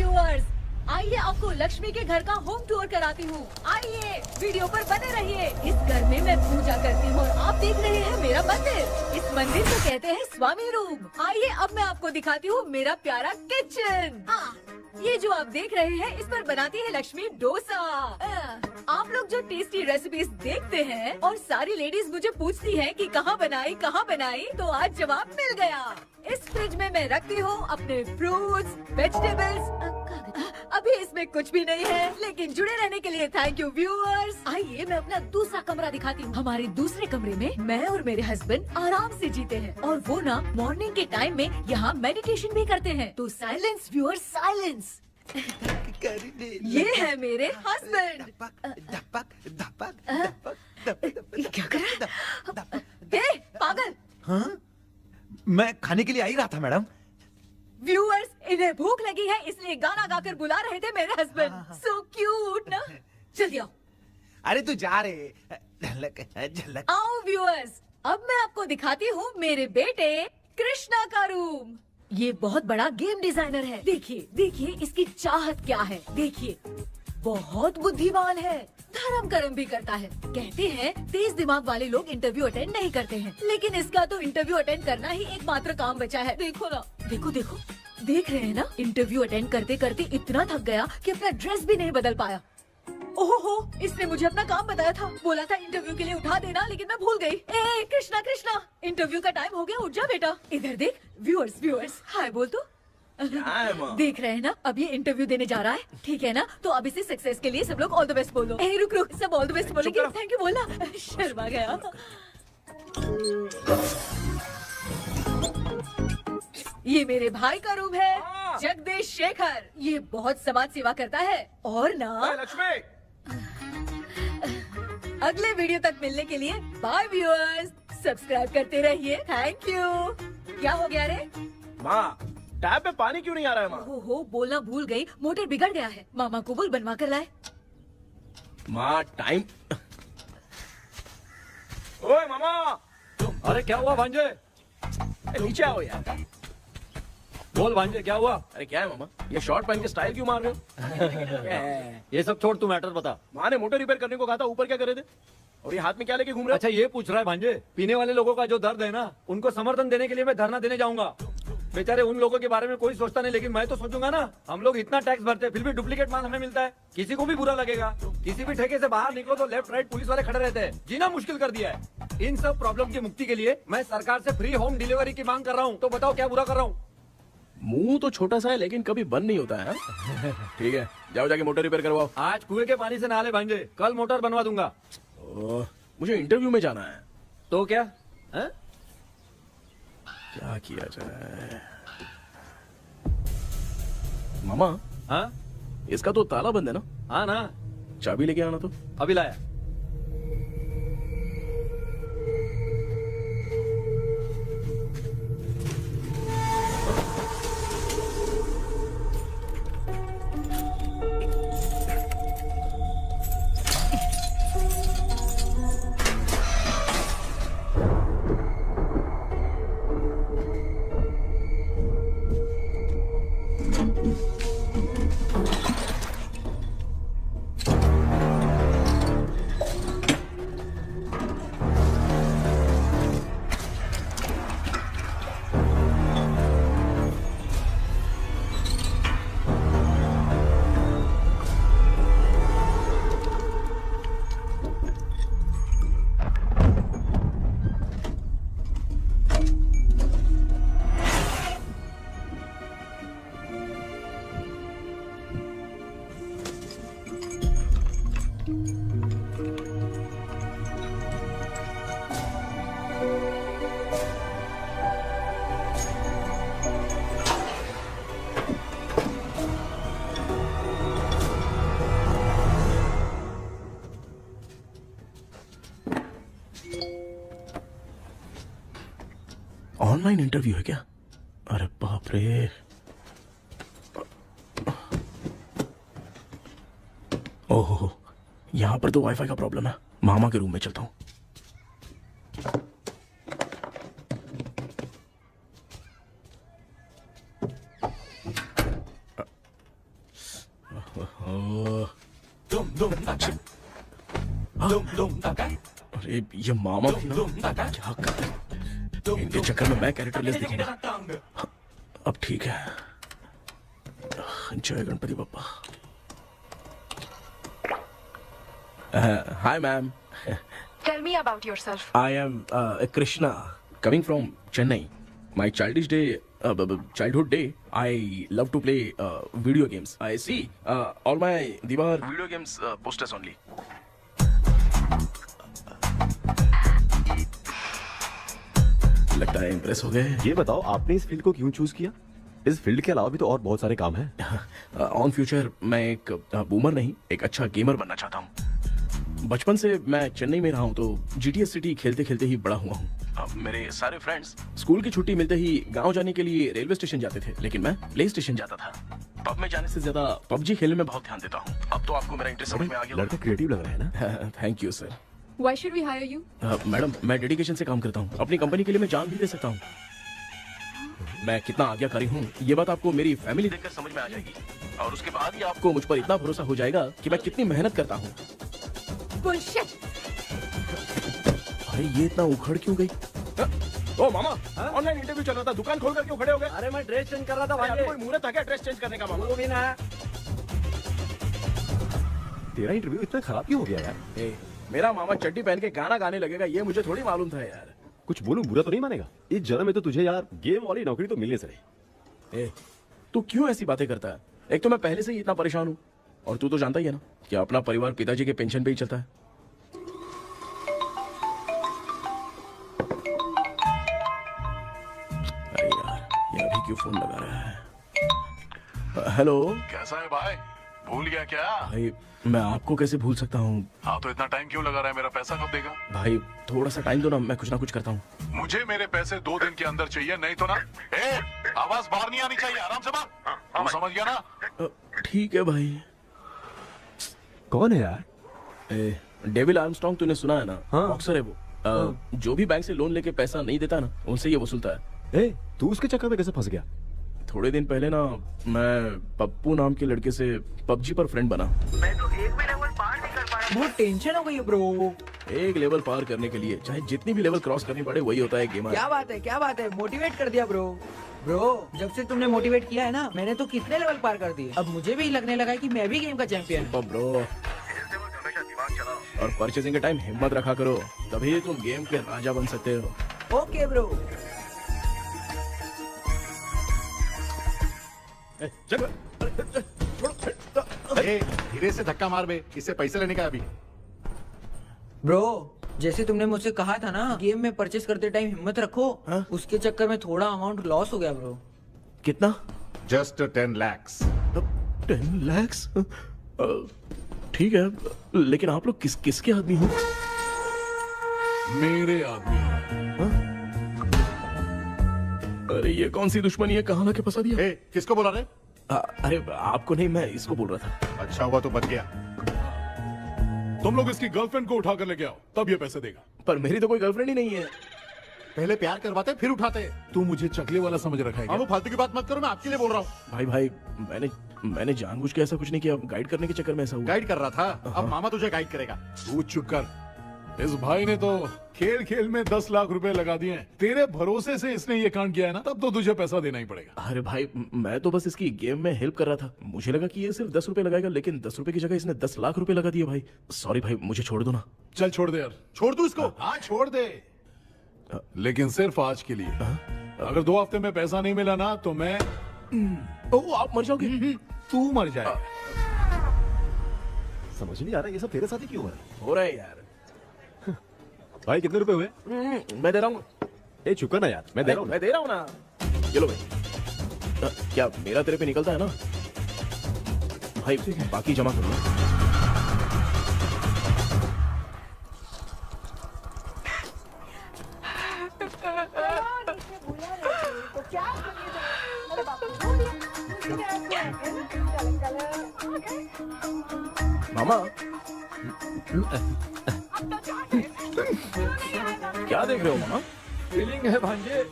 Viewers, आइए आपको लक्ष्मी के घर का होम टूर कराती हूँ। आइए वीडियो पर बने रहिए। इस घर में मैं पूजा करती हूँ और आप देख रहे हैं मेरा मंदिर। इस मंदिर को कहते हैं स्वामी रूम। आइए अब मैं आपको दिखाती हूँ मेरा प्यारा किचन। ये जो आप देख रहे हैं इस पर बनाती है लक्ष्मी डोसा। आप लोग जो टेस्टी रेसिपीज देखते हैं और सारी लेडीज मुझे पूछती हैं कि कहाँ बनाई, तो आज जवाब मिल गया। इस फ्रिज में मैं रखती हूँ अपने फ्रूट्स, वेजिटेबल्स। अभी इसमें कुछ भी नहीं है, लेकिन जुड़े रहने के लिए थैंक यू व्यूअर्स। आइए मैं अपना दूसरा कमरा दिखाती हूँ। हमारे दूसरे कमरे में मैं और मेरे हस्बैंड आराम से जीते हैं और वो ना मॉर्निंग के टाइम में यहाँ मेडिटेशन भी करते हैं। तो साइलेंस व्यूअर्स, साइलेंस। ये है मेरे हस्बैंड। क्या कर रहा है? पागल। हाँ? मैं खाने के लिए आ ही रहा था मैडम। व्यूअर्स, इन्हें भूख लगी है इसलिए गाना गाकर बुला रहे थे मेरे हस्बैंड। सो क्यूट ना। जल्दी आओ। अरे तू जा रे। झलक। आओ व्यूअर्स, अब मैं आपको दिखाती हूँ मेरे बेटे कृष्णा का रूम। ये बहुत बड़ा गेम डिजाइनर है। देखिए देखिए इसकी चाहत क्या है। देखिए बहुत बुद्धिमान है, धर्म कर्म भी करता है। कहते हैं तेज दिमाग वाले लोग इंटरव्यू अटेंड नहीं करते हैं, लेकिन इसका तो इंटरव्यू अटेंड करना ही एकमात्र काम बचा है। देखो ना, देखो देखो, देख रहे हैं ना। इंटरव्यू अटेंड करते करते इतना थक गया कि अपना ड्रेस भी नहीं बदल पाया। ओहो, इसने मुझे अपना काम बताया था। बोला था इंटरव्यू के लिए उठा देना, लेकिन मैं भूल गई। ए कृष्णा कृष्णा, इंटरव्यू का टाइम हो गया, उठ जा बेटा। इधर देख। व्यूअर्स हाय बोल तो। देख रहे हैं ना, अब ये इंटरव्यू देने जा रहा है, ठीक है ना। तो अब इसे सक्सेस के लिए सब लोग ऑल द बेस्ट बोलो। ए रुक रुक, सब ऑल द बेस्ट बोलेंगे। थैंक यू बोलना। शर्मा गया। ये मेरे भाई का रूम है, जगदीश शेखर। ये बहुत समाज सेवा करता है और ना लक्ष्मी। अगले वीडियो तक मिलने के लिए बाय व्यूअर्स। सब्सक्राइब करते रहिए। Thank you. क्या हो गया रे? माँ, टैप में पानी क्यों नहीं आ रहा है माँ? हो बोलना भूल गई, मोटर बिगड़ गया है। मामा को बोल बनवा कर लाए। माँ टाइम। ओए मामा। अरे क्या हुआ भांजे? नीचे आओ यार। बोल भांजे क्या हुआ? अरे क्या है मामा, ये शॉर्ट पहन के स्टाइल क्यों मार रहे हो? ये सब छोड़, तू मैटर बता। माँ ने मोटर रिपेयर करने को कहा था, ऊपर क्या करे थे? और ये हाथ में क्या लेके घूम रहे हो? अच्छा ये पूछ रहा है भांजे, पीने वाले लोगों का जो दर्द है ना, उनको समर्थन देने के लिए मैं धरना देने जाऊंगा। बेचारे उन लोगों के बारे में कोई सोचता नहीं, लेकिन मैं तो सोचूंगा ना। हम लोग इतना टैक्स भरते हैं, फिर भी डुप्लीकेट माल हमें मिलता है। किसी को भी बुरा लगेगा। किसी भी ठेके से बाहर निकलो तो लेफ्ट राइट पुलिस वाले खड़े रहते हैं। जीना मुश्किल कर दिया है। इन सब प्रॉब्लम की मुक्ति के लिए मैं सरकार से फ्री होम डिलीवरी की मांग कर रहा हूँ। तो बताओ क्या बुरा कर रहा हूँ? मुंह तो छोटा सा है लेकिन कभी बंद नहीं होता है। ठीक है, जाओ जाके मोटर रिपेयर करवाओ। आज कुएं के पानी से नहा ले भांजे, कल मोटर बनवा दूंगा। मुझे इंटरव्यू में जाना है। तो क्या है? क्या किया जाए? मामा, हाँ इसका तो ताला बंद है ना? हाँ ना। चाबी लेके आना तो। अभी लाया। ऑनलाइन इंटरव्यू है क्या? अरे बाप रे। ओहो, यहाँ पर तो वाईफाई का प्रॉब्लम है। मामा के रूम में चलता हूँ। अरे ये मामा भी ना क्या कर, इनके चक्कर में मैं कैरेक्टरलेस दिखूंगा। अब ठीक है। जय Ganpati Bappa. Hi ma'am. Tell me about yourself. I am Krishna, coming from Chennai. My childhood day, I love to play video games. I see all my Diwar video games posters only. लगता है impress हो गए। ये बताओ आपने इस field को क्यों चूज किया? इस फील्ड के अलावा भी तो और बहुत सारे काम हैं। ऑन फ्यूचर मैं एक बूमर नहीं, एक अच्छा गेमर बनना चाहता हूँ। बचपन से मैं चेन्नई में रहा हूँ तो जीटीएस सिटी खेलते खेलते ही बड़ा हुआ हूँ। मेरे सारे फ्रेंड्स स्कूल की छुट्टी मिलते ही गांव जाने के लिए रेलवे स्टेशन जाते थे, लेकिन मैं प्ले स्टेशन जाता था। पब में जाने से ज्यादा पबजी खेलने में बहुत ध्यान देता हूँ। अब तो आपको मेरा इंटरेस्ट समझ में आ गया। लड़का क्रिएटिव लग रहा है ना। Thank you sir. Why should we hire you? Madam मैं डेडिकेशन से काम करता हूँ, अपनी कंपनी के लिए मैं जान भी दे सकता हूँ। मैं कितना आज्ञाकारी हूँ ये बात आपको मेरी फैमिली देखकर समझ में आ जाएगी, और उसके बाद ही आपको मुझ पर इतना भरोसा हो जाएगा कि मैं कितनी मेहनत करता हूँ। Bullshit! अरे ये इतना उखड़ क्यों गई? ओ मामा, ऑनलाइन इंटरव्यू चल रहा था, दुकान खोलकर क्यों खड़े हो गए? अरे मैं ड्रेस चेंज कर रहा था भाई भाई। कोई मुहूर्त था क्या ड्रेस चेंज करने का मामा? वो भी ना। तेरा इंटरव्यू इतना खराब क्यों हो गया यार? ए, मेरा मामा चड्डी पहन के गाना गाने लगेगा ये मुझे थोड़ी मालूम था यार। कुछ बोलूं बुरा तो नहीं मानेगा? इस जन्म में तो तुझे यार गेम वाली नौकरी तो मिलने से रही। ए, तू क्यों ऐसी बातें करता है? एक तो मैं पहले से ही इतना परेशान हूँ, और तू तो जानता ही है ना कि अपना परिवार पिताजी के पेंशन पे ही चलता है। अरे यार ये अभी क्यों फोन लगा रहा है? हेलो कैसा है भाई? भूल गया क्या? भाई, मैं आपको कैसे भूल सकता हूँ? हाँ तो इतना टाइम क्यों लगा रहा है? मेरा पैसा कब देगा? भाई थोड़ा सा टाइम दो ना, मैं कुछ ना कुछ करता हूँ। मुझे मेरे पैसे 2 दिन के अंदर चाहिए, नहीं तो ना आवाज बाहर नहीं आनी चाहिए। आराम से बात, तू समझ गया ना? ठीक है भाई। कौन है यार? डेविल आर्मस्ट्रॉन्ग तूने सुना है ना? हाँ। बॉक्सर है वो। जो भी बैंक से लोन लेके पैसा नहीं देता ना, उनसे ये वसूलता है। तू उसके चक्कर में कैसे फंस गया? थोड़े दिन पहले ना मैं पप्पू नाम के लड़के से पबजी पर फ्रेंड बना। मैं तो एक भी लेवल पार नहीं कर पा रहा। बहुत टेंशन हो गई है ब्रो। एक लेवल पार करने के लिए चाहे जितनी भी लेवल क्रॉस करनी पड़े, वही होता है गेमर। क्या बात है, मोटिवेट कर दिया ब्रो। जब से तुमने मोटिवेट किया है ना, मैंने तो कितने लेवल पार कर दिए। अब मुझे भी लगने लगा है कि मैं भी गेम का चैंपियन हूँ। ब्रो, और परचेजिंग के टाइम हिम्मत रखा करो, तभी तुम गेम के राजा बन सकते हो। Okay bro. धीरे से धक्का मार बे, इससे पैसे लेने का अभी। ब्रो जैसे तुमने मुझसे कहा था ना, गेम में परचेस करते टाइम हिम्मत रखो। हाँ? उसके चक्कर में थोड़ा अमाउंट लॉस हो गया ब्रो। कितना? Just 10 lakhs। 10 lakhs? ठीक है, लेकिन आप लोग किसके आदमी हो? मेरे आदमी। अरे ये कौन सी दुश्मनी है, कहाँ लाके फंसा दिया? किसको बोला रे? अरे आपको नहीं, मैं इसको बोल रहा था। अच्छा हुआ तो बच गया। तुम लोग इसकी गर्लफ्रेंड को उठा कर लेके आओ, तब ये पैसे देगा। पर मेरी तो कोई गर्लफ्रेंड ही नहीं है। पहले प्यार करवाते फिर उठाते। तू मुझे चकले वाला समझ रखा है क्या? वो फालतू की बात मत करो, मैं आपके लिए बोल रहा हूँ। भाई मैंने जानबूझ के ऐसा कुछ नहीं किया, गाइड करने के चक्कर में ऐसा हुआ। गाइड कर रहा था, अब मामा तुझे गाइड करेगा। तू चुप कर। इस भाई ने तो खेल खेल में 10 लाख रुपए लगा दिए हैं। तेरे भरोसे से इसने ये कांड किया है ना, तब तो तुझे पैसा देना ही पड़ेगा। अरे भाई, मैं तो बस इसकी गेम में हेल्प कर रहा था। मुझे लगा कि ये सिर्फ 10 रुपए लगाएगा, लेकिन 10 रुपए की जगह इसने 10 लाख रुपए लगा दिए। भाई सॉरी भाई, मुझे छोड़ दो ना। चल छोड़ दे यार। छोड़ दू इसको? हाँ छोड़ दे, लेकिन सिर्फ आज के लिए। अगर 2 हफ्ते में पैसा नहीं मिला ना तो मैं आप मर जाओगे। तू मर जाए। समझ नहीं आ रहा ये सब तेरे साथ ही क्यों हो रहा है? हो रहा है यार। भाई कितने रुपए हुए? मैं दे रहा हूँ। चुका ना यार, मैं दे रहा हूँ। मैं दे रहा हूँ ना। ये लो भाई। क्या मेरा तेरे पे निकलता है ना भाई? बाकी जमा कर लो। मामा क्या देख रहे हो मामा? फीलिंग है भांजे।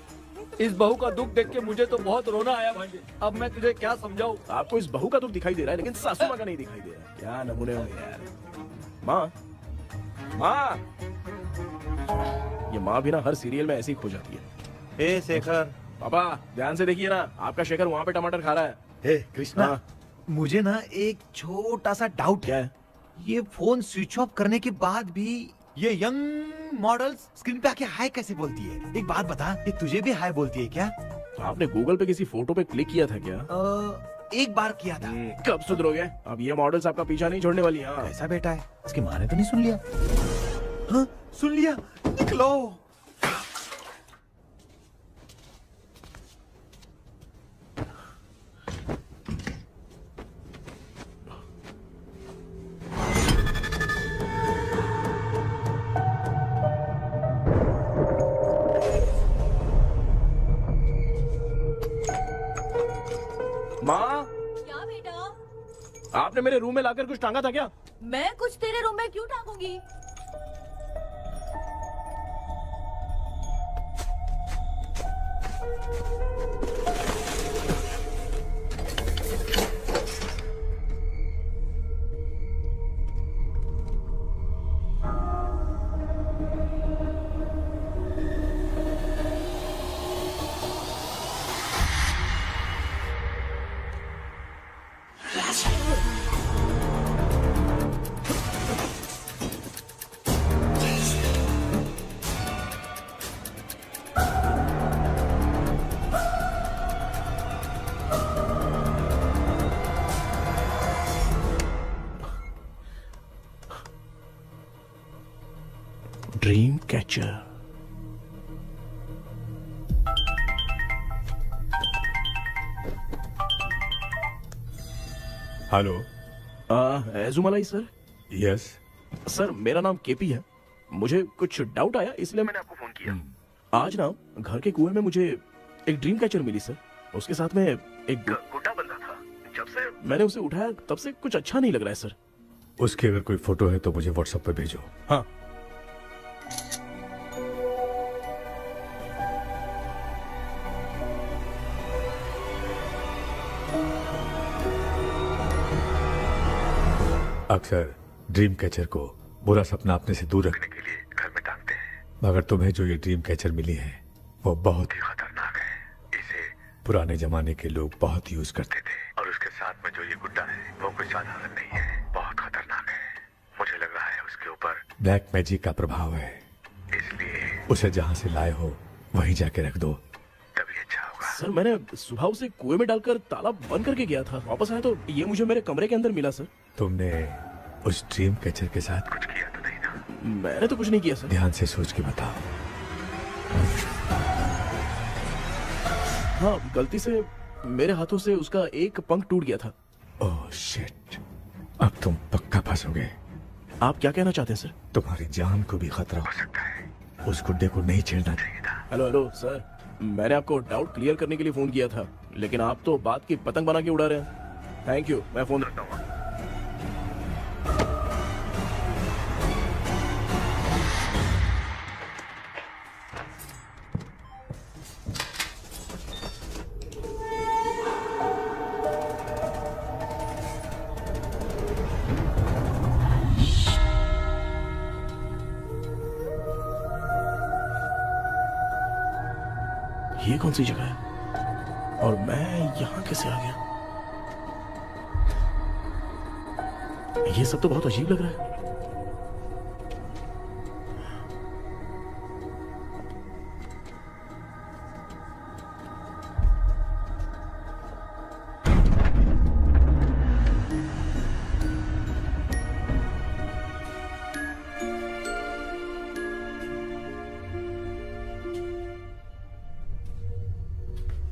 इस बहू का दुख देख के मुझे तो बहुत रोना आया भाई। अब मैं तुझे क्या समझाऊं? आपको इस बहू का दुख दिखाई दे रहा है लेकिन सासू माँ का नहीं दिखाई दे रहा है। क्या नमूने हो यार। माँ, माँ, ये माँ भी ना हर सीरियल में ऐसी खो जाती है। ए शेखर। पापा ध्यान से देखिए ना, आपका शेखर वहाँ पे टमाटर खा रहा है। हे कृष्णा, हाँ। मुझे ना एक छोटा सा डाउट क्या है। है? ये फोन स्विच ऑफ करने के बाद भी ये यंग मॉडल्स स्क्रीन पे आके हाय कैसे बोलती है? एक बात बता, ये तुझे भी हाय बोलती है क्या? आपने गूगल पे किसी फोटो पे क्लिक किया था क्या? एक बार किया था। कब सुधरोगे? अब ये मॉडल्स आपका पीछा नहीं छोड़ने वाली। हाँ। कैसा बेटा है? इसकी माँ ने तो नहीं सुन लिया? हाँ, सुन लिया। निकलो। माँ, क्या बेटा? आपने मेरे रूम में लाकर कुछ टांगा था क्या? मैं कुछ तेरे रूम में क्यों टांगूंगी? Dream catcher. Hello. Ezhumalai sir. Yes. Sir मेरा नाम केपी है। मुझे कुछ डाउट आया इसलिए मैंने आपको फोन किया। आज ना घर के कुएं में मुझे एक ड्रीम कैचर मिली सर। उसके साथ में एक गुड्डा बंधा था। जब से मैंने उसे उठाया तब से कुछ अच्छा नहीं लग रहा है सर। उसकी अगर कोई फोटो है तो मुझे व्हाट्सएप पे भेजो। हाँ। अक्सर ड्रीम कैचर को बुरा सपना अपने से दूर रखने के लिए घर में टांगते हैं, मगर तुम्हें जो ये ड्रीम कैचर मिली है वो बहुत ही खतरनाक है। इसे पुराने जमाने के लोग बहुत यूज करते थे और उसके साथ में जो ये गुड्डा है वो कोई साधारण नहीं है, बहुत खतरनाक है। मुझे लग रहा है उसके ऊपर ब्लैक मैजिक का प्रभाव है, इसलिए उसे जहाँ से लाए हो वहीं जाके रख दो, तभी अच्छा होगा। सर मैंने सुबह उसे कुएं में डालकर ताला बंद करके गया था। वापस आया तो ये मुझे मेरे कमरे के अंदर मिला सर। तुमने उस ड्रीम कैचर के साथ कुछ किया तो नहीं ना? मैंने तो कुछ नहीं किया सर। ध्यान से सोच के बताओ। हाँ, गलती से मेरे हाथों से उसका एक पंख टूट गया था। ओह शिट, अब तुम पक्का फंसोगे। आप क्या कहना चाहते हैं सर? तुम्हारी जान को भी खतरा हो सकता है। उस गुड्डे को नहीं छेड़ना चाहिए था। हेलो हेलो सर, मैंने आपको डाउट क्लियर करने के लिए फोन किया था, लेकिन आप तो बात की पतंग बना के उड़ा रहे हैं। थैंक यू, मैं फोन रखता हूँ। ये कौन सी जगह है और मैं यहाँ कैसे आ गया? ये सब तो बहुत अजीब लग रहा है।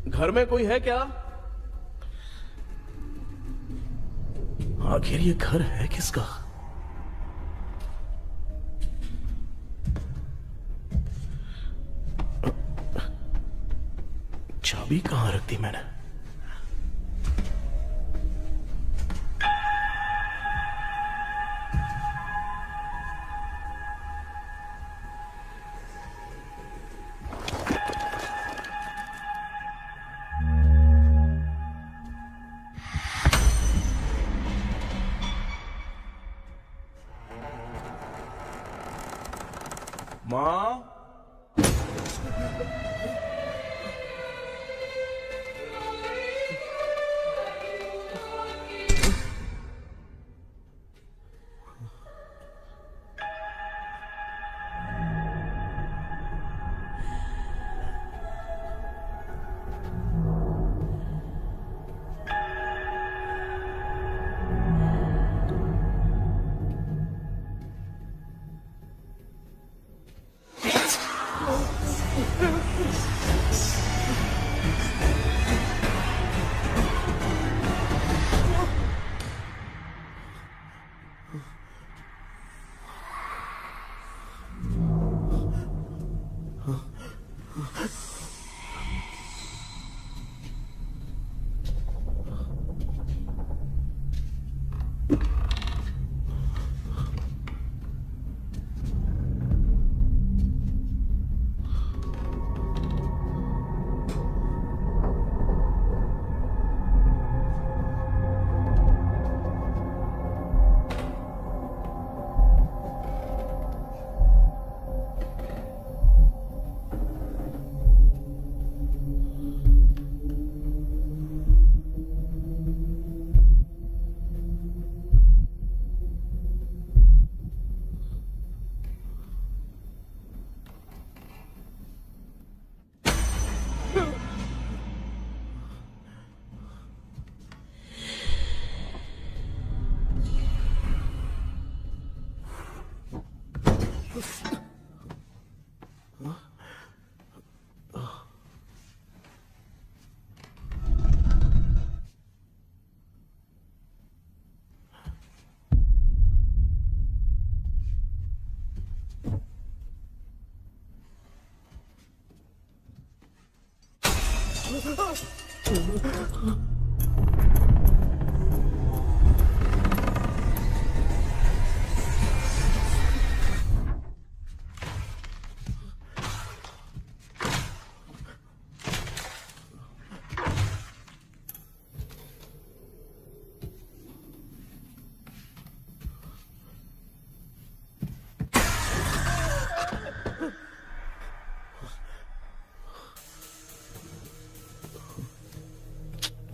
घर में कोई है क्या? आखिर ये घर है किसका? चाबी कहां रख दी मैंने? माँ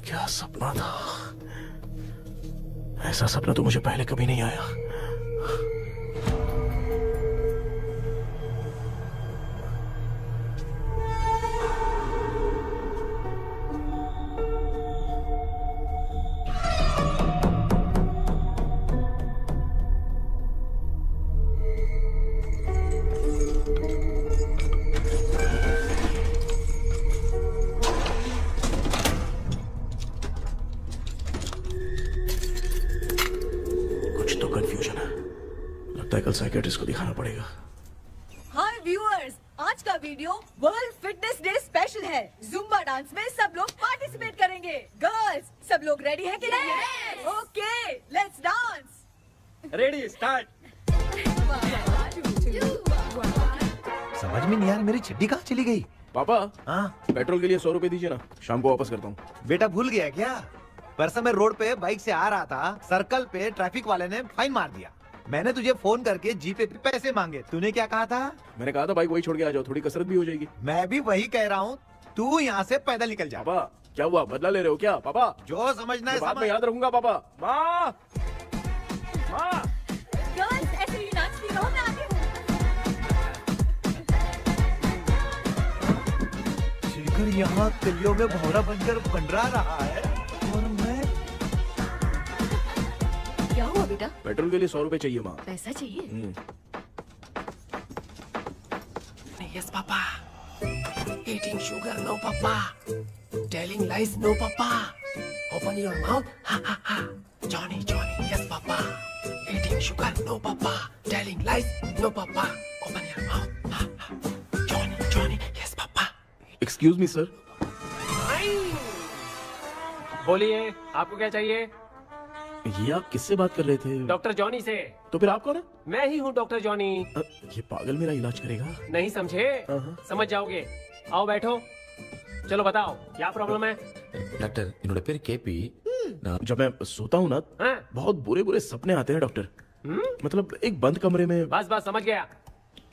क्या सपना था। ऐसा सपना तो मुझे पहले कभी नहीं आया। कल साइकियाट्रिस्ट को दिखाना पड़ेगा। हाय व्यूअर्स, आज का video world fitness day special है। जुम्बा डांस में सब लोग पार्टिसिपेट करेंगे। गर्ल्स, सब लोग रेडी हैं कि नहीं? Okay, let's dance. Ready, start. समझ में नहीं यार, मेरी चड्डी कहाँ चली गई? पापा, हाँ पेट्रोल के लिए 100 रुपए दीजिए ना, शाम को वापस करता हूँ। बेटा भूल गया क्या? परसों मैं रोड पे बाइक से आ रहा था, सर्कल पे ट्रैफिक वाले ने फाइन मार दिया। मैंने तुझे फोन करके जीपे पे पैसे मांगे, तूने क्या कहा था? मैंने कहा था बाइक वही छोड़ के आ जाओ, थोड़ी कसरत भी हो जाएगी। मैं भी वही कह रहा हूँ, तू यहाँ से पैदल निकल जा। पापा क्या हुआ, बदला ले रहे हो क्या? पापा जो समझना है बाद में समझ। याद रखूंगा। पापा, माँ माँ गर्ल्स, ऐसे ही नाचती रहो, मैं आती हूँ। शेखर यहाँ कलियों में भौरा बनकर बंडरा रहा है और मैं। क्या हुआ बेटा? पेट्रोल के लिए 100 रुपए चाहिए माँ। पैसा चाहिए? Yes, Papa. Eating sugar, no, Papa. Telling lies, no, Papa. Open your mouth, ha ha ha. Johnny, Johnny, yes, Papa. Eating sugar, no, Papa. Telling lies, no, Papa. Open your mouth, ha ha. Johnny, Johnny, yes, Papa. Excuse me sir. बोलिए, आपको क्या चाहिए? ये आप किससे बात कर रहे थे? डॉक्टर जॉनी से। तो फिर आप कौन है? मैं ही हूँ डॉक्टर जॉनी। ये पागल मेरा इलाज करेगा? नहीं समझे? समझ जाओगे। आओ बैठो। चलो बताओ क्या प्रॉब्लम है? डॉक्टर इन्होंने पेर केपी जब मैं सोता हूँ ना, बहुत बुरे बुरे सपने आते हैं डॉक्टर। मतलब एक बंद कमरे में। बस बस समझ गया।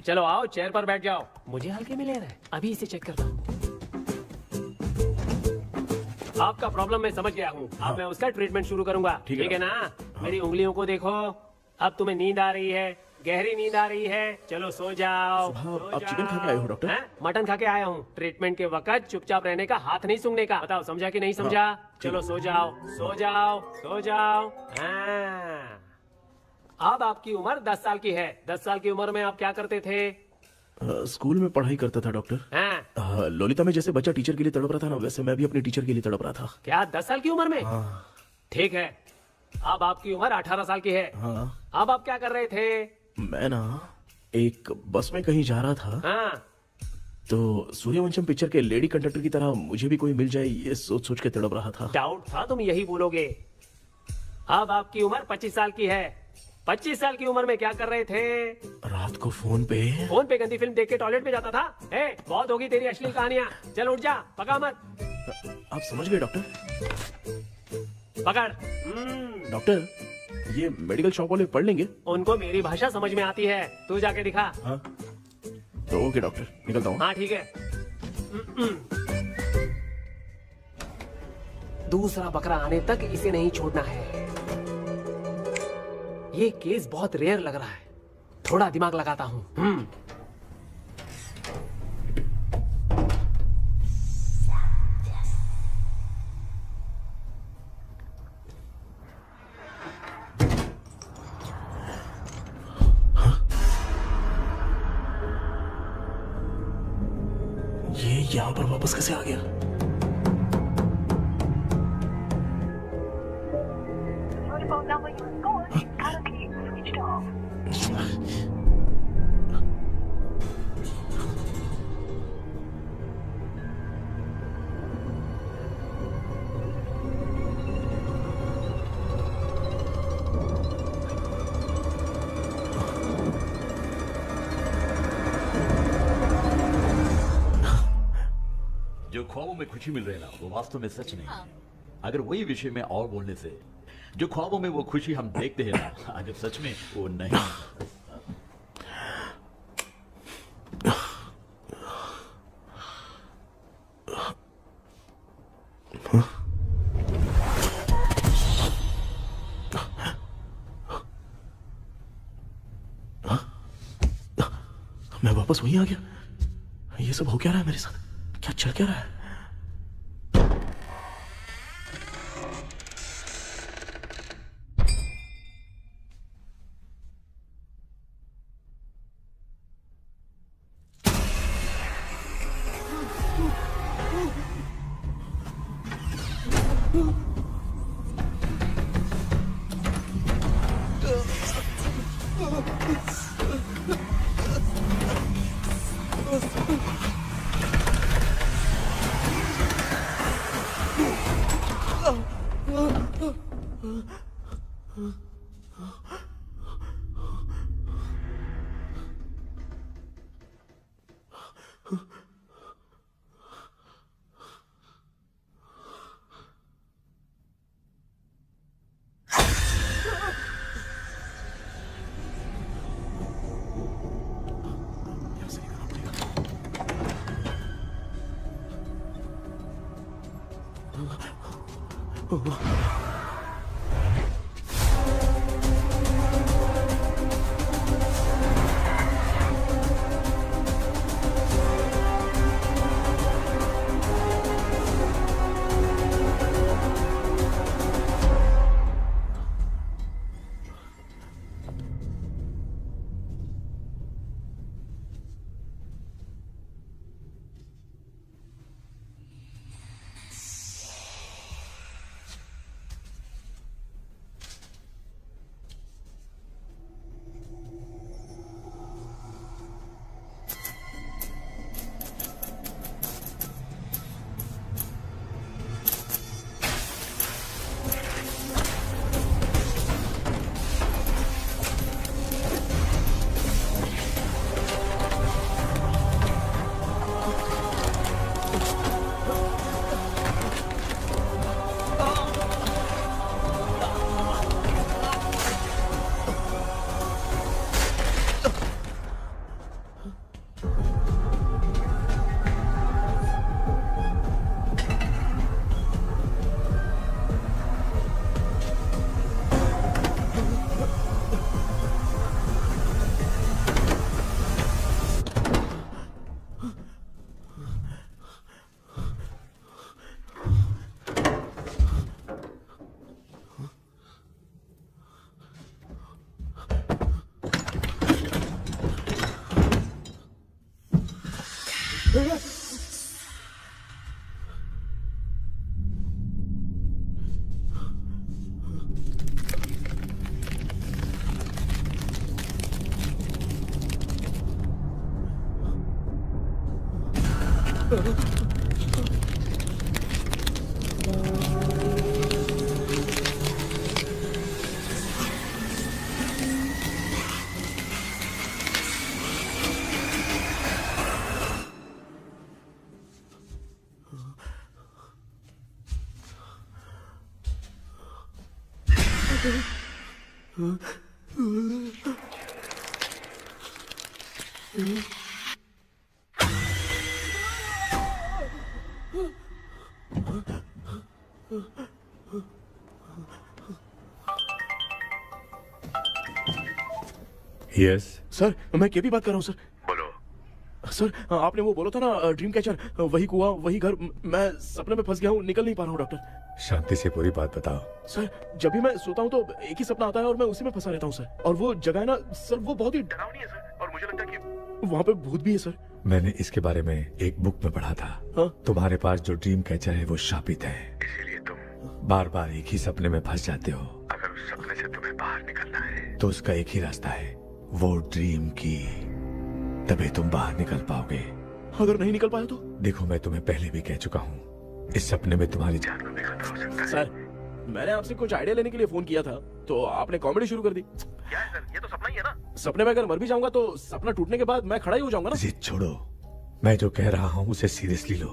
चलो आओ, चेयर पर बैठ जाओ। मुझे हल्के में ले रहा है, अभी इसे चेक करता हूँ। आपका प्रॉब्लम मैं समझ गया हूँ। अब मैं उसका ट्रीटमेंट शुरू करूंगा, ठीक है ना? मेरी उंगलियों को देखो, अब तुम्हें नींद आ रही है, गहरी नींद आ रही है। चलो सो जाओ। आप चिकन खा के आए हो डॉक्टर? मटन खा के आया हूँ। ट्रीटमेंट के वक्त चुपचाप रहने का, हाथ नहीं सूंघने का। बताओ समझा कि नहीं समझा? चलो सो जाओ, सो जाओ, सो जाओ। हाँ। अब आपकी उम्र 10 साल की है। 10 साल की उम्र में आप क्या करते थे? स्कूल में पढ़ाई करता था डॉक्टर। लोलिता में जैसे बच्चा टीचर के लिए तड़प रहा था ना, वैसे मैं भी अपने टीचर के लिए तड़प रहा था। क्या 10 साल की उम्र में? ठीक है, अब आपकी उम्र 18 साल की है। अब आप क्या कर रहे थे? मैं ना एक बस में कहीं जा रहा था, तो सूर्यवंशम पिक्चर के लेडी कंडक्टर की तरह मुझे भी कोई मिल जाए, ये सोच सोच के तड़प रहा था। डाउट था तुम यही बोलोगे। अब आपकी उम्र 25 साल की है। 25 साल की उम्र में क्या कर रहे थे? रात को फोन पे गंदी फिल्म देख के टॉयलेट में जाता था। बहुत होगी तेरी अश्लील कहानियां। चल उठ जा, पका मत। आप समझ गए डॉक्टर? पकड़। डॉक्टर, ये मेडिकल शॉप वाले पढ़ लेंगे? उनको मेरी भाषा समझ में आती है, तू जाके दिखा। तो ओके डॉक्टर, निकलता हूँ। हाँ ठीक है। दूसरा बकरा आने तक इसे नहीं छोड़ना है। ये केस बहुत रेयर लग रहा है, थोड़ा दिमाग लगाता हूँ। ये यहाँ पर वापस कैसे आ गया? जो ख्वाबों में खुशी मिल रही है ना, वो वास्तव में सच नहीं है। अगर वही विषय में और बोलने से, जो ख्वाबों में वो खुशी हम देखते हैं ना, अगर सच में वो नहीं। मैं वापस वहीं आ गया। ये सब हो क्या रहा है मेरे साथ? क्या चल क्या रहा है? यस सर मैं केपी बात कर रहा हूँ सर। बोलो सर, आपने वो बोला था ना ड्रीम कैचर, वही कुआं वही घर, मैं सपने में फंस गया हूँ, निकल नहीं पा रहा हूँ डॉक्टर। शांति से पूरी बात बताओ। सर जब भी मैं सोता हूँ तो एक ही सपना आता है और मैं उसी में फंसा रहता हूँ सर। और वो जगह है ना सर, वो बहुत ही डरावनी है सर, और मुझे लगता है कि वहाँ पे भूत भी है सर। मैंने इसके बारे में एक बुक में पढ़ा था। हाँ? तुम्हारे पास जो ड्रीम कैचर है वो शापित है, इसीलिए तुम बार बार एक ही सपने में फंस जाते हो। अगर उस सपने से तुम्हें बाहर निकलना है तो उसका एक ही रास्ता है, वो ड्रीम की, तभी तुम बाहर निकल पाओगे। अगर नहीं निकल पाया तो? देखो मैं तुम्हें पहले भी कह चुका हूँ, इस सपने में तुम्हारी जान को भी खतरा हो सकता है। सर मैंने आपसे कुछ आइडिया लेने के लिए फोन किया था तो आपने कॉमेडी शुरू कर दी। क्या है सर, ये तो सपना ही है ना। सपने में अगर मर भी जाऊंगा तो सपना टूटने के बाद मैं खड़ा ही हो जाऊंगा ना। जिद छोड़ो, मैं जो कह रहा हूँ उसे सीरियसली लो।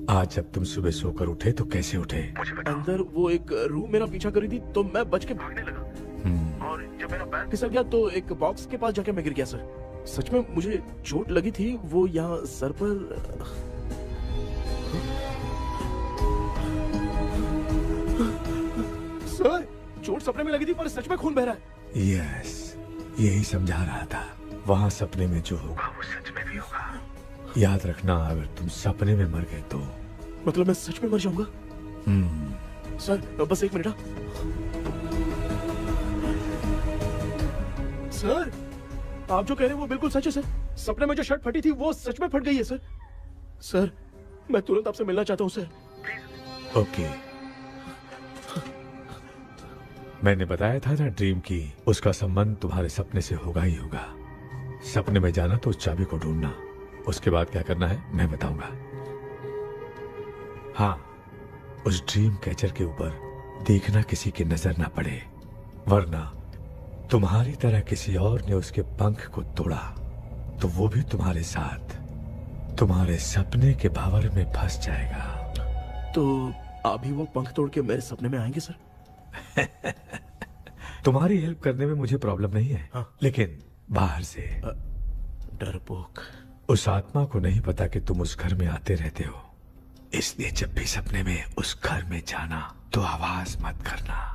आज जब तुम सुबह सोकर उठे तो कैसे उठे? अंदर वो एक रूह मेरा पीछा करी थी तो मैं बच के भागने लगा, और जब मेरा पैर फिसल गया तो एक बॉक्स के पास जाके मैं गिर गया सर। सच में मुझे चोट लगी थी, वो यहाँ सर पर। सर चोट सपने में लगी थी पर सच में खून बह रहा है। यस, यही समझा रहा था, वहाँ सपने में जो होगा वो सच में भी होगा। याद रखना, अगर तुम सपने में मर गए तो मतलब मैं सच में मर जाऊंगा। सर बस एक मिनट। सर आप जो कह रहे हैं वो बिल्कुल सच है सर। सपने में जो शर्ट फटी थी वो सच में फट गई है सर। सर मैं तुरंत आपसे मिलना चाहता हूँ सर। ओके, मैंने बताया था ना ड्रीम की, उसका संबंध तुम्हारे सपने से होगा ही होगा। सपने में जाना तो उस चाबी को ढूंढना, उसके बाद क्या करना है मैं बताऊंगा। हाँ, उस ड्रीम कैचर के ऊपर देखना किसी की नजर ना पड़े, वरना तुम्हारी तरह किसी और ने उसके पंख को तोड़ा तो वो भी तुम्हारे साथ तुम्हारे सपने के भावर में फंस जाएगा। तो अभी वो पंख तोड़ के मेरे सपने में आएंगे सर? तुम्हारी हेल्प करने में मुझे प्रॉब्लम नहीं है। हाँ। लेकिन बाहर से डरपोक, उस आत्मा को नहीं पता कि तुम उस घर में आते रहते हो, इसलिए जब भी सपने में उस घर में जाना तो आवाज मत करना।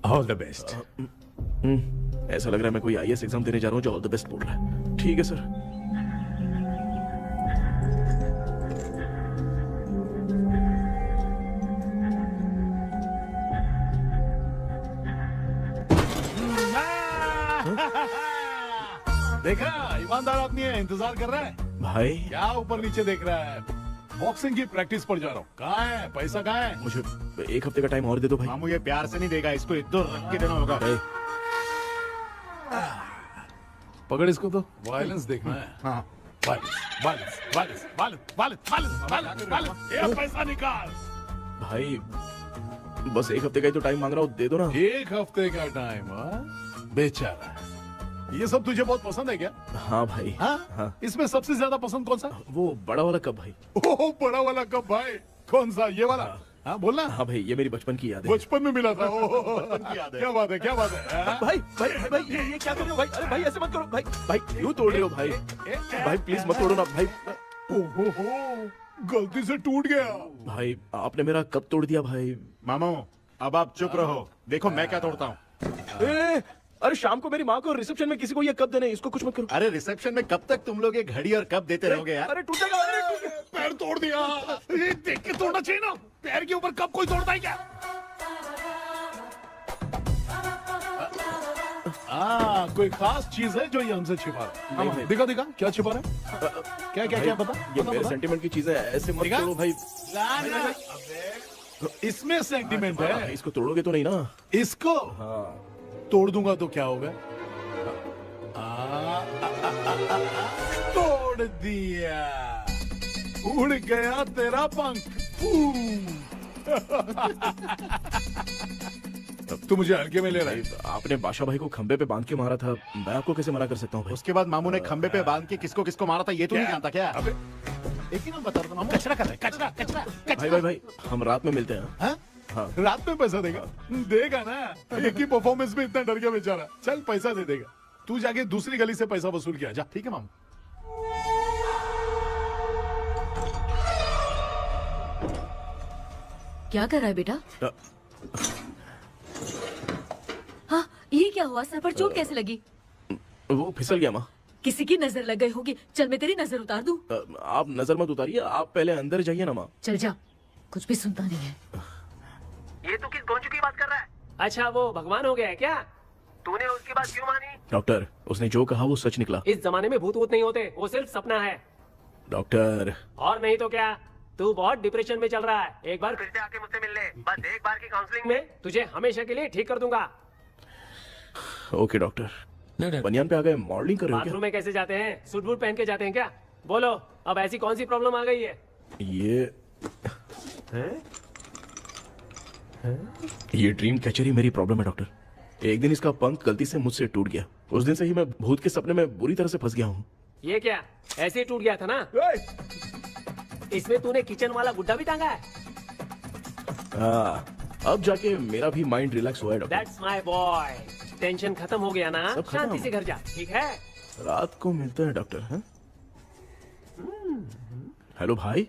All the best. ऐसा लग रहा है मैं कोई आईएएस एग्जाम देने जा रहा हूँ जो ऑल द बेस्ट बोल रहा है। ठीक है सर। देखा, ईमानदार आदमी है, इंतजार कर रहा है। भाई क्या ऊपर नीचे देख रहा है? बॉक्सिंग की प्रैक्टिस पर जा रहा हूँ। कहाँ है पैसा, कहाँ है? मुझे एक हफ्ते का टाइम और दे दो भाई। मामू ये प्यार से नहीं देगा, इसको इधर रख के देना होगा। पकड़ इसको तो। वायलेंस देखना है। हाँ, violence violence violence violence violence violence violence. ये पैसा निकाल भाई, बस एक हफ्ते का ही तो टाइम मांग रहा हूँ, दे दो ना। एक हफ्ते का टाइम? बेचारा, ये सब तुझे बहुत पसंद है क्या? हाँ भाई। हाँ? इसमें सबसे ज्यादा पसंद कौन सा? वो बड़ा वाला कप भाई। ओह, बड़ा वाला कप भाई। कौन सा, ये वाला? हाँ बोलना। हाँ भाई, ये मेरी बचपन की याद है। बचपन में मिला था। क्या बात है, क्या बात है। भाई भाई भाई ये क्या कर रहे हो भाई? अरे भाई ऐसे मत करो भाई। भाई क्यों तोड़ रहे हो भाई? भाई प्लीज मत तोड़ो ना भाई। ओहो, गलती से टूट गया। भाई आपने मेरा कप तोड़ दिया भाई। मामू अब आप चुप रहो, देखो मैं क्या तोड़ता हूँ। अरे शाम को मेरी माँ को रिसेप्शन में किसी को ये कप देने, इसको कुछ मत करो। अरे रिसेप्शन में कब तक तुम लोग ये घड़ी और कप देते रहोगे यार? अरे टूटेगा, अरे टूट गया। पैर तोड़ दिया। ये देख के तोड़ना चाहिए ना, पैर के ऊपर कप कोई तोड़ता है क्या? कोई खास चीज है जो ये हमसे छिपा रहा है? दिखा दिखा, क्या छिपा रहा है? क्या क्या क्या बता? ये मेरे सेंटिमेंट की चीज है, ऐसे मत करो भाई। इसमें सेंटिमेंट है। इसको तोड़ोगे तो नहीं ना? इसको तोड़ दूंगा तो क्या होगा? तोड़ दिया। उड़ गया तेरा पंख। तू मुझे हल्के में ले रहा है। आपने बादशाह भाई को खंबे पे बांध के मारा था, मैं आपको कैसे मना कर सकता हूँ भाई? उसके बाद मामू ने खंबे पे बांध के किसको किसको मारा था ये तो नहीं जानता क्या? अबे एक ही नाम बता रहा था मामू। कचरा कर रहा है, कचरा कचरा भाई भाई भाई, हम रात में मिलते हैं। हाँ? हाँ। रात में पैसा देगा? देगा ना, एक ही परफॉर्मेंस में इतना डर गया बेचारा। चल पैसा दे देगा, तू जाके दूसरी गली से पैसा वसूल किया जा। ठीक है मामू। क्या कर रहा है बेटा? हाँ, ये क्या हुआ? सर पर चोट कैसे लगी? वो फिसल गया माँ। किसी की नजर लग गई होगी। चल मैं तेरी नजर उतार दूं। आप नजर मत उतारिए, आप पहले अंदर जाइए ना माँ। चल जा, कुछ भी सुनता नहीं है। ये तू किस गोंचू की बात कर रहा है? अच्छा वो भगवान हो गया है क्या? तूने उसकी बात क्यों मानी? डॉक्टर, उसने जो कहा वो सच निकला। इस जमाने में भूत वूत नहीं होते, वो सिर्फ सपना है। डॉक्टर। और नहीं तो क्या, तू बहुत डिप्रेशन में चल रहा है। एक बार फिर से आके मुझसे मिल ले, बस एक बार की काउंसलिंग में तुझे हमेशा के लिए ठीक कर दूंगा। Okay doctor. बनियान पे आ गए, मॉडलिंग कर रहे हो बाथरूम में कैसे जाते हैं? सूट बूट पहन के जाते हैं क्या? बोलो, अब ऐसी कौन सी प्रॉब्लम आ गई है? ये ड्रीम कैचर ही मेरी प्रॉब्लम है डॉक्टर। एक दिन इसका पंख गलती से मुझसे टूट गया। उस दिन से ही मैं भूत के सपने में बुरी तरह से फंस गया हूँ। ये क्या ऐसे ही टूट गया था ना? इसमें तूने किचन वाला गुड्डा भी टांगा है? अब जाके मेरा भी माइंड रिलैक्स हुआ है doctor. That's my boy. Tension खत्म हो गया ना? शांति से घर जा, ठीक है? रात को मिलते हैं डॉक्टर। हैं? हेलो भाई।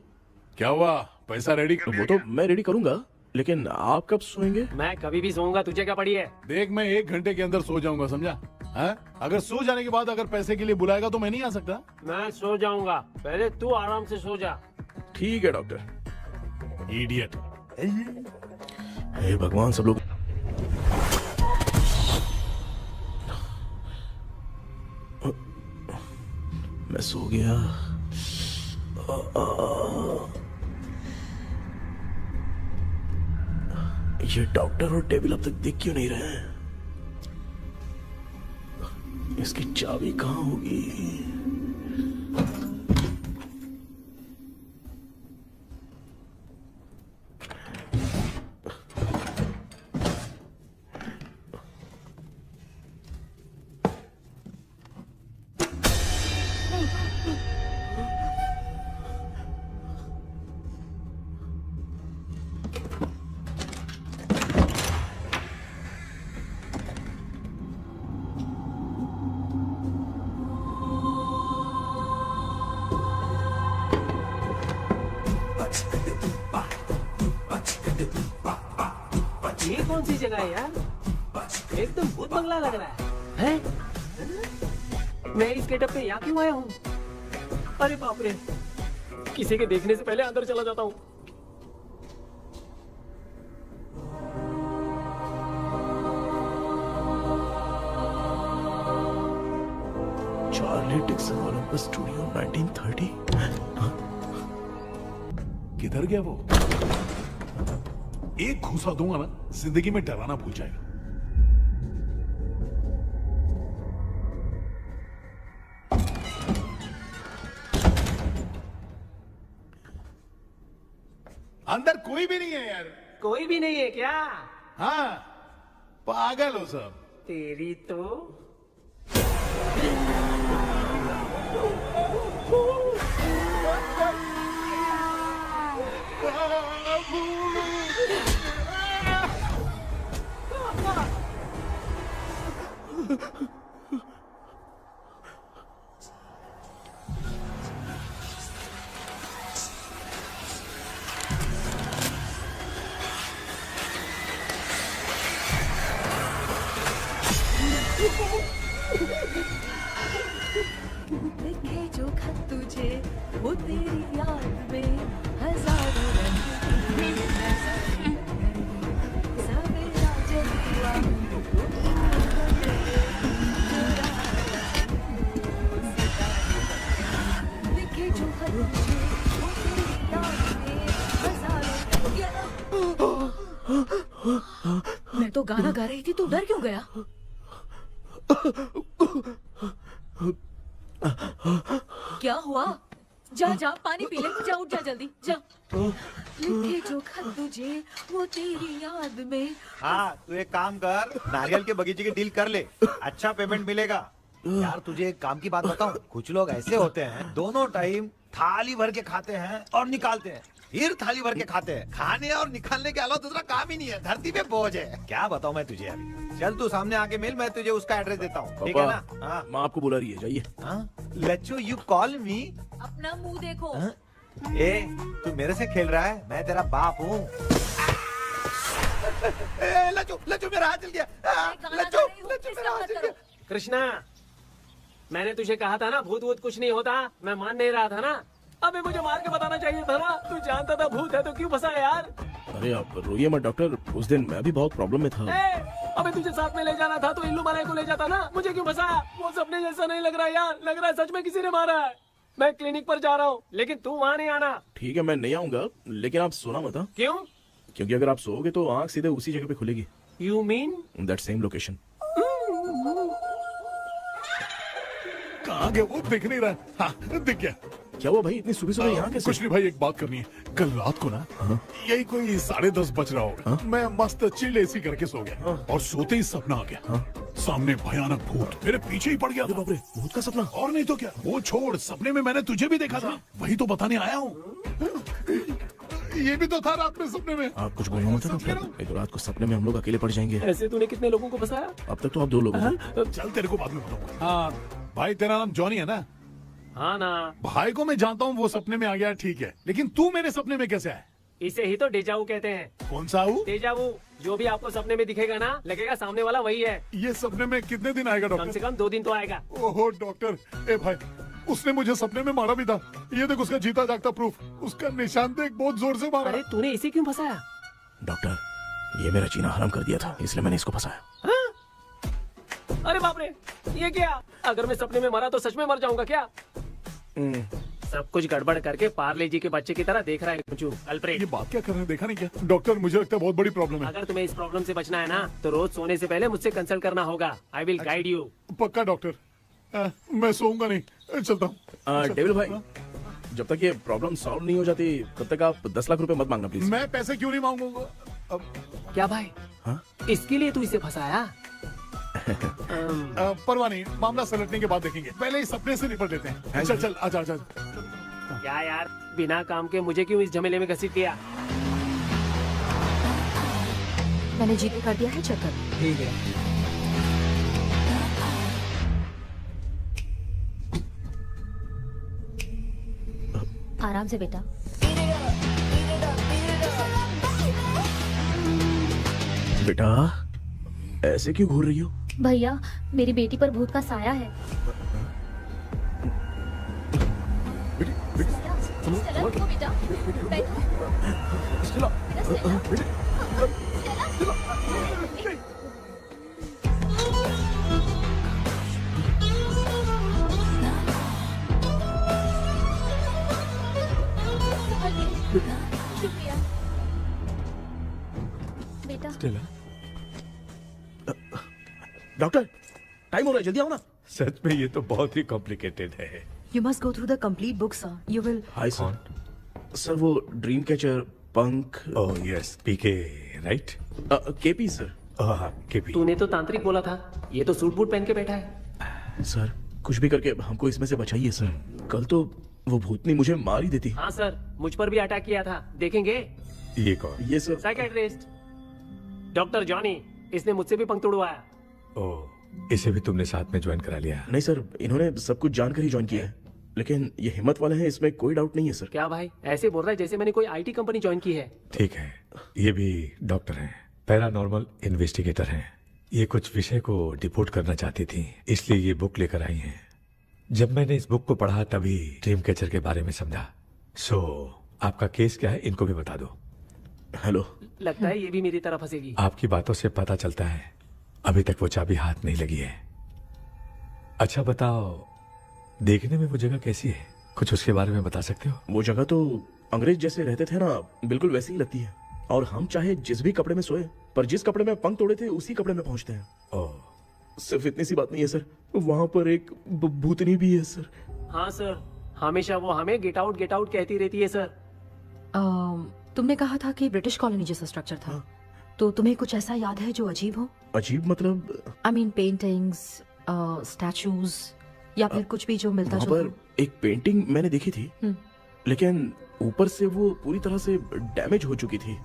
क्या हुआ? पैसा रेडी कर? वो तो मैं रेडी करूंगा, लेकिन आप कब सोएंगे? मैं कभी भी सोऊंगा, तुझे क्या पड़ी है? देख, मैं 1 घंटे के अंदर सो जाऊंगा, समझा? अगर सो जाने के बाद अगर पैसे के लिए बुलाएगा तो मैं नहीं आ सकता। मैं सो जाऊंगा, पहले तू आराम से सो जा। ठीक है डॉक्टर। इडियट। हे भगवान, सब लोग मैं सो गया। ये डॉक्टर और टेबल अब तक दिख क्यों नहीं रहे हैं? इसकी चाबी कहाँ होगी? ये कौन सी जगह है यार? एकदम भूत बंगला लग रहा है। हैं? मैं इस गेटअप पे यहाँ क्यों आया हूँ? अरे बाप रे, किसी के देखने से पहले अंदर चला जाता हूँ। Charlie Dixon Olympus studio 1930। किधर गया वो? एक घूसा दूंगा ना, जिंदगी में डराना भूल जाएगा। अंदर कोई भी नहीं है यार। कोई भी नहीं है क्या? हाँ, पागल हो सब। तेरी तो लिखे जो खत तुझे वो तेरी याद में हजारों रंग की सवेरा जब हुआ लिखे जो खत तुझे वो तेरी याद में हजारों मैं तो गाना गा रही थी, तू डर क्यों गया? क्या हुआ? जा जा पानी पी ले, जा उठ जा जल्दी जा। लिखे जो खत तुझे वो तेरी याद में। हाँ तू एक काम कर, नारियल के बगीचे की डील कर ले, अच्छा पेमेंट मिलेगा। यार तुझे एक काम की बात बताऊं, कुछ लोग ऐसे होते हैं दोनों टाइम थाली भर के खाते हैं और निकालते हैं, फिर थाली भर के खाते हैं। खाने और निकालने के अलावा दूसरा काम ही नहीं है, धरती पे बोझ है। क्या बताऊं मैं तुझे अभी। चल तू सामने आके मिल, मैं तुझे उसका एड्रेस देता हूँ, ठीक है ना? हाँ माँ आपको बुला रही है, जाइए। लच्चू यू कॉल मी। अपना मुंह देखो। ए तू मेरे से खेल रहा है, मैं तेरा बाप हूँ। लच्चू लच्चू मेरा हाथ जल गया। लच्चू लच्चू मेरा हाथ जल गया। कृष्णा, मैंने तुझे कहा था ना भूत वूत कुछ नहीं होता, मैं मान नहीं रहा था ना। अबे मुझे मार के बताना चाहिए था ना, तू जानता था भूत है तो क्यों फंसा यार। अरे आप रोइए मत डॉक्टर, उस दिन मैं भी बहुत प्रॉब्लम में था। अबे तुझे साथ में ले जाना था तो इल्लू मलाई को ले जाता ना, मुझे क्यों फंसाया? वो सपने जैसा नहीं लग रहा यार, लग रहा है सच में किसी ने मारा है। मैं क्लिनिक पर जा रहा हूँ, लेकिन तू वहाँ नहीं आना। ठीक है मैं नहीं आऊंगा, लेकिन आप सोना मत। क्यों? क्योंकि अगर आप सोओगे तो आंख सीधे उसी जगह पे खुलेगी। You mean that same location. कहाँ गया वो, दिख नहीं रहा। हाँ दिख गया। क्या हुआ भाई, इतनी सुबह सुबह यहाँ कैसे? कुछ नहीं भाई, एक बात करनी है। कल रात को ना यही कोई 10:30 बज रहा होगा, मैं मस्त चिल एसी करके सो गया और सोते ही सपना आ गया। सामने भयानक भूत मेरे पीछे ही पड़ गया। बाप रे, भूत का सपना? और नहीं तो क्या, वो छोड़, सपने में मैंने तुझे भी देखा था, वही तो बताने आया हूँ। ये भी तो था रात में सपने में। आप कुछ बोलना मत डॉक्टर, एक रात को सपने में हम लोग अकेले पड़ जाएंगे। ऐसे तूने कितने लोगों को फंसाया? अब तक तो आप 2 लोग हो। चल तेरे को बाद में बताऊंगा। हाँ भाई, तेरा नाम जॉनी है ना? हाँ ना। भाई को मैं जानता हूँ, वो सपने में आ गया, ठीक है, लेकिन तू मेरे सपने में कैसे आया? इसे ही तो डेजावू कहते हैं। कौन सा हूँ? डेजावू, जो भी आपको सपने में दिखेगा ना, लगेगा सामने वाला वही है। ये सपने में कितने दिन आएगा डॉक्टर? कम से कम 2 दिन तो आएगा। ओहो डॉक्टर, ए भाई, उसने मुझे सपने में मारा भी था। ये देख उसका जीता जागता प्रूफ, उसका निशान देख, बहुत जोर से मारा। अरे तूने इसे क्यों फंसाया? डॉक्टर, ये मेरा जीना हराम कर दिया था, इसलिए मैंने इसको फंसाया। अरे बाप रे, ये क्या? अगर मैं सपने में मरा तो सच में मर जाऊंगा क्या? सब कुछ गड़बड़ करके पार्ले जी के बच्चे की तरह देख रहा है अल्फ्रेड। ये बात क्या कर रहे हैं, देखा नहीं क्या? डॉक्टर मुझे लगता है बहुत बड़ी प्रॉब्लम है। अगर तुम्हें इस प्रॉब्लम से बचना है ना, तो रोज सोने से पहले मुझसे कंसल्ट करना होगा। I will guide you. पक्का डॉक्टर, मैं सोऊंगा नहीं, चलता हूँ। डेविल भाई, जब तक ये प्रॉब्लम सॉल्व नहीं हो जाती तब तक आप 10 लाख रुपए मत मांगना प्लीज। मैं पैसे क्यों नहीं मांगूंगा? क्या भाई? हाँ? इसके लिए तू इसे फंसाया? परवाह नहीं, मामला सलटने के बाद देखेंगे, पहले इस सपने से निपट लेते हैं। चल चल, आजा आजा। क्या यार, बिना काम के मुझे क्यों इस झमेले में घसीट दिया? मैंने जीपे कर दिया है, चेक कर। ठीक है। आराम से बेटा। बेटा ऐसे क्यों घूर रही हो? भैया, मेरी बेटी पर भूत का साया है। स्टेला, उठो बेटा, बैठो। स्टेला। शुक्रिया बेटा। डॉक्टर, टाइम हो रहा है, जल्दी आओ ना। सच में ये तो बहुत ही कॉम्प्लिकेटेड है। You must go through the complete book, sir. You will. Hi sir. Sir वो ड्रीम कैचर, पंख। ओह यस, पीके राइट? KP sir. हाँ केपी। तूने तो तांत्रिक बोला था, ये तो सूट बूट पहन के बैठा है। सर कुछ भी करके हमको इसमें से बचाइए सर, कल तो वो भूतनी मुझे मार ही देती। हाँ सर, मुझ पर भी अटैक किया था, देखेंगे? ये कौन? ये सर साइकियाट्रिस्ट डॉक्टर जॉनी, इसने मुझसे भी पंख तोड़वाया। ओह, इसे भी तुमने साथ में ज्वाइन करा लिया? नहीं सर, इन्होंने सब कुछ जानकर ही ज्वाइन किया है, लेकिन ये हिम्मत वाले हैं, इसमें कोई डाउट नहीं है सर। क्या भाई, ऐसे बोल रहा है जैसे मैंने कोई आईटी कंपनी ज्वाइन की है। ठीक है, ये भी डॉक्टर हैं, पैरानॉर्मल इन्वेस्टिगेटर हैं। ये कुछ विषय को डिपोर्ट करना चाहती थी, इसलिए ये बुक लेकर आई हैं। जब मैंने इस बुक को पढ़ा तभी ड्रीम कैचर के बारे में समझा। सो आपका केस क्या है, इनको भी बता दो। हेलो। लगता है ये भी मेरी तरफ फंसेगी। आपकी बातों से पता चलता है अभी तक वो चाबी हाथ नहीं लगी है। अच्छा बताओ, देखने में वो जगह कैसी है, कुछ उसके बारे में बता सकते हो? वो जगह तो अंग्रेज जैसे रहते थे ना, बिल्कुल वैसी ही लगती है। और हम चाहे जिस भी कपड़े में सोए, पर जिस कपड़े में पंख तोड़े थे उसी कपड़े में पहुंचते हैं। ओह, सिर्फ इतनी सी बात नहीं है सर, वहाँ पर एक भूतनी भी है सर। हाँ सर, हमेशा वो हमें गेट आउट कहती रहती है सर। तुमने कहा था कि ब्रिटिश कॉलोनी जैसा स्ट्रक्चर था, तो तुम्हें कुछ ऐसा याद है जो अजीब हो? अजीब मतलब? आई मीन पेंटिंग्स, स्टैचूज या फिर कुछ भी जो मिलता वहाँ जुलता पर एक पेंटिंग मैंने देखी थी, लेकिन ऊपर से वो पूरी तरह से डैमेज हो चुकी थी।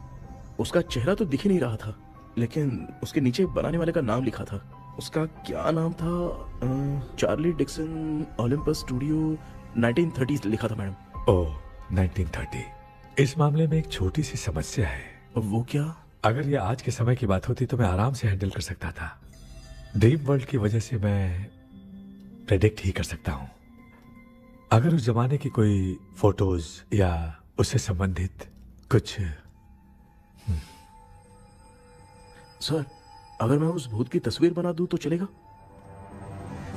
उसका चेहरा तो दिख ही नहीं रहा था, लेकिन उसके नीचे बनाने वाले का नाम लिखा था। उसका क्या नाम था? चार्ली डिक्सन ओलंपस स्टूडियो 1930 लिखा था मैडम। ओह 1930। इस मामले में एक छोटी सी समस्या है। वो क्या? अगर ये आज के समय की बात होती तो मैं आराम से हैंडल कर सकता था। ड्रीम वर्ल्ड की वजह से मैं प्रेडिक्ट ही कर सकता हूँ। अगर उस जमाने की कोई फोटोज या उससे संबंधित कुछ। सर, अगर मैं उस भूत की तस्वीर बना दूं तो चलेगा?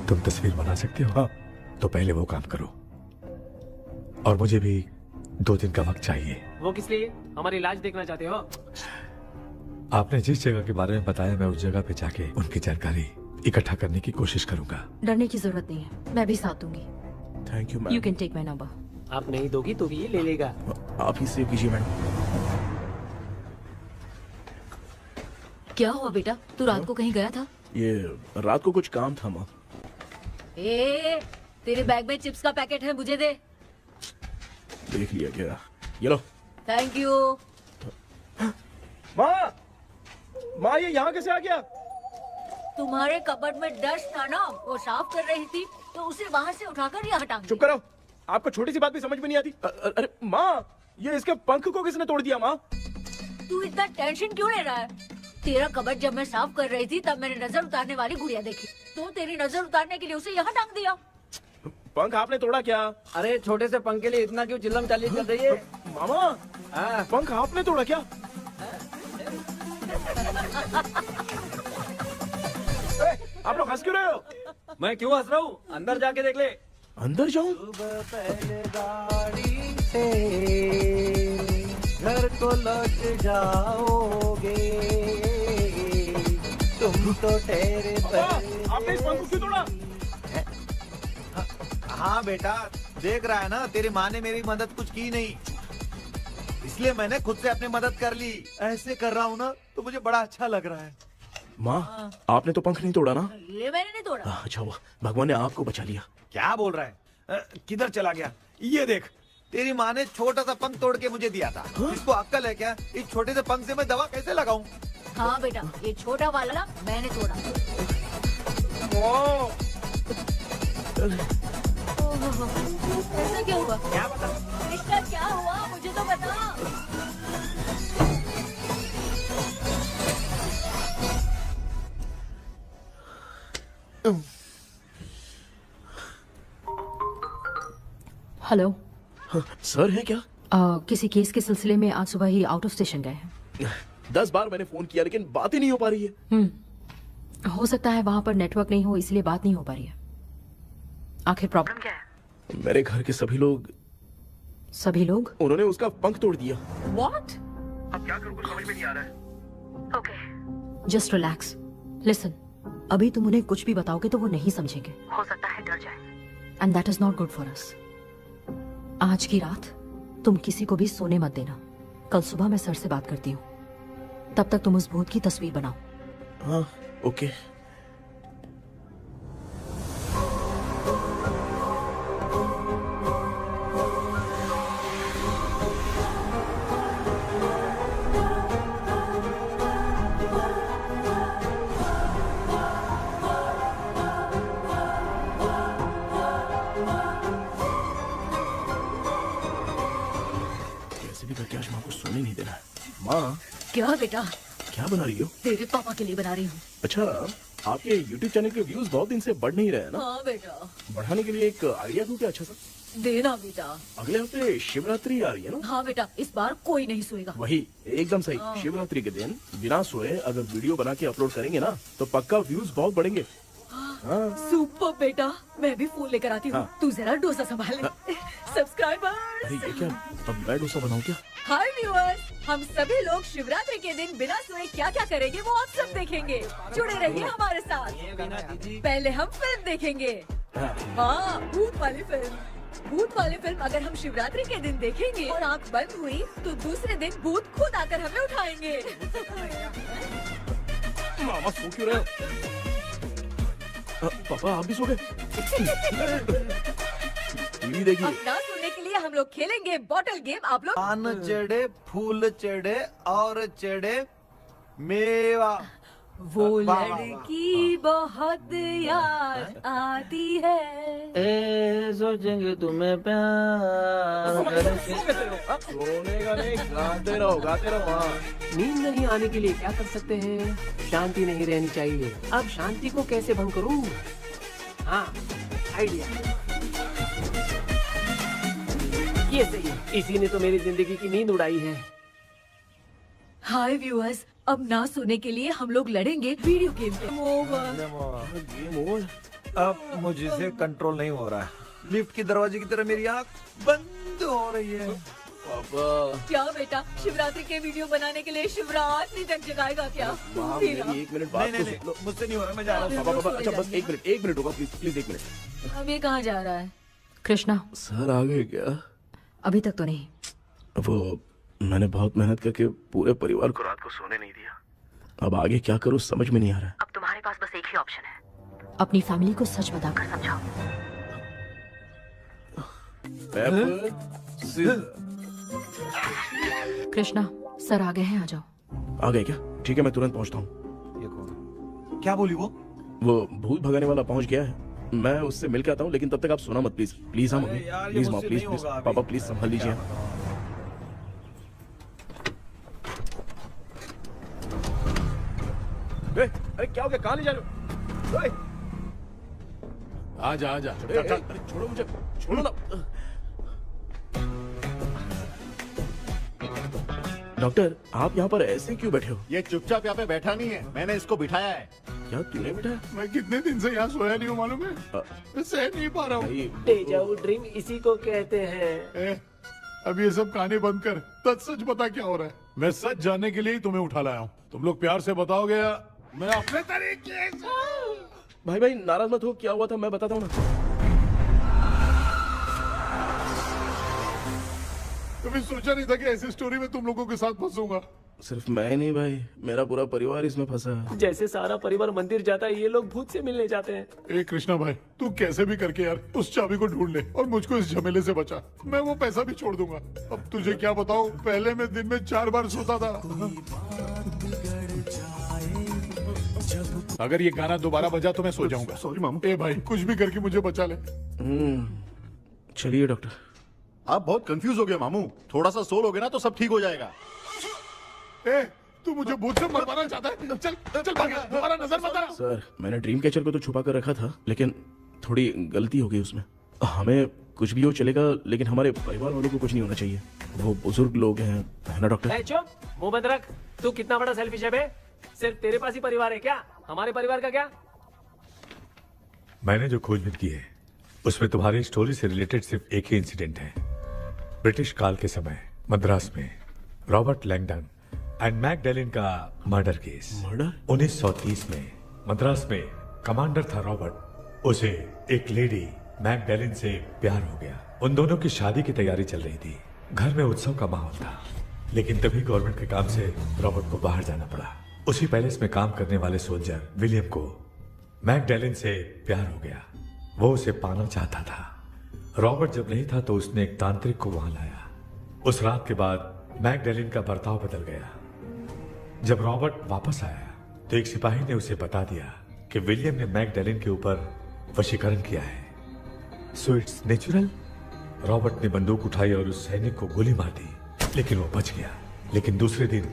तुम तस्वीर बना सकते हो? हाँ। तो पहले वो काम करो, और मुझे भी 2 दिन का वक्त चाहिए। वो किस लिए? हमारी इलाज देखना चाहते हो? आपने जिस जगह के बारे में बताया, मैं उस जगह पे जाके उनकी जानकारी इकट्ठा करने की कोशिश करूंगा। डरने की जरूरत नहीं है, मैं भी साथ दूंगी। Thank you ma'am. You can take my number. आप नहीं दोगी तो भी ये ले लेगा। आप ही सेव कीजिए मैडम। क्या हुआ बेटा, तू रात को कहीं गया था? ये रात को कुछ काम था माँ। ए, तेरे बैग में चिप्स का पैकेट है, मुझे दे। देख लिया क्या? ये लो। Thank you. माँ ये यहाँ कैसे आ गया? तुम्हारे कबर्ड में डस्ट था ना, वो साफ कर रही थी तो उसे वहाँ से उठाकर यहाँ टांग दिया। चुप करो, आपको छोटी सी बात भी समझ में नहीं आती। अरे माँ, ये इसके पंख को किसने तोड़ दिया? माँ तू इतना टेंशन क्यों ले रहा है? तेरा कबर्ड जब मैं साफ कर रही थी तब मैंने नजर उतारने वाली गुड़िया देखी, तो तेरी नजर उतारने के लिए उसे यहाँ टांग दिया। पंख आपने तोड़ा क्या? अरे छोटे से पंख के लिए इतना क्यों चिल्लम चाली कर रही है? मामा, पंख आपने तोड़ा क्या? आप लोग हंस क्यों रहे हो? मैं क्यों हंस रहा हूँ? अंदर जाके देख ले। अंदर जाऊं? घर को लौट जाओगे तुम तो ठहरे। आपने इस पंख को क्यों तोड़ा? हाँ बेटा, देख रहा है ना, तेरी माँ ने मेरी मदद कुछ की नहीं, इसलिए मैंने खुद से अपनी मदद कर ली। ऐसे कर रहा हूँ ना तो मुझे बड़ा अच्छा लग रहा है। माँ, आपने तो पंख नहीं तोड़ा ना? ये मैंने नहीं तोड़ा। अच्छा हुआ, भगवान ने आपको बचा लिया। क्या बोल रहा है? किधर चला गया? ये देख, तेरी माँ ने छोटा सा पंख तोड़ के मुझे दिया था। इसको अक्ल है क्या? इस छोटे से पंख से मैं दवा कैसे लगाऊं? हाँ बेटा, ये छोटा वाला मैंने तोड़ा। ऐसा क्या हुआ? क्या बता? कृष्णा क्या हुआ, मुझे तो बता। हेलो सर है क्या? किसी केस के सिलसिले में आज सुबह ही आउट ऑफ स्टेशन गए हैं। 10 बार मैंने फोन किया लेकिन बात ही नहीं हो पा रही है। हो सकता है वहाँ पर नेटवर्क नहीं हो, इसलिए बात नहीं हो पा रही है। आखिर प्रॉब्लम क्या है? मेरे घर के सभी लोग उन्होंने उसका पंख तोड़ दिया। What? अब क्या करूँ, कुछ समझ में नहीं आ रहा है। Okay. Just relax. Listen. अभी तुम उन्हें कुछ भी बताओगे तो वो नहीं समझेंगे। हो सकता है डर जाए। And that is not good for us. आज की रात तुम किसी को भी सोने मत देना। कल सुबह मैं सर से बात करती हूँ। तब तक तुम उस भूत की तस्वीर बनाओ। हाँ, ओके। करके आज माँ को सोने नहीं देना है। माँ, क्या बेटा? क्या बना रही हो? तेरे पापा के लिए बना रही हूँ। अच्छा, आपके YouTube चैनल के व्यूज बहुत दिन से बढ़ नहीं रहे हैं ना? हाँ बेटा। बढ़ाने के लिए एक आइडिया दूं क्या अच्छा सा? देना बेटा। अगले हफ्ते शिवरात्रि आ रही है ना? हाँ बेटा, इस बार कोई नहीं सोएगा। वही, एकदम सही। हाँ। शिवरात्रि के दिन बिना सोए अगर वीडियो बना के अपलोड करेंगे ना तो पक्का व्यूज बहुत बढ़ेंगे। हाँ। सुपर बेटा, मैं भी फोन लेकर आती हूँ। हाँ। तू जरा डोसा संभाल ले। सब्सक्राइबर्स। अरे ये क्या, अब मैं डोसा बनाऊं क्या? हाय व्यूअर्स, हम सभी लोग शिवरात्रि के दिन बिना सोए क्या क्या करेंगे वो आप सब देखेंगे। जुड़े रहिए हमारे साथ। पहले हम फिल्म देखेंगे। हाँ, भूत वाली फिल्म। भूत वाली फिल्म अगर हम शिवरात्रि के दिन देखेंगे और आँख बंद हुई तो दूसरे दिन भूत खुद आकर हमें उठाएंगे। मामा सो क्यों रहे हो? पापा आप भी सो गए? टीवी देखिए। अब ना सोने के लिए हम लोग खेलेंगे बॉटल गेम। आप लोग पान चढ़े, फूल चढ़े और चढ़े मेवा। वो लड़की बहुत याद आती है। सोचेंगे तुम्हें प्यार। सोने का नहीं, गाते रहो हाँ। नींद नहीं आने के लिए क्या कर सकते हैं? शांति नहीं रहनी चाहिए। अब शांति को कैसे भंग करूं? हाँ, आइडिया। ये सही है। इसी ने तो मेरी जिंदगी की नींद उड़ाई है। हाय व्यूअर्स, अब ना सोने के लिए हम लोग लड़ेंगे वीडियो गेम पे। अब मुझसे कंट्रोल नहीं हो रहा है। लिफ्ट की दरवाजे की तरह मेरी आँख बंद हो रही है। पापा क्या बेटा, शिवरात्रि के वीडियो बनाने के लिए शिवरात्रि तक जगाएगा क्या? एक मिनट बात तो सुन लो। मुझसे नहीं हो रहा, मैं जा रहा हूँ। पापा अच्छा बस एक मिनट होगा प्लीज 1 मिनट। अब ये कहाँ जा रहा है? कृष्णा सर आ गए क्या? अभी तक तो नहीं। वो मैंने बहुत मेहनत करके पूरे परिवार को रात को सोने नहीं दिया। अब आगे क्या करूं समझ में नहीं आ रहा। अब तुम्हारे पास बस एक ही ऑप्शन है, अपनी फैमिली को सच बताकर समझाओ। कृष्णा सर आ गए हैं, आ जाओ। आ गए क्या? ठीक है मैं तुरंत पहुंचता हूँ। ये कौन? क्या बोली वो? वो भूत भगाने वाला पहुंच गया है, मैं उससे मिल के आता हूँ। लेकिन तब तक आप सोना मत प्लीज। प्लीज हाँ मम्मी, प्लीज माँ, प्लीज पापा प्लीज संभाल लीजिए। अरे क्या हो गया? कहाँ ले जा रहे हो? आजा आजा। अरे छोड़ो मुझे, छोड़ो ना। डॉक्टर आप यहाँ पर ऐसे क्यों बैठे हो? ये चुपचाप यहाँ पे बैठा नहीं है, मैंने इसको बिठाया है। क्या तूने बिठाया? मैं कितने दिन से यहाँ सोया नहीं हूँ मालूम है। मैं सह नहीं पा रहा हूँ। डेजा वू ड्रीम इसी को कहते हैं। अब ये सब कहानी बंद कर, सच बता क्या हो रहा है। मैं सच जानने के लिए ही तुम्हें उठा लाया हूँ। तुम लोग प्यार से बताओगे या मैं अपने तरीके से? भाई नाराज मत हो, क्या हुआ था मैं बताता हूँ ना। कभी सोचा नहीं था कि ऐसी स्टोरी में तुम लोगों के साथ फंसूंगा। सिर्फ मैं नहीं भाई, मेरा पूरा परिवार इसमें फंसा है। जैसे सारा परिवार मंदिर जाता है, ये लोग भूत से मिलने जाते हैं। ए कृष्णा भाई, तू कैसे भी करके यार उस चाबी को ढूंढ ले और मुझको इस झमेले से बचा। मैं वो पैसा भी छोड़ दूंगा। अब तुझे क्या बताऊं, पहले मैं दिन में 4 बार सोता था। अगर ये गाना दोबारा बजा तो मैं सो जाऊंगा। सॉरी मामू। ए भाई कुछ भी करके मुझे बचा ले। चलिए डॉक्टर। आप बहुत कंफ्यूज हो गए मामू, थोड़ा सा सो लोगे ना तो सब ठीक हो जाएगा। ए तू मुझे भूत से मरवाना चाहता है? चल चल भाग, दोबारा नजर मत आना। सर मैंने ड्रीम कैचर को तो छुपा कर रखा था, लेकिन थोड़ी गलती हो गई उसमें। हमें कुछ भी हो चलेगा, लेकिन हमारे परिवार वालों को कुछ नहीं होना चाहिए। वो बुजुर्ग लोग हैं, है ना डॉक्टर? चुप, मुंह बंद रख। तू कितना बड़ा सेल्फिश है बे? सिर्फ तेरे पास ही परिवार है क्या? हमारे परिवार का क्या? मैंने जो खोजबीन की है उसमें तुम्हारी स्टोरी से रिलेटेड सिर्फ एक ही इंसिडेंट है। ब्रिटिश काल के समय मद्रास में रॉबर्ट लैंगडन एंड मैकडैलिन का मर्डर केस। मर्डर? 1930 में मद्रास में कमांडर था रॉबर्ट, उसे एक लेडी मैकडैलिन से प्यार हो गया। उन दोनों की शादी की तैयारी चल रही थी, घर में उत्सव का माहौल था। लेकिन तभी गवर्नमेंट के काम से रॉबर्ट को बाहर जाना पड़ा। उसी पैलेस में काम करने वाले सोल्जर विलियम को मैकडैलिन से प्यार हो गया। वो उसे पाना चाहता था। रॉबर्ट जब नहीं था तो उसने एक तांत्रिक को वहां लाया। उस रात के बाद मैकडैलिन का बर्ताव बदल गया। जब रॉबर्ट वापस आया तो एक सिपाही ने उसे बता दिया कि विलियम ने मैकडैलिन के ऊपर वशीकरण किया है। So it's natural. रॉबर्ट ने बंदूक उठाई और उस सैनिक को गोली मार दी, लेकिन वो बच गया। लेकिन दूसरे दिन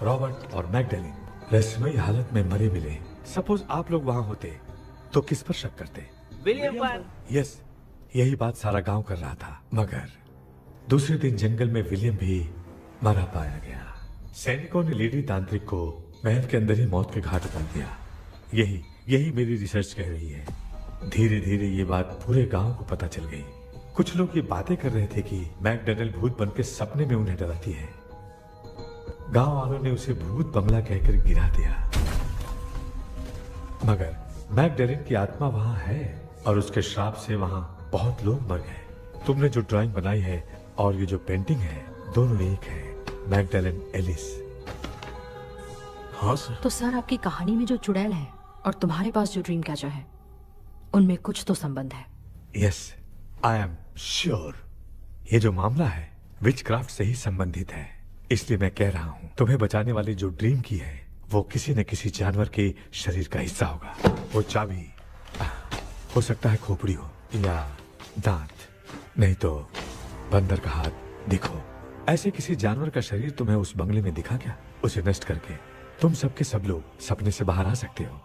रॉबर्ट और मैकडैलिन रहस्यमयी हालत में मरे मिले। सपोज आप लोग वहां होते तो किस पर शक करते? विलियम पर। यस, यही बात सारा गांव कर रहा था। मगर दूसरे दिन जंगल में विलियम भी मरा पाया गया। सैनिकों ने लेडी तांत्रिक को महल के अंदर ही मौत के घाट उतार दिया। यही मेरी रिसर्च कह रही है। धीरे धीरे ये बात पूरे गांव को पता चल गई। कुछ लोग ये बातें कर रहे थे कि मैकडैलिन भूत बनकर सपने में उन्हें डराती है। गांव वालों ने उसे भूत बंगला कहकर गिरा दिया। मगर मैकडैलिन की आत्मा वहां है और उसके श्राप से वहां बहुत लोग मर गए। तुमने जो ड्राइंग बनाई है और ये जो पेंटिंग है दोनों एक है, मैगडेलेन एलिस। हाँ सर। तो सर आपकी कहानी में जो चुड़ैल है और तुम्हारे पास जो ड्रीम कैचर है उनमें कुछ तो संबंध है। Yes, I am sure. ये जो मामला है विचक्राफ्ट से ही संबंधित है, इसलिए मैं कह रहा हूँ तुम्हें बचाने वाली जो ड्रीम की है वो किसी न किसी जानवर के शरीर का हिस्सा होगा। वो चाबी हो सकता है खोपड़ी हो या दांत, नहीं तो बंदर का हाथ। देखो, ऐसे किसी जानवर का शरीर तुम्हें उस बंगले में दिखा क्या? उसे नष्ट करके तुम सबके सब लोग सपने से बाहर आ सकते हो।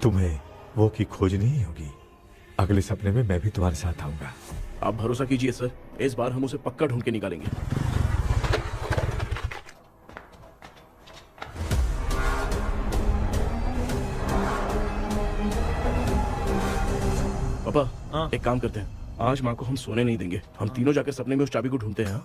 तुम्हें वो की खोजनी ही होगी। अगले सपने में मैं भी तुम्हारे साथ आऊंगा। आप भरोसा कीजिए सर, इस बार हम उसे पक्का ढूंढ के निकालेंगे। पापा, एक काम करते हैं, आज माँ को हम सोने नहीं देंगे। हम तीनों जाकर सपने में उस चाबी को ढूंढते हैं।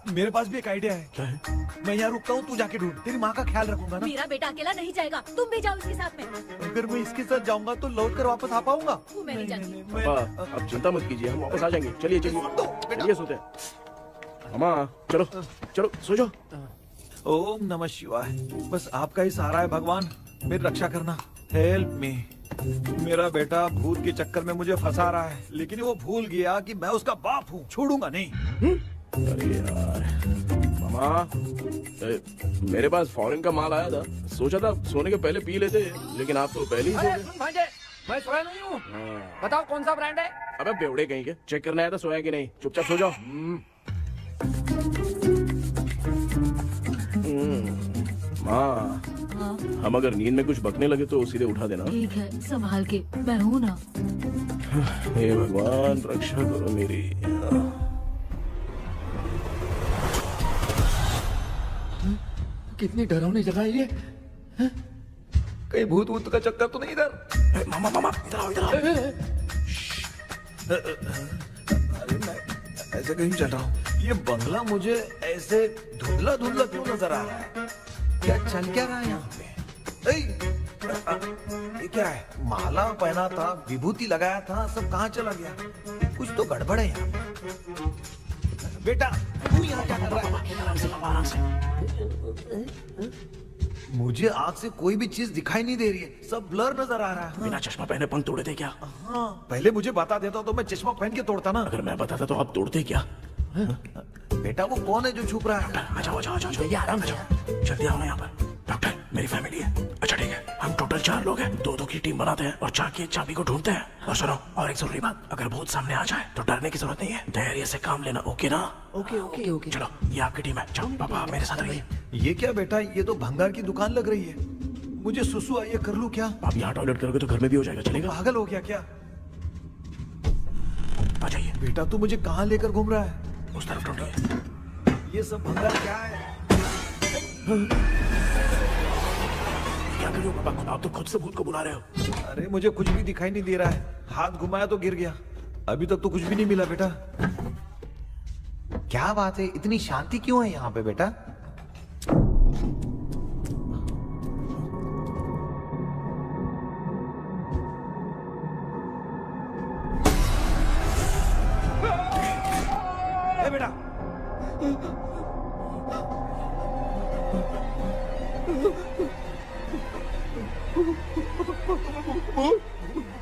मेरे पास भी एक आइडिया है। क्या है? मैं यहाँ रुकता हूँ, तू जाके ढूंढ। तेरी माँ का ख्याल रखूंगा ना। मेरा बेटा अकेला नहीं जाएगा, तुम भी जाओ इसके साथ में। अगर मैं इसके साथ जाऊंगा तो लौट कर वापस आ पाऊंगा? वो मैं नहीं जानती। पापा, आप चिंता मत कीजिए, हम वापस आ जाएंगे। चलिए चलिए चलिए, सोते हैं। मामा चलो चलो सो जाओ। ओम नमः शिवाय। बस आपका ही सहारा है भगवान, मेरी रक्षा करना। Help me. मेरा बेटा भूत के चक्कर में मुझे फंसा रहा है, लेकिन वो भूल गया कि मैं उसका बाप हूँ। छोड़ूंगा नहीं। अरे यार मामा, मेरे पास फॉरेन का माल आया था, सोचा था सोने के पहले पी लेते, लेकिन आप तो पहले ही सो गए। भांजे, मैं सोया नहीं हूँ। बताओ कौन सा ब्रांड है? अबे बेवड़े कहीं के, चेक करना आया था सोया कि नहीं। चुपचाप सो जाओ। माँ, हम अगर नींद में कुछ बकने लगे तो सीधे उठा देना। ठीक है, संभाल के, मैं हूँ ना। हे भगवान, रक्षा करो मेरी। कितनी डरावनी जगह है ये। कहीं भूत भूत का चक्कर तो नहीं इधर? मामा मामा, इधर आओ इधर आओ। अरे मैं ऐसे कहीं चल रहा हूँ। ये बंगला मुझे ऐसे धुंधला धुंधला क्यों नजर आ रहा है? क्या चल क्या रहा है यहाँ पे? ये क्या है? माला पहना था, विभूति लगाया था, सब कहाँ चला गया? कुछ तो गड़बड़ है यहाँ पे। बेटा, तू यहाँ क्या कर रहा है? मुझे आँख से कोई भी चीज दिखाई नहीं दे रही है, सब ब्लर नजर आ रहा है। बिना चश्मा पहने पंख तोड़े थे क्या? हाँ, पहले मुझे बता देता तो मैं चश्मा पहन के तोड़ता ना। अगर मैं बताता तो आप तोड़ते क्या? बेटा वो कौन है जो छुप रहा है? आ जाओ आ जाओ आ जाओ, ये आराम से जाओ। जल्दी आओ ना यहाँ पर। डॉक्टर, मेरी फैमिली है। अच्छा ठीक है, हम टोटल 4 लोग हैं। 2-2 की टीम बनाते हैं और जाके चाबी को ढूंढते हैं। और सुनो, और एक जरूरी बात, अगर भूत सामने आ जाए तो डरने की जरूरत नहीं है, धैर्य से काम लेना। ओके ना? Okay okay okay. चलो, ये आपकी टीम है। जाओ पापा, मेरे साथ रहिए। ये क्या बेटा, ये तो भंगार की दुकान लग रही है। मुझे सुसु आई है, कर लूं क्या? आप यहाँ टॉयलेट करोगे तो घर में भी हो जाएगा, चलेगा? पागल हो गया क्या? आ जाइए। बेटा तू मुझे कहाँ लेकर घूम रहा है? उस तरफ ढूंढिए। ये सब भंगार क्या है? क्या कर रहे हो पापा? आप तो खुद से भूत को बुला रहे हो। अरे मुझे कुछ भी दिखाई नहीं दे रहा है, हाथ घुमाया तो गिर गया। अभी तक तो कुछ भी नहीं मिला बेटा। क्या बात है, इतनी शांति क्यों है यहाँ पे बेटा? बेटा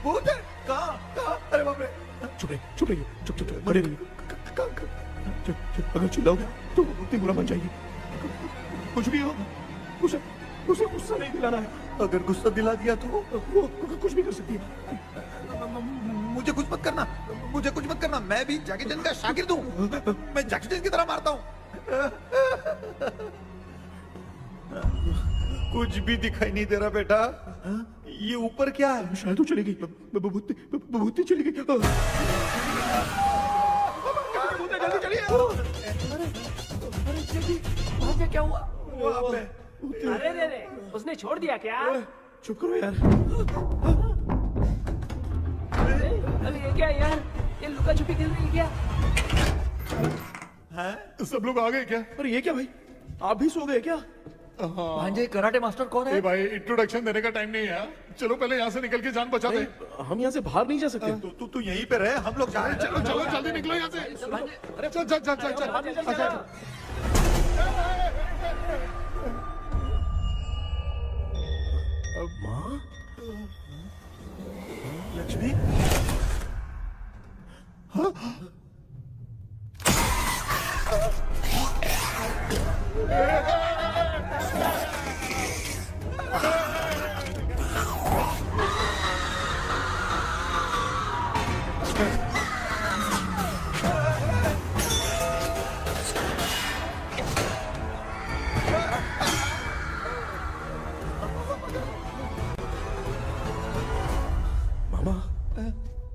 भूत है? कहाँ? अरे बाप रे! चुप रहिए चुप रहिए, चुप चुप चुप खड़े रहिए। अगर चिल्लाओगे तो वो इतनी बुरा बन जाएगी। कुछ भी हो, उसे गुस्सा नहीं दिलाना है। अगर गुस्सा दिला दिया तो वो कुछ भी कर सकती है। मुझे कुछ मत करना, मुझे कुछ मत करना। मैं भी जैकी चैन का शागिर्द हूँ। मैं जैकी चैन की तरह मारता हूँ। कुछ भी दिखाई नहीं दे रहा बेटा। ये ऊपर क्या है? शायद वो चली गई, भूती चली गई। जल्दी चलिए। भांजे, क्या हुआ? अरे रे रे, उसने छोड़ दिया क्या? चुप करो यार। अरे ये क्या यार, ये लुका छुपी खेल रही है क्या? हैं? सब लोग आ गए क्या? अरे ये क्या भाई, आप भी सो गए क्या? भांजे कराटे मास्टर कौन है? ए भाई इंट्रोडक्शन देने का टाइम नहीं है। चलो पहले यहाँ से निकल के जान बचा दे। हम यहाँ से बाहर नहीं जा सकते। तू यहीं पे रहे, हम लोग जा रहे हैं। चलो चलो जल्दी निकलो यहाँ से। चल चल चल चल चल। माँ, लक्ष्मी,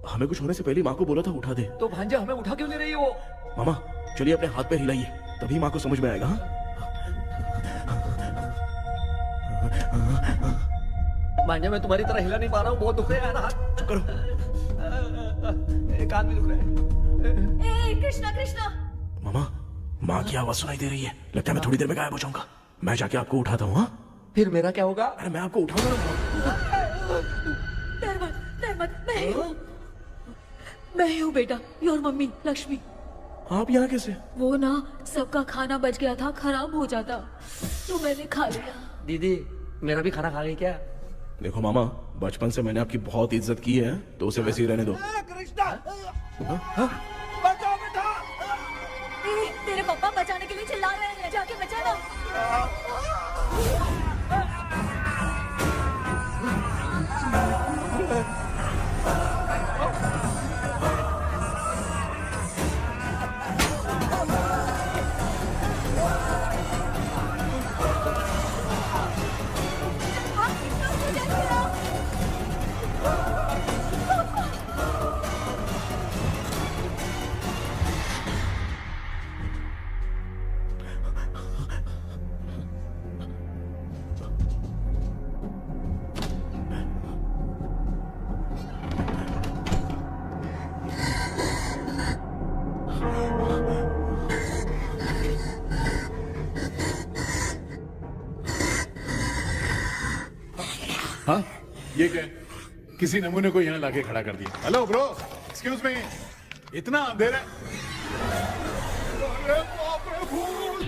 हमें कुछ होने से पहले माँ को बोला था उठा दे। तो भांजे हमें उठा क्यों ले रही हो? मामा चलिए अपने हाथ पे हिलाइए, तभी माँ को समझ में आएगा। भांजे मैं तुम्हारी तरह हिला नहीं पा रहा हूँ, बहुत दुख रहा है ना हाथ। चुप करो। एक हाथ भी दुख रहा है। ए कृष्णा कृष्णा। मामा माँ की आवाज सुनाई दे रही है, लगता है मैं थोड़ी देर में गायब हो जाऊंगा। मैं जाके आपको उठाता हूँ। फिर मेरा क्या होगा? अरे मैं आपको उठाऊंगा। डर मत, मैं ही हूँ बेटा, योर मम्मी लक्ष्मी। आप यहाँ कैसे? वो ना सबका खाना बच गया था, खराब हो जाता तो मैंने खा लिया। दीदी मेरा भी खाना खा गई क्या? देखो मामा, बचपन से मैंने आपकी बहुत इज्जत की है, तो उसे वैसे ही रहने दो। बचाओ बेटा। तेरे पापा बचाने के लिए चिल्ला रहे हैं, जाके बचा ना। हाँ ये क्या? किसी नमूने को यहाँ लाके खड़ा कर दिया। हेलो ब्रो, एक्सक्यूज मी, इतना अंधेरा है। अरे बाप रे फूल।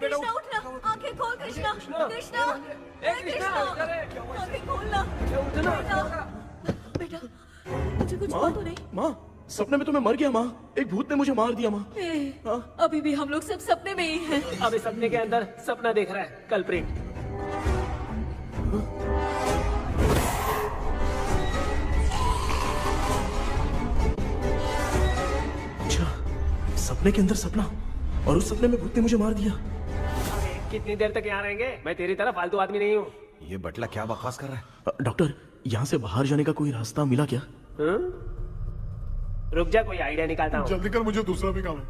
कृष्णा उठना, आंखें खोल कृष्णा, कृष्णा, आंखें खोलना। बेटा मुझे कुछ हुआ तो नहीं? माँ सपने में तो मैं मर गया माँ, एक भूत ने मुझे मार दिया माँ। अभी भी हम लोग सब सपने में ही हैं। अभी सपने के अंदर सपना देख रहा है कल्प्रिट। अच्छा, सपने के अंदर सपना, और उस सपने में भूत ने मुझे मार दिया। कितनी देर तक यहाँ रहेंगे? मैं तेरी तरह फालतू आदमी नहीं हूँ। ये बटला क्या बकवास कर रहा है? डॉक्टर यहाँ से बाहर जाने का कोई रास्ता मिला क्या? रुक जा, कोई आइडिया निकालता हूँ। जल्दी कर, मुझे दूसरा भी काम है।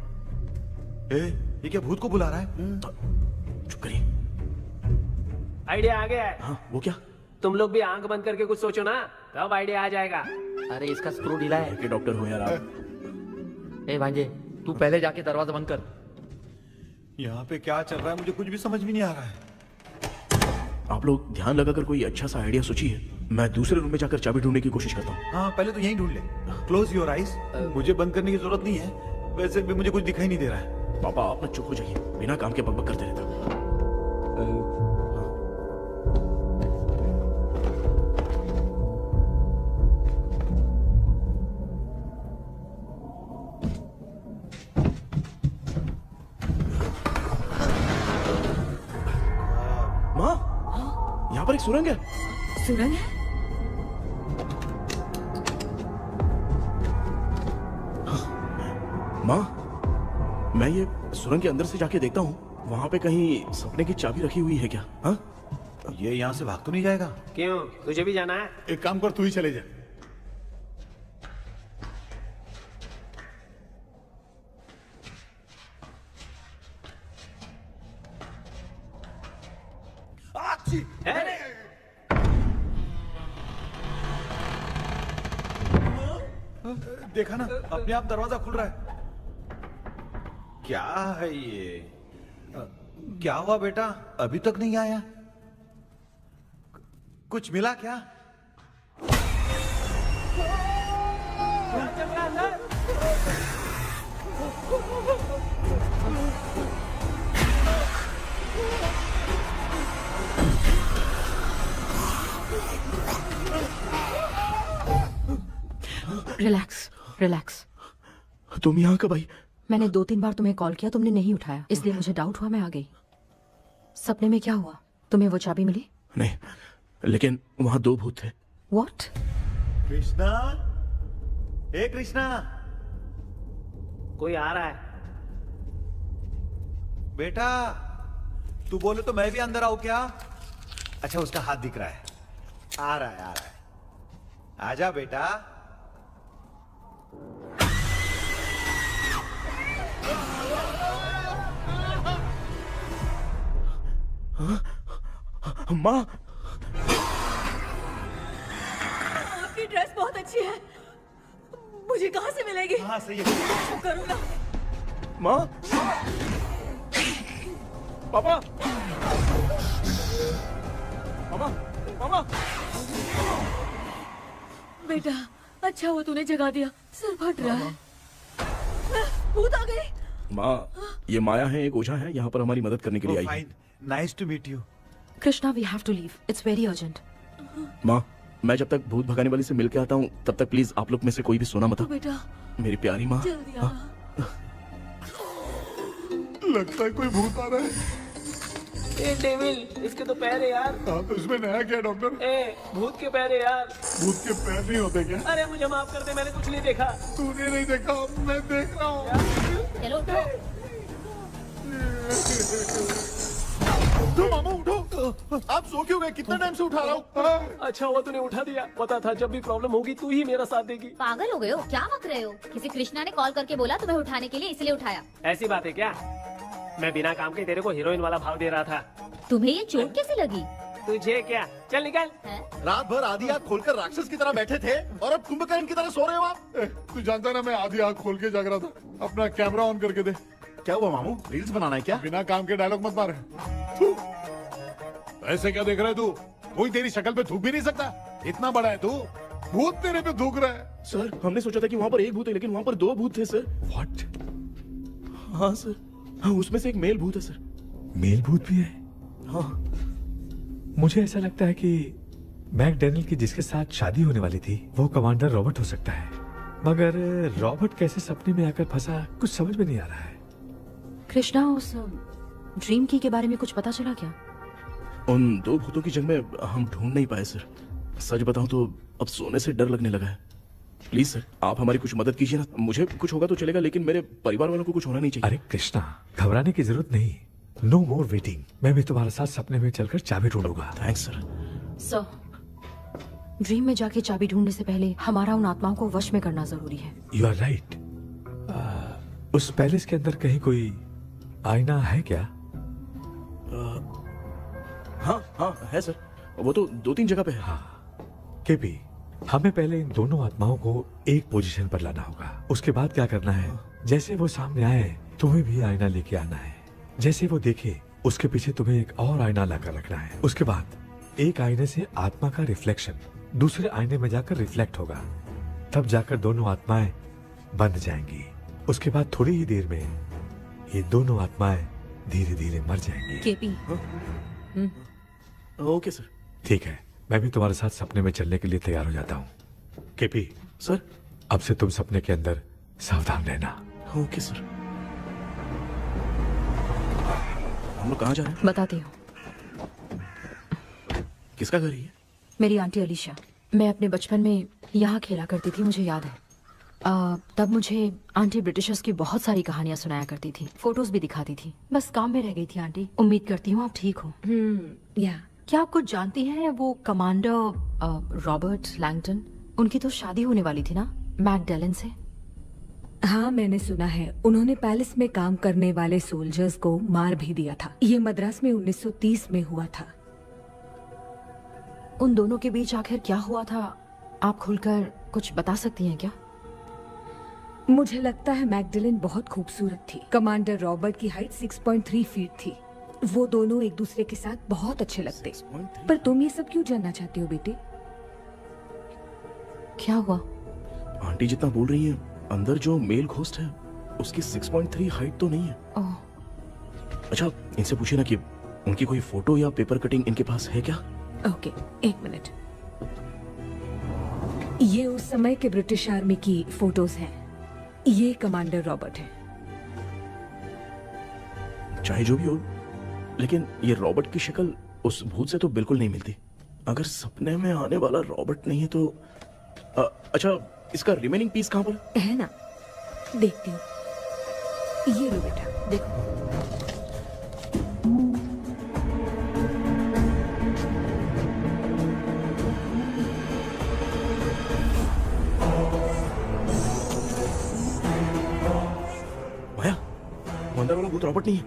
ये क्या भूत को बुला रहा है? चुप करिए। आइडिया आ गया है। हाँ, वो क्या? तुम लोग भी आंख बंद करके कुछ सोचो ना, तब आइडिया आ जाएगा। अरे इसका स्क्रू ढीला है। के डॉक्टर हो यार आप। ए भांजे, तू पहले जाके दरवाजा बंद कर। यहाँ पे क्या चल रहा है मुझे कुछ भी समझ में नहीं आ रहा है। आप लोग ध्यान लगाकर कोई अच्छा सा आइडिया सोचिए, मैं दूसरे रूम में जाकर चाबी ढूंढने की कोशिश करता हूँ। हाँ पहले तो यहीं ढूंढ ले। Close your eyes. मुझे बंद करने की जरूरत नहीं है, वैसे भी मुझे कुछ दिखाई नहीं दे रहा है। पापा आप ना चुप हो जाइए, बिना काम के बकबक करते रहते हो। पर एक सुरंग है। सुरंग है? माँ, मैं ये सुरंग के अंदर से जाके देखता हूँ, वहाँ पे कहीं सपने की चाबी रखी हुई है क्या? हाँ? ये यहाँ से भाग तो नहीं जाएगा? क्यों, तुझे भी जाना है? एक काम कर, तू ही चले जा। देखा ना, अपने आप दरवाजा खुल रहा है। क्या है ये? क्या हुआ बेटा, अभी तक नहीं आया? कुछ मिला क्या? Relax relax. तुम यहाँ कब आई? मैंने 2-3 बार तुम्हें कॉल किया, तुमने नहीं उठाया, इसलिए मुझे डाउट हुआ, मैं आ गई। सपने में क्या हुआ? तुम्हें वो चाबी मिली? नहीं, लेकिन वहाँ 2 भूत थे। What? कृष्णा, हे कृष्णा, कोई आ रहा है। बेटा तू बोले तो मैं भी अंदर आऊं क्या? अच्छा, उसका हाथ दिख रहा है, आ रहा है, आ रहा है। आजा बेटा। माँ, आपकी ड्रेस बहुत अच्छी है, मुझे कहाँ से मिलेगी? हाँ सही है। करूँगा। माँ, पापा, मामा, मामा। बेटा अच्छा हुआ तूने जगा दिया, सर फट रहा है। भूत आ गई। माँ, ये माया है, एक ओझा है, यहाँ पर हमारी मदद करने के लिए आई है। Nice to meet you. Krishna, we have to leave, it's very urgent. माँ, मैं जब तक भूत भगाने वाली से मिल के आता हूँ तब तक प्लीज आप लोग में से कोई भी सोना मत। बेटा मेरी प्यारी माँ। जल्दी आना। लगता है कोई भूत आ रहा है। ए डेविल, इसके तो पैर है यार। हाँ, तो इसमें नया क्या डॉक्टर? ए, भूत के पैर है यार। भूत के पैर नहीं होते क्या? अरे मुझे माफ कर दे, मैंने कुछ नहीं देखा। तूने नहीं देखा, मैं देख रहा हूँ। चलो उठो। उठो मामा, उठो। आप सो क्यों गए? कितना टाइम से उठा रहा हूँ। अच्छा हुआ तूने उठा दिया, पता था जब भी प्रॉब्लम होगी तू ही मेरा साथ देगी। पागल हो गए हो क्या? बक रहे हो? किसी कृष्णा ने कॉल करके बोला तुम्हें उठाने के लिए, इसलिए उठाया। ऐसी बात है क्या? मैं बिना काम के तेरे को हीरोइन वाला भाव दे रहा था। तुम्हें ये चोट कैसे लगी? तुझे क्या? चल निकल। रात भर आधी आँख खोलकर राक्षस की तरह बैठे थे और अब कुंभकर्ण की तरह सो रहे हो आप। तू जानता है ना, मैं आधी आँख खोल के जाग रहा था। अपना कैमरा ऑन करके दे। क्या हुआ मामू, रील्स बनाना है क्या? बिना काम के डायलॉग मत मार। ऐसे क्या देख रहा है तू? कोई तेरी शक्ल पे थूक भी नहीं सकता, इतना बड़ा है तू। भूत तेरे पे थूक रहा है। सर, हमने सोचा था कि वहाँ पर एक भूत है, लेकिन वहाँ पर 2 भूत थे सर। व्हाट? हाँ सर, हाँ, उसमें से एक मेल भूत है सर। मेल भूत भी है? हाँ। मुझे ऐसा लगता है कि मैकडैनियल की जिसके साथ शादी होने वाली थी वो कमांडर रॉबर्ट हो सकता है, मगर रॉबर्ट कैसे सपने में आकर फंसा कुछ समझ में नहीं आ रहा है। कृष्णा, उस ड्रीम की के बारे में कुछ पता चला क्या? उन 2 भूतों की जंग में हम ढूंढ नहीं पाए सर। सच बताऊं तो अब सोने से डर लगने लगा है। प्लीज सर, आप हमारी कुछ मदद कीजिए ना। मुझे कुछ होगा तो चलेगा, लेकिन मेरे परिवार वालों को कुछ होना नहीं चाहिए। अरे कृष्णा, घबराने की जरूरत नहीं। No more waiting. मैं भी तुम्हारे साथ सपने में चलकर चाबी ढूंढूंगा। Thanks sir. सर, ड्रीम में जाके चाबी ढूंढने से पहले हमारा उन आत्माओं को वश में करना जरूरी है। You are right. उस पैलेस के अंदर कहीं कोई आईना है क्या? हाँ हाँ है सर, वो तो 2-3 जगह पे है। हाँ केपी, हमें पहले इन दोनों आत्माओं को एक पोजीशन पर लाना होगा। उसके बाद क्या करना है, जैसे वो सामने आए तुम्हें भी आईना लेके आना है। जैसे वो देखे उसके पीछे तुम्हें एक और आईना लाकर रखना है। उसके बाद एक आईने से आत्मा का रिफ्लेक्शन दूसरे आईने में जाकर रिफ्लेक्ट होगा, तब जाकर दोनों आत्माएं बंध जाएंगी। उसके बाद थोड़ी ही देर में ये दोनों आत्माएं धीरे धीरे मर जाएंगी। केपी। Okay sir. ठीक है, मैं भी तुम्हारे साथ सपने में चलने के लिए तैयार हो जाता हूँ। केपी सर, अब से तुम सपने के अंदर सावधान रहना। Okay sir. हम लोग कहाँ जा रहे हैं? बताती हूँ। किसका घर है ये? मेरी आंटी अलीशा। मैं अपने बचपन में यहाँ खेला करती थी, मुझे याद है। तब मुझे आंटी ब्रिटिशर्स की बहुत सारी कहानियां सुनाया करती थी, फोटोज भी दिखाती थी। बस काम में रह गई थी आंटी। उम्मीद करती हूँ आप ठीक हो। या क्या आप कुछ जानती हैं वो कमांडर रॉबर्ट लैंगटन? उनकी तो शादी होने वाली थी ना मैकडेलन से। हाँ, मैंने सुना है उन्होंने पैलेस में काम करने वाले सोल्जर्स को मार भी दिया था। ये मद्रास में 1930 में हुआ था। उन दोनों के बीच आखिर क्या हुआ था, आप खुलकर कुछ बता सकती हैं क्या? मुझे लगता है मैकडेलन बहुत खूबसूरत थी। कमांडर रॉबर्ट की हाइट 6.3 फीट थी। वो दोनों एक दूसरे के साथ बहुत अच्छे लगते। पर तुम ये सब क्यों जानना चाहती हो बेटे? क्या हुआ? आंटी जितना बोल रही है, अंदर जो मेल घोस्ट है उसकी 6.3 हाइट तो नहीं है। अच्छा, इनसे पूछिए ना कि उनकी कोई फोटो या पेपर कटिंग इनके पास है क्या? ओके, एक मिनट। ये उस समय के ब्रिटिश आर्मी की फोटोज हैं। ये कमांडर रॉबर्ट है। चाहे जो भी हो, लेकिन ये रॉबर्ट की शक्ल उस भूत से तो बिल्कुल नहीं मिलती। अगर सपने में आने वाला रॉबर्ट नहीं है तो अच्छा, इसका रिमेनिंग पीस कहाँ पर है? ना, देखती हूँ। ये लो बेटा, देखो। माया, वो अंदर वाला भूत रॉबर्ट नहीं है,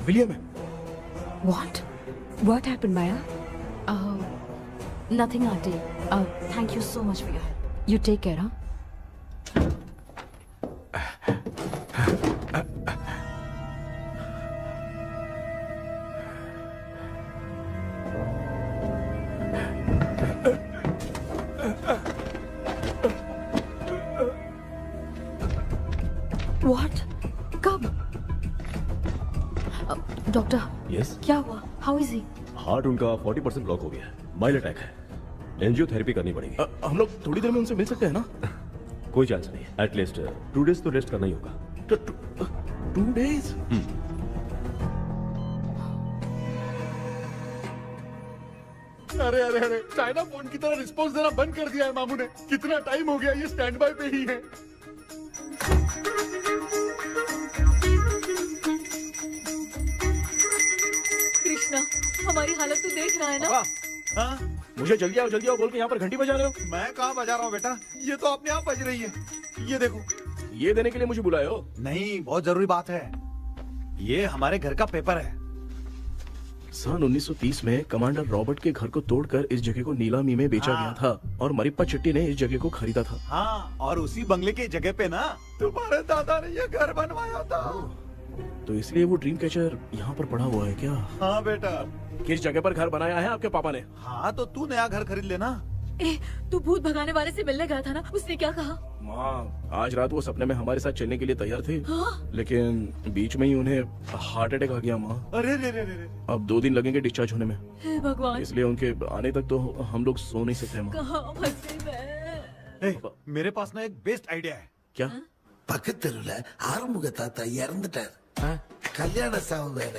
विलियम है। What happened, Maya? Nothing, auntie. Thank you so much for your help. You take care, huh? What? कब? डॉक्टर, यस, क्या हुआ? How is he? हार्ट उनका 40% ब्लॉक हो गया है। माइल्ड अटैक है। एंजियोथेरेपी करनी पड़ेगी। हम लोग थोड़ी देर में उनसे मिल सकते हैं ना? कोई चांस नहीं। एटलीस्ट 2 डेज तो रेस्ट करना ही होगा। 2 डेज? अरे अरे अरे, चाइना फोन की तरह रिस्पॉन्स देना बंद कर दिया है मामू ने। कितना टाइम हो गया ये स्टैंड बाय पे ही है। कृष्णा, हमारी हालत तो देख रहा है ना। हाँ? मुझे जल्दी आओ बोल के यहाँ पर घंटी बजा रहे हो। मैं कहाँ बजा रहा हूँ बेटा, ये तो अपने आप बज रही है। ये देखो। ये देने के लिए मुझे बुलाए हो? नहीं, बहुत जरूरी बात है। ये हमारे घर का पेपर है। सन 1930 में कमांडर रॉबर्ट के घर को तोड़कर इस जगह को नीलामी में बेचा गया था और मरिप्पा चिट्टी ने इस जगह को खरीदा था। हाँ, और उसी बंगले की जगह पे ना तुम्हारे दादा ने ये घर बनवाया था। तो इसलिए वो ड्रीम कैचर यहाँ पर पड़ा हुआ है क्या? हाँ बेटा। किस जगह पर घर बनाया है आपके पापा ने? हाँ, तो तू नया घर खरीद लेना। तू भूत भगाने वाले से मिलने गया था ना, उसने क्या कहा? माँ, आज रात वो सपने में हमारे साथ चलने के लिए तैयार थे। हाँ? लेकिन बीच में ही उन्हें हार्ट अटैक आ गया माँ। अरे रे रे रे। अब 2 दिन लगेंगे डिस्चार्ज होने में। हे भगवान। इसलिए उनके आने तक तो हम लोग सो नहीं सकते माँ। कहाँ फंसे मैं? मेरे पास ना एक बेस्ट आइडिया है। क्या? பக்கத்தெருவுல ஆறுமுக தாத்தா இறந்துட்டார். கல்யாண சாவு வேற.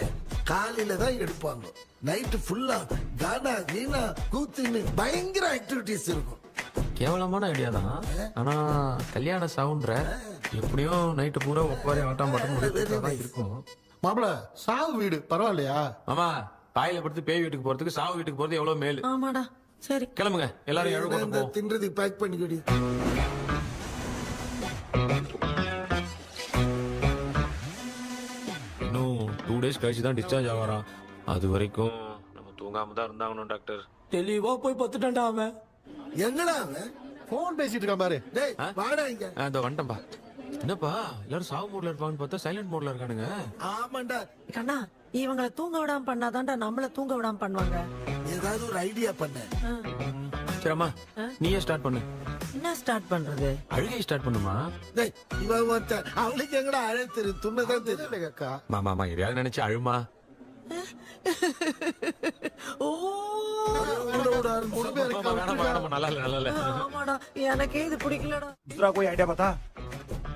காலையில தான் எடுப்பாங்க. நைட் ஃபுல்லா கானா கீனா கூத்துன்னு பயங்கர ஆக்டிவிட்டிஸ் இருக்கும். கேவலமான ஐடியா தான். ஆனா கல்யாண சவுண்ட்ற எப்படியும் நைட்டு பூரா ஒப்பாரி ஆட்டம் பாட்டம் இருக்கும். மாப்பிள, சாவு வீடு பரவாயில்லையா? மாமா, பாயில படுத்து பேய் வீட்டுக்கு போறதுக்கு சாவு வீட்டுக்கு போறது எவ்வளவு மேல். ஆமாடா. சரி, கிளம்புங்க, எல்லாரும் எழு கொண்டு போ. தின்றதுக்கு பேக் பண்ணிக்கடி. இன்னும் 2 டேஸ் கழிச்சு தான் டிஸ்சார்ஜ் ஆவாராம். அது வரைக்கும் நம்ம தூங்காம தான் இருந்தாகணும் டாக்டர். தெளிவா போய் பத்துட்டான்டா அவன். எங்கடா அவன்? போன் பேசிட்டு இருக்கான் பாரு. டேய், வாடா இங்க. இதோ வந்துட்டேன்பா. என்னப்பா எல்லாரும் சாவு மோட்ல இருப்பான்னு பார்த்தா சைலண்ட் மோட்ல இருக்கானுங்க. ஆமாண்டா. கண்ணா, இவங்களை தூங்க விடாம பண்ணாதான்டா நம்மள தூங்க விடாம பண்ணுவாங்க. ஏதாவது ஒரு ஐடியா பண்ண. சரிம்மா, நீயே ஸ்டார்ட் பண்ணு. என்ன ஸ்டார்ட் பண்றது? அழுகை ஸ்டார்ட் பண்ணுமா? டேய், இவன் ஒருத்தன். அவளுக்கு எங்கடா அழ தெரியும்? துண்ணதான் தெரியல அக்கா. மாமா எதையாவது நினைச்சு அழுமா. நல்லா இல்ல. ஆமாடா, எனக்கே இது பிடிக்கலடா. दूसरा कोई आइडिया बता।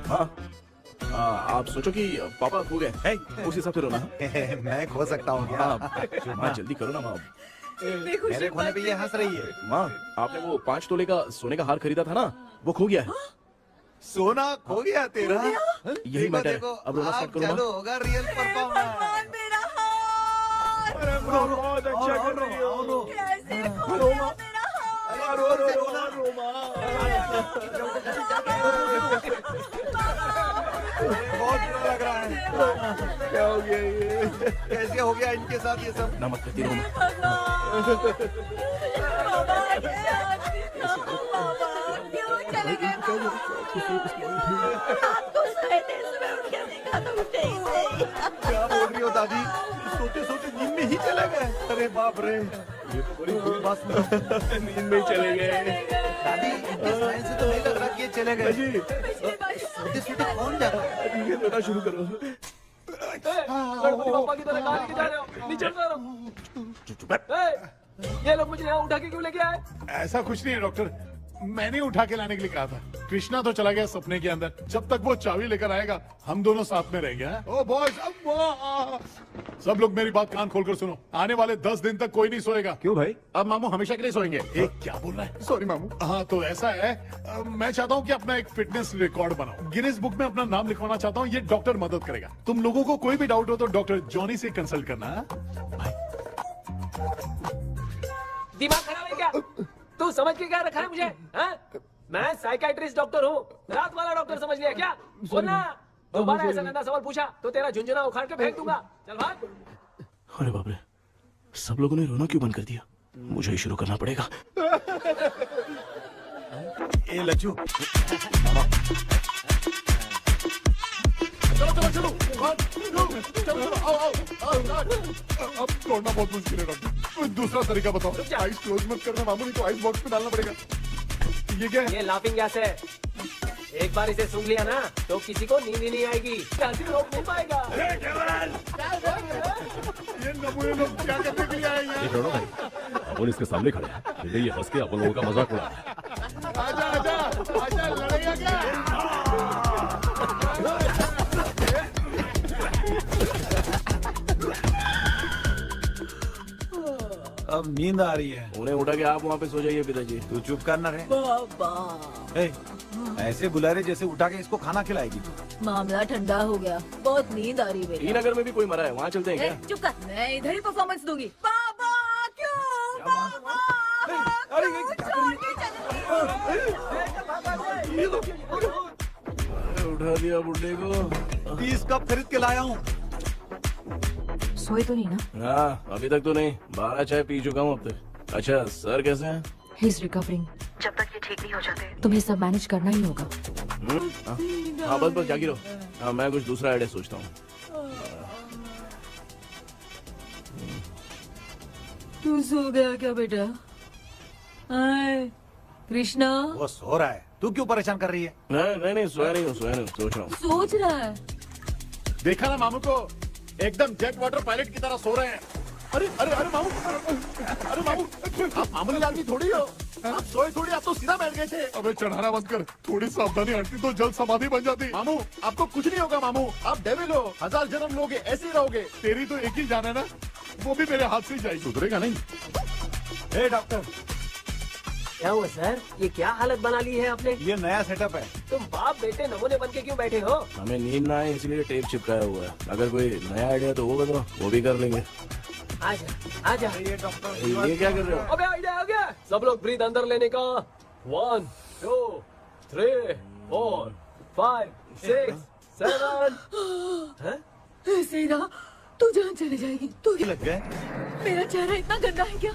हाँ, आप सोचो कि पापा खो गए, उस हिसाब से रोना। मैं खो सकता हूँ क्या? माँ, जल्दी करो ना माँ। मेरे खोने पे ये हंस रही है। माँ, आपने वो 5 तोले का सोने का हार खरीदा था ना, वो खो गया है। सोना खो गया तेरा? यही मैटर है। अब रोना स्टार्ट करो। चलो होगा रियल परफॉर्मेंस। बहुत अच्छा कर रही हो। बहुत बुरा लग रहा है। क्या हो गया ये? कैसे हो गया इनके साथ ये सब? ना मत करती रो। क्या बोल रही हो दादी? सोते सोते नींद में ही चले गए? अरे बाप रे, ये तो बड़ी बुरी बात सुना। नींद में ही चले गए। दादी, इस लाइन से तो नहीं लग रहा कि ये चले गए। सोते सोते कौन जाता है? ये रोना शुरू करो। पापा की तरह कहाँ लेके जा रहे हो? नीचे उतारो। ये लोग मुझे यहाँ उठा के क्यों लेके आए? ऐसा कुछ नहीं है डॉक्टर, मैंने उठा के लाने के लिए कहा था। कृष्णा तो चला गया सपने के अंदर, जब तक वो चाबी लेकर आएगा हम दोनों साथ में रहेंगे। ओ बॉयज, सब लोग मेरी बात कान खोलकर सुनो। आने वाले 10 दिन तक कोई नहीं सोएगा। क्यों भाई? अब मामू हमेशा के लिए सोएंगे? क्या बोल रहा है? सॉरी मामू। हाँ तो ऐसा है, मैं चाहता हूँ कि अपना एक फिटनेस रिकॉर्ड बनाओ, गिनीज बुक में अपना नाम लिखवाना चाहता हूँ। ये डॉक्टर मदद करेगा। तुम लोगों को कोई भी डाउट हो तो डॉक्टर जॉनी से कंसल्ट करना। दिमाग खराब है क्या? तू समझ के क्या रखा है मुझे? हाँ? मैं साइकाइट्रिस्ट डॉक्टर हूँ, रात वाला डॉक्टर समझ लिया क्या? सुनना, दोबारा ऐसा गंदा सवाल पूछा तो तेरा झुंझुना उखाड़ के फेंक दूंगा। चल भाग। अरे बाप रे, सब लोगों ने रोना क्यों बंद कर दिया? मुझे ही शुरू करना पड़ेगा। ए लज्जू, चलो चलो चलो चलो आओ आओ आओ। अब तोड़ना बहुत मुश्किल है डॉक्टर, कोई दूसरा तरीका बताओ। आइस क्लोज मत करना मामू, नहीं तो आइस बॉक्स में डालना पड़ेगा। ये क्या है? ये लाफिंग गैस है। एक बार इसे सूंघ लिया ना तो किसी को नींद ही नहीं आएगी, हंसी रोक नहीं पाएगा। ये नमूने लोग क्या करने के लिए आए हैं? छोड़ो भाई, अपन इसके सामने खड़े हैं, ये हंस के अपन लोगों का मजाक उड़ा रहा है। आजा आजा आजा, लड़ेगा क्या? अब नींद आ रही है। उन्हें उठा के आप वहाँ पे सो जाइए पिताजी। तू चुप करना रे। ऐसे बुला रहे जैसे उठा के इसको खाना खिलाएगी। मामला ठंडा हो गया, बहुत नींद आ रही है। श्रीनगर में भी कोई मरा है, वहाँ चलते हैं क्या? चुप कर, मैं इधर ही परफॉर्मेंस दूंगी। बाबा क्यों? बाबा उठा दिया बुड्ढे को। 20 कप खरीद के लाया हूँ। सोए तो नहीं ना? हाँ, अभी तक तो नहीं, 12 चाय पी चुका हूँ अब तक। अच्छा, सर कैसे हैं? He is recovering. जब तक ये ठीक नहीं हो जाते तुम्हें सब मैनेज करना ही होगा। हाँ बस बस जागी रहो। हाँ, मैं कुछ दूसरा आइडिया सोचता हूँ। तू सो गया क्या बेटा? कृष्णा, वो सो रहा है, तू क्यों परेशान कर रही है? नहीं नहीं, सोया नहीं हूँ, सोच रहा हूँ। सोच रहा है। देखा ना मामू को, एकदम जेट वाटर पायलट की तरह सो रहे हैं। अरे अरे अरे मामू, अरे मामू, आप मामूली आदमी थोड़ी हो, आप सोए थोड़ी, आप तो सीधा बैठ गए थे। अबे चढ़ाना बंद कर, थोड़ी सावधानी हटती तो जल्द समाधि बन जाती। मामू आपको कुछ नहीं होगा मामू, आप डेविल हो, 1000 जन्म लोगे ऐसे ही रहोगे। तेरी तो एक ही जान है ना, वो भी मेरे हाथ से ही जाएगी। सुधरेगा नहीं। ए डॉक्टर, क्या हुआ सर? ये क्या हालत बना ली है आपने? ये नया सेटअप है। तुम बाप बेटे नमूने बन के क्यों बैठे हो? हमें नींद ना आए इसलिए टेप चिपकाया हुआ है। अगर कोई नया आइडिया तो वो बताओ, वो भी कर लेंगे। आजा आजा। ये डॉक्टर, ये क्या कर रहे हो? अबे आइडिया आ गया। सब लोग ब्रीथ अंदर लेने का। 1 2 3 4 5 6 7। ऐसे ना तू जान चली जाएगी। तू लग गए? मेरा चेहरा इतना गंदा है क्या?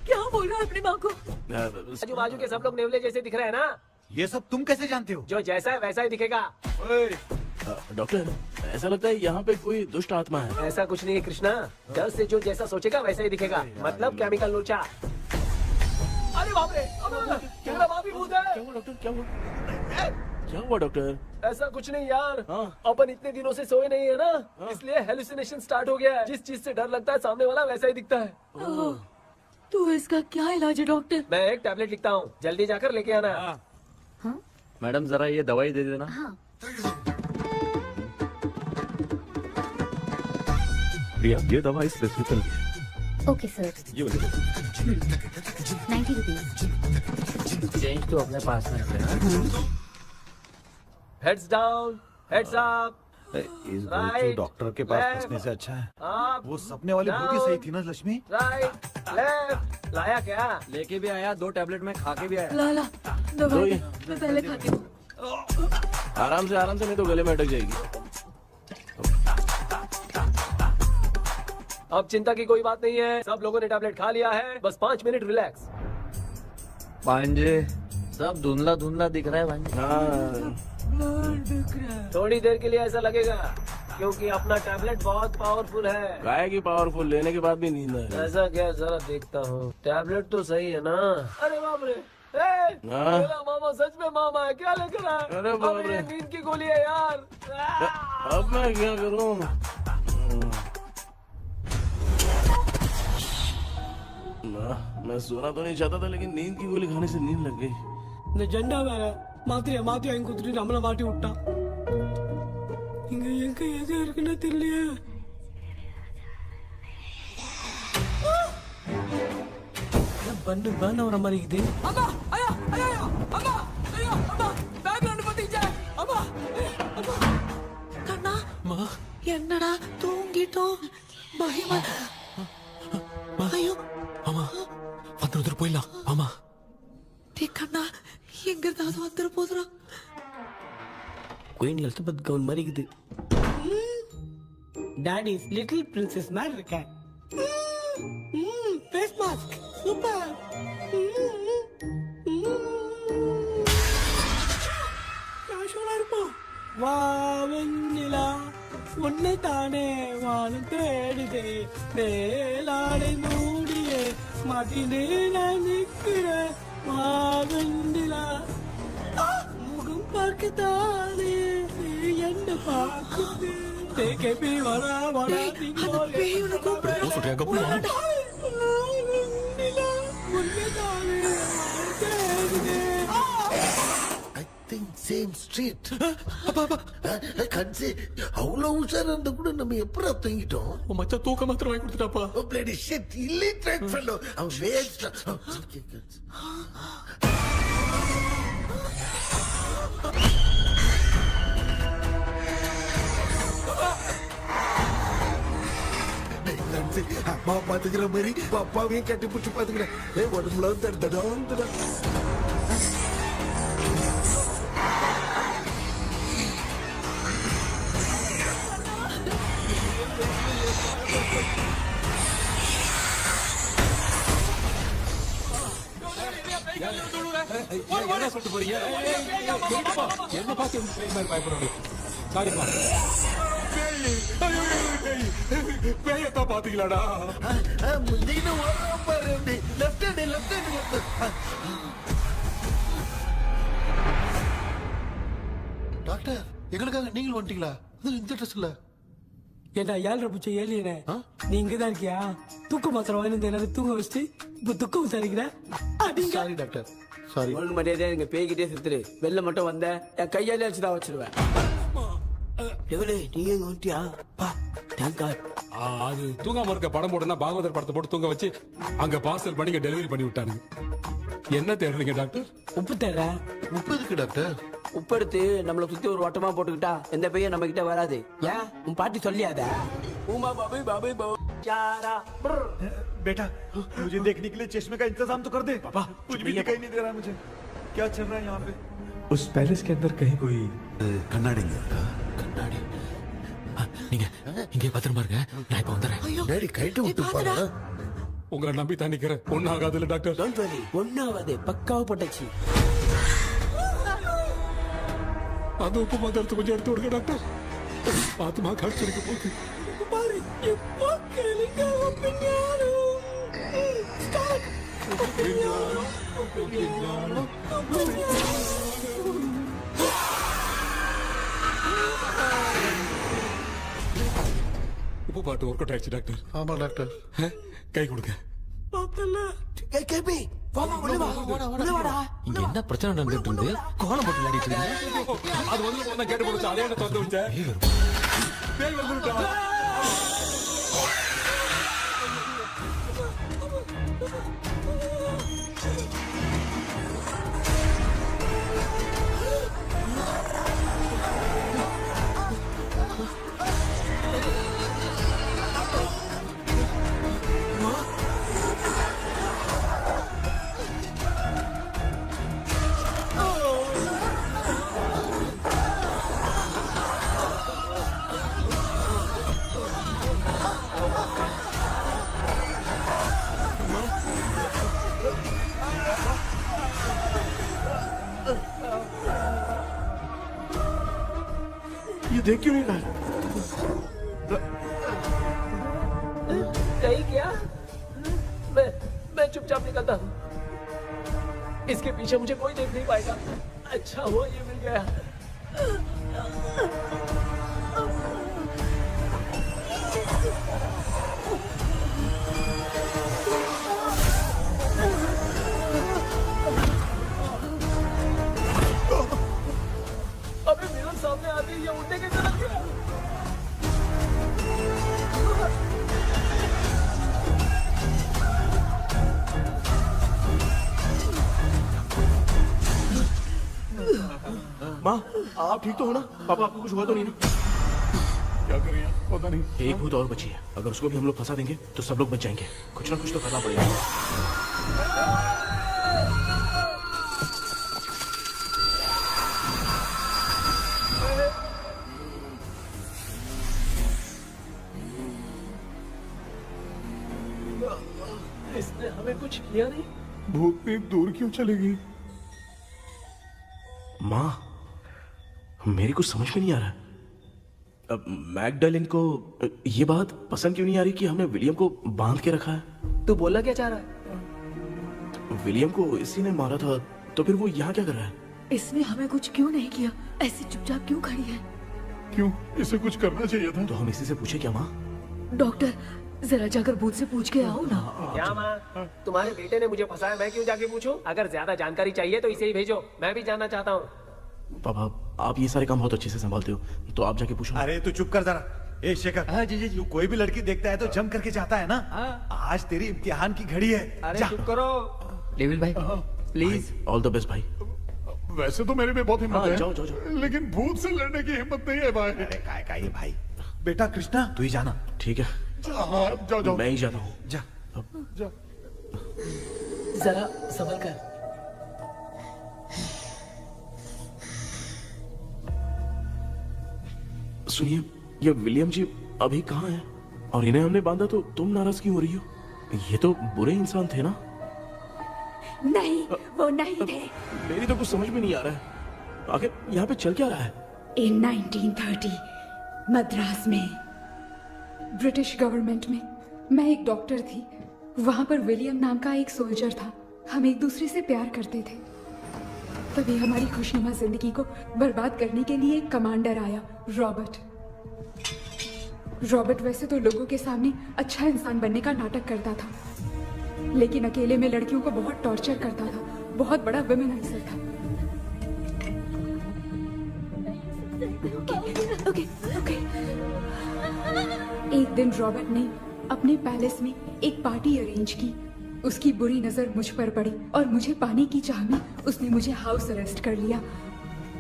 क्या बोल रहा है अपनी माँ को? आजू बाजू के सब लोग नेवले जैसे दिख रहे हैं ना? ये सब तुम कैसे जानते हो? जो जैसा है वैसा ही दिखेगा। डॉक्टर, ऐसा लगता है यहाँ पे कोई दुष्ट आत्मा है। ऐसा कुछ नहीं है कृष्णा, डर से जो जैसा सोचेगा वैसा ही दिखेगा, मतलब केमिकल लोचा। अरे बाप रे, मेरा बाप ही भूत है। क्या हुआ डॉक्टर, क्या हुआ? क्या हुआ डॉक्टर? ऐसा कुछ नहीं यार, अपन इतने दिनों से सोए नहीं है ना, इसलिए हेलुसिनेशन स्टार्ट हो गया है। जिस चीज से डर लगता है सामने वाला वैसा ही दिखता है। तो इसका क्या इलाज है डॉक्टर? मैं एक टैबलेट लिखता हूँ, जल्दी जाकर लेके आना। मैडम जरा ये दवाई दे देना। प्रिया, ये दवा इस प्रिस्क्रिप्शन की है। Okay sir. ये वाली 90 रुपीज। चेंज तो अपने पास में है। Heads down, heads up. इस भोचू डॉक्टर के पास फंसने से अच्छा है वो सपने वाली बूटी सही थी ना लक्ष्मी। Right left. लाया क्या? लेके भी आया, 2 टैबलेट में खा के भी आया। ला दवाई मैं पहले खाती हूँ। आराम से नहीं तो गले में अटक जाएगी। अब चिंता की कोई बात नहीं है, सब लोगों ने टैबलेट खा लिया है, बस 5 मिनट रिलैक्स। भांजे सब धुंधला धुंधला दिख रहा है भांजे। थोड़ी देर के लिए ऐसा लगेगा क्योंकि अपना टैबलेट बहुत पावरफुल है। गाय की पावरफुल लेने के बाद भी नींद है। ऐसा क्या, जरा देखता हूँ। टैबलेट तो सही है ना? अरे बाप रे, मेरा मामा सच में मामा है, क्या लेकर आया? अरे बाप रे, नींद की गोली है यार। अब मैं क्या करूँ? मैं सोना तो नहीं चाहता था, लेकिन नींद की गोली खाने से नींद लग गई। நிஜண்டா வேற மாத்திரையா வாங்கி கொடுத்துட்டு நம்மள மாட்டி விட்டான். இங்க எங்க எது இருக்குன்னு தெரியலையே. பண்டு பண்ட் வர மாதிரி இருக்குது. அம்மா ஐயா ஐயா அம்மா ஐயா அம்மா பேக்ரவுண்ட் பத்திச்சே அம்மா அம்மா கண்ணா மா என்னடா தூங்கிட்டோம் பயமா ஐயோ ஆமா வந்துரு போயிடலாம். ஆமா கண்ணா எங்க இருந்தாவது வந்துரு போதுரா. குயின் எலிசபெத் கவுன் மாதிரி இருக்குது. டாடிஸ் லிட்டில் பிரின்சஸ் மாதிரி இருக்கேன். Face mask super. காஷோலா இருப்போம். வா வெண்ணிலா உன்னை தானே வானம் தேடுதே மேலாடை மூடியே மாட்டினே நான் நிற்கிறேன். வா வெண்ணிலா முகம் பார்க்கத்தானே என்ன பார்க்குது. தேக்கே வரா வரா நீங்க கூப்பிடுறேன். சேம் ஸ்ட்ரீட் கன்சி அவ்வளவு உஷாரா இருந்தா கூட நம்ம எப்படா தூங்கிட்டோம். மச்சா தூக்க மாத்திரம் வாங்கி கொடுத்துட்டாப்பா. பிளடி ஷிட் இல்லிட்ரேட் ஃபெல்லோ அவன் வேஸ்ட். அம்மா பாத்துக்கிற மாதிரி அப்பாவையும் கட்டி பிடிச்சி பாத்துக்கிறேன். உடம்புல தடா என்ன சொல்லிட்டு போறீங்க? என்ன பார்த்து பயப்படுறீங்க? சாரிப்பா. பேயத்தான் பாத்தீங்களாடா? டாக்டர் எங்களுக்காக நீங்கள் வந்துட்டீங்களா? இந்த ட்ரெஸ் இல்ல ஏண்டா 7 பூச்சை ஏலியனே நீ இங்கதான் இருக்கியா? தூக்க மாத்திரம் வாங்கி எல்லாரும் தூங்க வச்சுட்டு இப்ப துக்கம் விசாரிக்கிற. Sorry doctor sorry. ஒழுங்கு மரியாதையா நீங்க பேய்கிட்டே செத்துரு. வெளில மட்டும் வந்த என் கையாலே வச்சுதான் வச்சிருவேன். எவ்வளவு நீங்க எங்க வந்துட்டியா? அது தூங்காம இருக்க படம் போடுனா பாகவதர் படத்தை போட்டு தூங்க வச்சு அங்க பார்சல் பண்ணி டெலிவரி பண்ணி விட்டானுங்க. என்ன தேடுறீங்க டாக்டர்? உப்பு தேட. உப்பு இருக்கு டாக்டர். உப்பு எடுத்து நம்மள சுத்தி ஒரு வட்டமா போட்டுக்கிட்டா எந்த பையன் நம்ம கிட்ட வராது. ஏன் உன் பாட்டி சொல்லியாத? உமா பாபு பாபு பாபு चारा बेटा मुझे देखने के लिए चश्मे का इंतजाम तो कर दे। पापा कुछ भी दिखाई नहीं दे रहा है मुझे, क्या चल रहा है यहाँ पे? उस पैलेस के अंदर कहीं कोई கண்ணாடி கண்ணாடி நீங்க இங்கே பத்திரமா இருங்க, நான் இப்ப வந்துடுறேன். டேடி கைட்டு விட்டு பாரு. உங்களை நம்பி தான் நிக்கிறேன். ஒன்னாகாதுல டாக்டர்? டோன்ட் வரி, ஒன்னாவது பக்காவா போட்டாச்சு. அந்த உப்பு மாத்திரத்தை கொஞ்சம் எடுத்து விடுங்க டாக்டர். பாத்துமா கடிச்சிருக்க போகுது. பாரு இப்போ கேளுங்க. உப்பு பாட்டு ஒர்க் அவுட் ஆயிடுச்சு டாக்டர். ஆமா டாக்டர். கை கொடுங்க. இங்க என்ன பிரச்சனை நடந்துட்டு இருந்து கோலம் போட்டு விளையாடிட்டு இருக்கீங்க? அது வந்து கேட்டு போச்சு. அதே என்ன தந்து வச்சேன். பேய் வந்துட்டா. ये देख क्यों नहीं रहा है? नहीं क्या? मैं चुपचाप निकलता हूँ। इसके पीछे मुझे कोई देख नहीं पाएगा। अच्छा हुआ ये मिल गया। अबे मेरे सामने आते ही ये उड़ने के तरफ गया। माँ, आप ठीक तो हो ना? पापा आपको कुछ हुआ तो नहीं ना? क्या करें यार, पता नहीं। एक भूत और बची है, अगर उसको भी हम लोग फंसा देंगे तो सब लोग बच जाएंगे। कुछ ना कुछ तो करना पड़ेगा। इसने हमें कुछ किया नहीं। भूतनी दूर क्यों चली गई? माँ, मेरी कुछ समझ में नहीं आ रहा। अब मैगडालिन को ये बात पसंद क्यों नहीं आ रही कि हमने विलियम को बांध के रखा है? तू बोलना क्या चाह रहा है? विलियम को इसी ने मारा था, तो फिर वो यहाँ क्या कर रहा है? इसने हमें कुछ क्यों नहीं किया? ऐसे चुपचाप क्यों खड़ी है? क्यों? इसे कुछ करना चाहिए था। तो हम इसी से पूछे क्या माँ? डॉक्टर, जरा जाकर भूत से पूछ के आओ ना। क्या माँ? तुम्हारे बेटे ने मुझे फंसाया, मैं क्यों जाके पूछूं? अगर ज्यादा जानकारी चाहिए तो इसे ही भेजो, मैं भी जानना चाहता हूँ। पापा, आप ये सारे काम बहुत अच्छे से संभालते हो, तो आप जाके पूछो। अरे तू चुप कर जरा। ए शेखर, हाँ जी जी, तू कोई भी लड़की देखता है तो जम करके जाता है ना? आज तेरी इम्तिहान की घड़ी है। अरे चुप करो। डेविल भाई, प्लीज। ऑल द बेस्ट भाई। वैसे तो मेरे में बहुत हिम्मत है, जाओ, जाओ, जाओ। लेकिन भूत से लड़ने की हिम्मत नहीं है भाई। अरे काय का ये भाई। बेटा कृष्णा, तू ही जाना। ठीक है, हाँ, जाओ जाओ। मैं ही जाता हूँ। जा जा। जरा संभल कर। सुनिए, ये विलियम जी अभी कहाँ हैं? और इन्हें हमने बांधा तो तुम नाराज क्यों हो रही हो? ये तो बुरे इंसान थे ना? नहीं, वो नहीं थे। मेरी तो कुछ समझ में नहीं आ रहा है। आखिर यहाँ पे चल क्या रहा है? इन 1930 मद्रास में ब्रिटिश गवर्नमेंट में मैं एक डॉक्टर थी। वहां पर विलियम नाम का एक सोल्जर था। हम एक दूसरे से प्यार करते थे। तभी हमारी खुशनुमा जिंदगी को बर्बाद करने के लिए एक कमांडर आया, रॉबर्ट। रॉबर्ट वैसे तो लोगों के सामने अच्छा इंसान बनने का नाटक करता था, लेकिन अकेले में लड़कियों को बहुत टॉर्चर करता था। बहुत बड़ा वुमेनाइजर था। ओके। एक दिन रॉबर्ट ने अपने पैलेस में एक पार्टी अरेंज की। उसकी बुरी नजर मुझ पर पड़ी और मुझे पाने की चाह में उसने मुझे हाउस अरेस्ट कर लिया।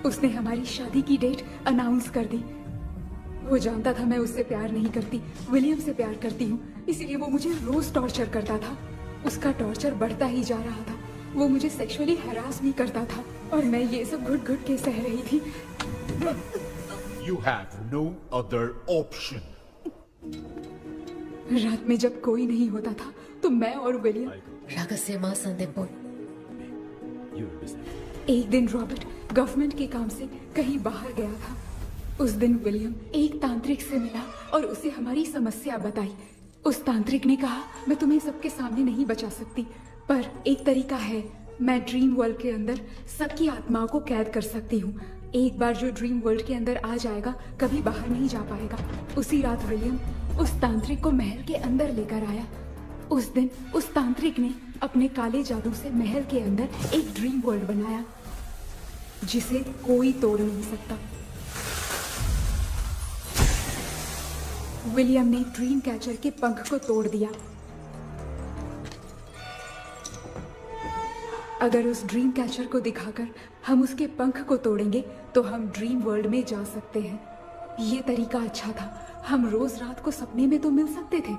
उसने हमारी शादी की डेट अनाउंस कर दी। वो जानता था मैं उससे प्यार नहीं करती, विलियम से प्यार करती हूँ, इसीलिए वो मुझे रोज टॉर्चर करता था। उसका टॉर्चर बढ़ता ही जा रहा था। वो मुझे सेक्सुअली हैरास भी करता था और मैं ये सब घुट घुट के सह रही थी। You have no other option. रात में जब कोई नहीं होता था तो मैं और विलियम रहस्यमय संदेश। एक दिन रॉबर्ट गवर्नमेंट के काम से कहीं बाहर गया था। उस दिन विलियम एक तांत्रिक से मिला और उसे हमारी समस्या बताई। उस तांत्रिक ने कहा, मैं तुम्हें सबके सामने नहीं बचा सकती, पर एक तरीका है। मैं ड्रीम वर्ल्ड के अंदर सबकी आत्माओं को कैद कर सकती हूँ। एक बार जो ड्रीम वर्ल्ड के अंदर आ जाएगा कभी बाहर नहीं जा पाएगा। उसी रात विलियम उस तांत्रिक को महल के अंदर लेकर आया। उस दिन उस तांत्रिक ने अपने काले जादू से महल के अंदर एक ड्रीम वर्ल्ड बनाया जिसे कोई तोड़ नहीं सकता। विलियम ने ड्रीम कैचर के पंख को तोड़ दिया। अगर उस ड्रीम कैचर को दिखाकर हम उसके पंख को तोड़ेंगे तो हम ड्रीम वर्ल्ड में जा सकते हैं। ये तरीका अच्छा था, हम रोज रात को सपने में तो मिल सकते थे,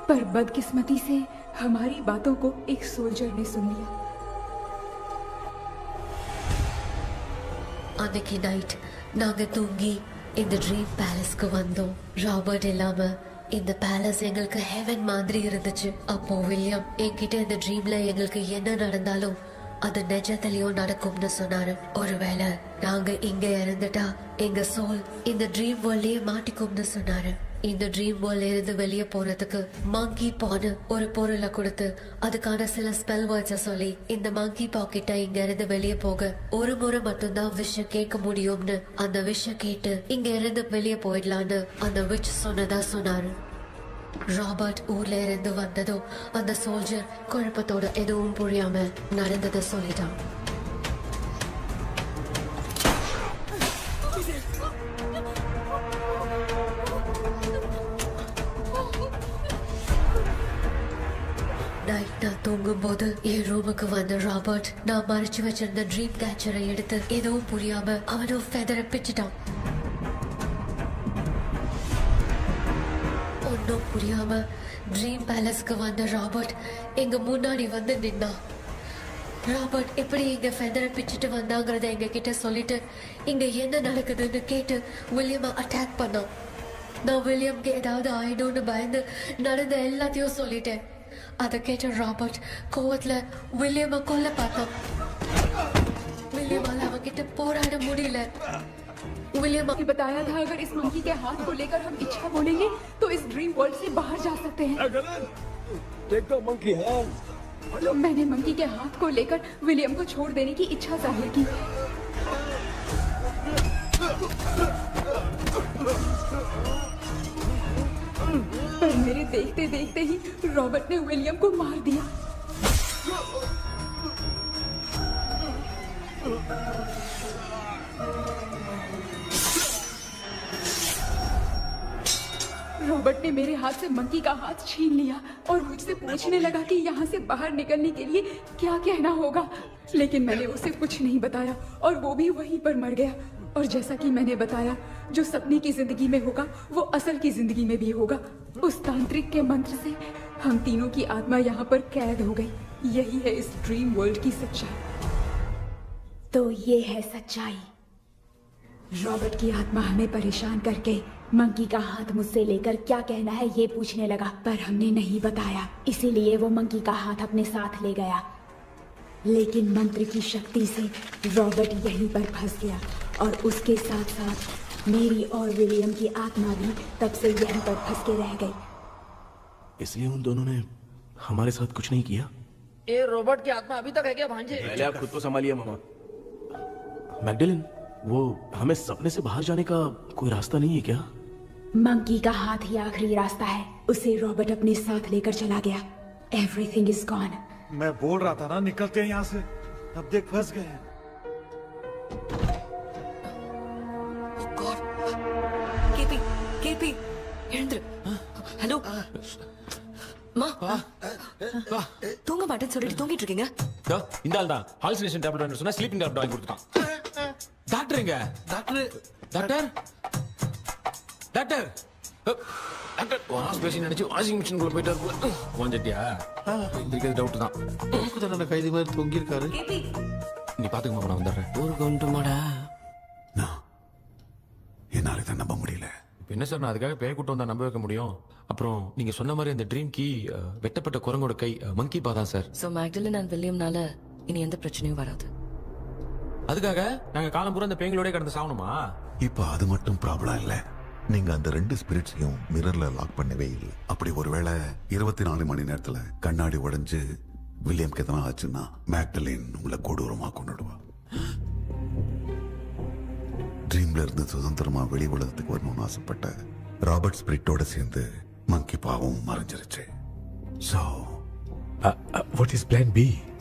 पर बदकिस्मती से हमारी बातों को एक सोल्जर ने सुन लिया। அன்னைக்கு நைட் நாங்க தூங்கி இந்த ட்ரீம் பேலஸ்க்கு வந்தோம். ராபர்ட் இல்லாம இந்த பேலஸ் எங்களுக்கு ஹெவன் மாதிரி இருந்துச்சு. அப்போ வில்லியம் என்கிட்ட இந்த ட்ரீம்ல எங்களுக்கு என்ன நடந்தாலும் அது நிஜத்திலயும் நடக்கும்னு சொன்னாரு. ஒருவேளை நாங்க இங்க இறந்துட்டா எங்க சோல் இந்த ட்ரீம் வேர்ல்ட்லயே மாட்டிக்கும்னு சொன்னாரு. இந்த ட்ரீம் வேர்ல்ட்ல இருந்து வெளியே போறதுக்கு மங்கி பான்னு ஒரு பொருளை கொடுத்து அதுக்கான சில ஸ்பெல் வேர்ட்ஸை சொல்லி இந்த மங்கி பாக்கெட்டை இங்க இருந்து வெளியே போக ஒரு முறை மட்டும்தான் விஷயம் கேட்க முடியும்னு அந்த விஷயம் கேட்டு இங்க இருந்து வெளியே போயிடலான்னு அந்த விச் சொன்னதா சொன்னாரு. ராபர்ட் ஊர்ல இருந்து வந்ததும் அந்த சோல்ஜர் குழப்பத்தோட எதுவும் புரியாம நடந்ததை சொல்லிட்டான். நைட் நான் தூங்கும் போது என் ரூமுக்கு வந்த ராபர்ட் நான் மறைச்சு வச்சிருந்த ட்ரீம் கேச்சரை எடுத்து எதுவும் புரியாம அவனும் ஃபெதரை பிச்சுட்டான். ஒன்னும் புரியாம ட்ரீம் பேலஸ்க்கு வந்த ராபர்ட் எங்க முன்னாடி வந்து நின்னான். ராபர்ட் எப்படி இங்க ஃபெதரை பிச்சுட்டு வந்தாங்கிறத எங்க கிட்ட சொல்லிட்டு இங்க என்ன நடக்குதுன்னு கேட்டு வில்லியமை அட்டாக் பண்ணான். நான் வில்லியம்க்கு ஏதாவது ஆயிடும்னு பயந்து நடந்த எல்லாத்தையும் சொல்லிட்டேன். அதை கேட்ட ராபர்ட் கோவத்துல வில்லியமை கொல்ல பார்த்தான். வில்லியமால அவன்கிட்ட போராட முடியல. विलियम ने बताया था अगर इस मंकी के हाथ को लेकर हम इच्छा बोलेंगे तो इस ड्रीम वर्ल्ड से बाहर जा सकते हैं। मैंने मंकी के हाथ को लेकर विलियम को छोड़ देने की इच्छा जाहिर की। पर मेरे देखते देखते ही रॉबर्ट ने विलियम को मार दिया। रॉबर्ट ने मेरे हाथ से मंकी का हाथ छीन लिया और मुझसे पूछने लगा कि यहाँ से बाहर निकलने के लिए क्या कहना होगा, लेकिन मैंने उसे कुछ नहीं बताया और वो भी वहीं पर मर गया। और जैसा कि मैंने बताया, जो सपने की जिंदगी में होगा वो असल की जिंदगी में भी होगा। उस तांत्रिक के मंत्र से हम तीनों की आत्मा यहाँ पर कैद हो गई। यही है इस ड्रीम वर्ल्ड की सच्चाई। तो ये है सच्चाई। रॉबर्ट की आत्मा हमें परेशान करके मंकी का हाथ मुझसे लेकर क्या कहना है ये पूछने लगा, पर हमने नहीं बताया, इसीलिए वो मंकी का हाथ अपने साथ ले गया। लेकिन मंत्र की शक्ति से रॉबर्ट यहीं पर फंस गया और उसके साथ साथ मेरी और विलियम की आत्मा भी तब से यहीं पर फंस के रह गई। इसलिए उन दोनों ने हमारे साथ कुछ नहीं किया। ये रॉबर्ट की आत्मा अभी तक है क्या भांजे? पहले आप खुद को संभालिए मामा। मैगडेलिन, वो हमें सपने से बाहर जाने का कोई रास्ता नहीं है क्या? मंकी का हाथ ही आखिरी रास्ता है। उसे रॉबर्ट अपने साथ लेकर चला गया। Everything is gone. मैं बोल रहा था ना निकलते हैं यहाँ से, अब देख फंस गए। கேபி கேபி எழுந்துரு. ஹலோ மா, தூங்க மாட்டேன்னு சொல்லிட்டு தூங்கிட்டு இருக்கீங்க. இந்த ஆள் தான் ஹாலுசினேஷன் டேப்லெட் வாங்கி சொன்னா ஸ்லீப்பிங் டேப்லெட் வாங்கி கொடுத்துட்டான். டாக்டர் எங்க? Doctor doctor doctor doctor wash basin நினைச்சு வாஷிங் மிஷின் குள்ள போயிட்டாரு. வாஞ்சிட்டியா? இதுக்கு டவுட் தான். உங்களுக்கு தான கைதி மாதிரி தொங்கி இருக்காரு. நீ பாத்துக்க மாமா, நான் வந்துடுறேன். ஊருக்கு வந்துமாடா. என்னால இதை நம்ப முடியல. இப்போ என்ன சார், நான் அதுக்காக பேய் கூட்டம் வந்தா நம்ப வைக்க முடியும்? அப்புறம் நீங்க சொன்ன மாதிரி அந்த ட்ரீம் கீ வெட்டப்பட்ட குரங்கோட கை மங்கி பா தான் சார். சோ மேக்டலின் அண்ட் வில்லியம்னால இனி எந்த பிரச்சனையும் வராது. அதுக்காக நாங்க காலம் பூரா அந்த பேய்களோட கடந்து சாவணுமா? இப்ப அது மட்டும் ப்ராப்ளம் இல்ல, நீங்க அந்த ரெண்டு ஸ்பிரிட்ஸையும் மிரர்ல லாக் பண்ணவே இல்லை. அப்படி ஒருவேளை 24 மணி நேரத்துல கண்ணாடி உடைஞ்சு வில்லியம்க்கு எதனா ஆச்சுன்னா மேக்டலின் உங்களை கொடூரமா கொண்டுடுவா. ட்ரீம்ல இருந்து சுதந்திரமா வெளி உலகத்துக்கு வரணும்னு ஆசைப்பட்ட ராபர்ட் ஸ்பிரிட்டோட சேர்ந்து மங்கி பாவும் மறைஞ்சிருச்சு. So what is plan B?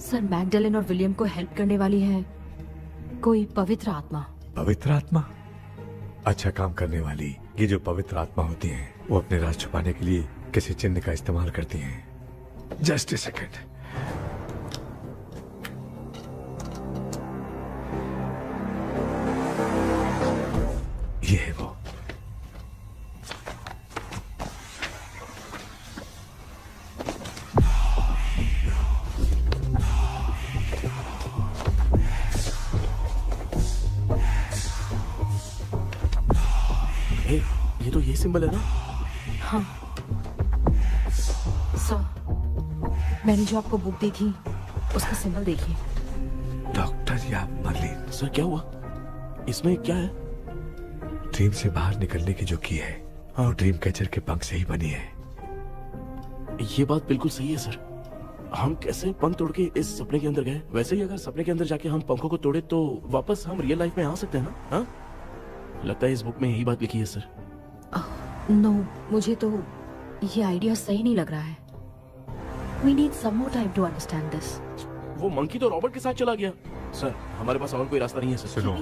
Sir Magdalene और विलियम को हेल्प करने वाली है कोई पवित्र आत्मा। पवित्र आत्मा? अच्छा काम करने वाली ये जो पवित्र आत्मा होती हैं, वो अपने राज छुपाने के लिए किसी चिन्ह का इस्तेमाल करती हैं। Just a second. है वो। ये तो ये सिंबल है ना? हाँ। मैंने जो आपको बुक दी थी उसका सिंबल देखिए। डॉक्टर या मर्लिन। सर क्या हुआ? इसमें क्या है? ड्रीम से बाहर निकलने की जो की है वो ड्रीम कैचर के पंख से ही बनी है। ये बात बिल्कुल सही है सर। हम कैसे पंख तोड़ के इस सपने के अंदर गए, वैसे ही अगर सपने के अंदर जाके हम पंखों को तोड़े तो वापस हम रियल लाइफ में आ सकते हैं ना? हाँ? लगता है इस बुक में यही बात लिखी है सर। नो, मुझे तो ये आइडिया सही नहीं लग रहा है। We need some more time to understand this. वो मंकी तो रॉबर्ट के साथ चला गया। सर हमारे पास और कोई रास्ता नहीं है सर। सुनो,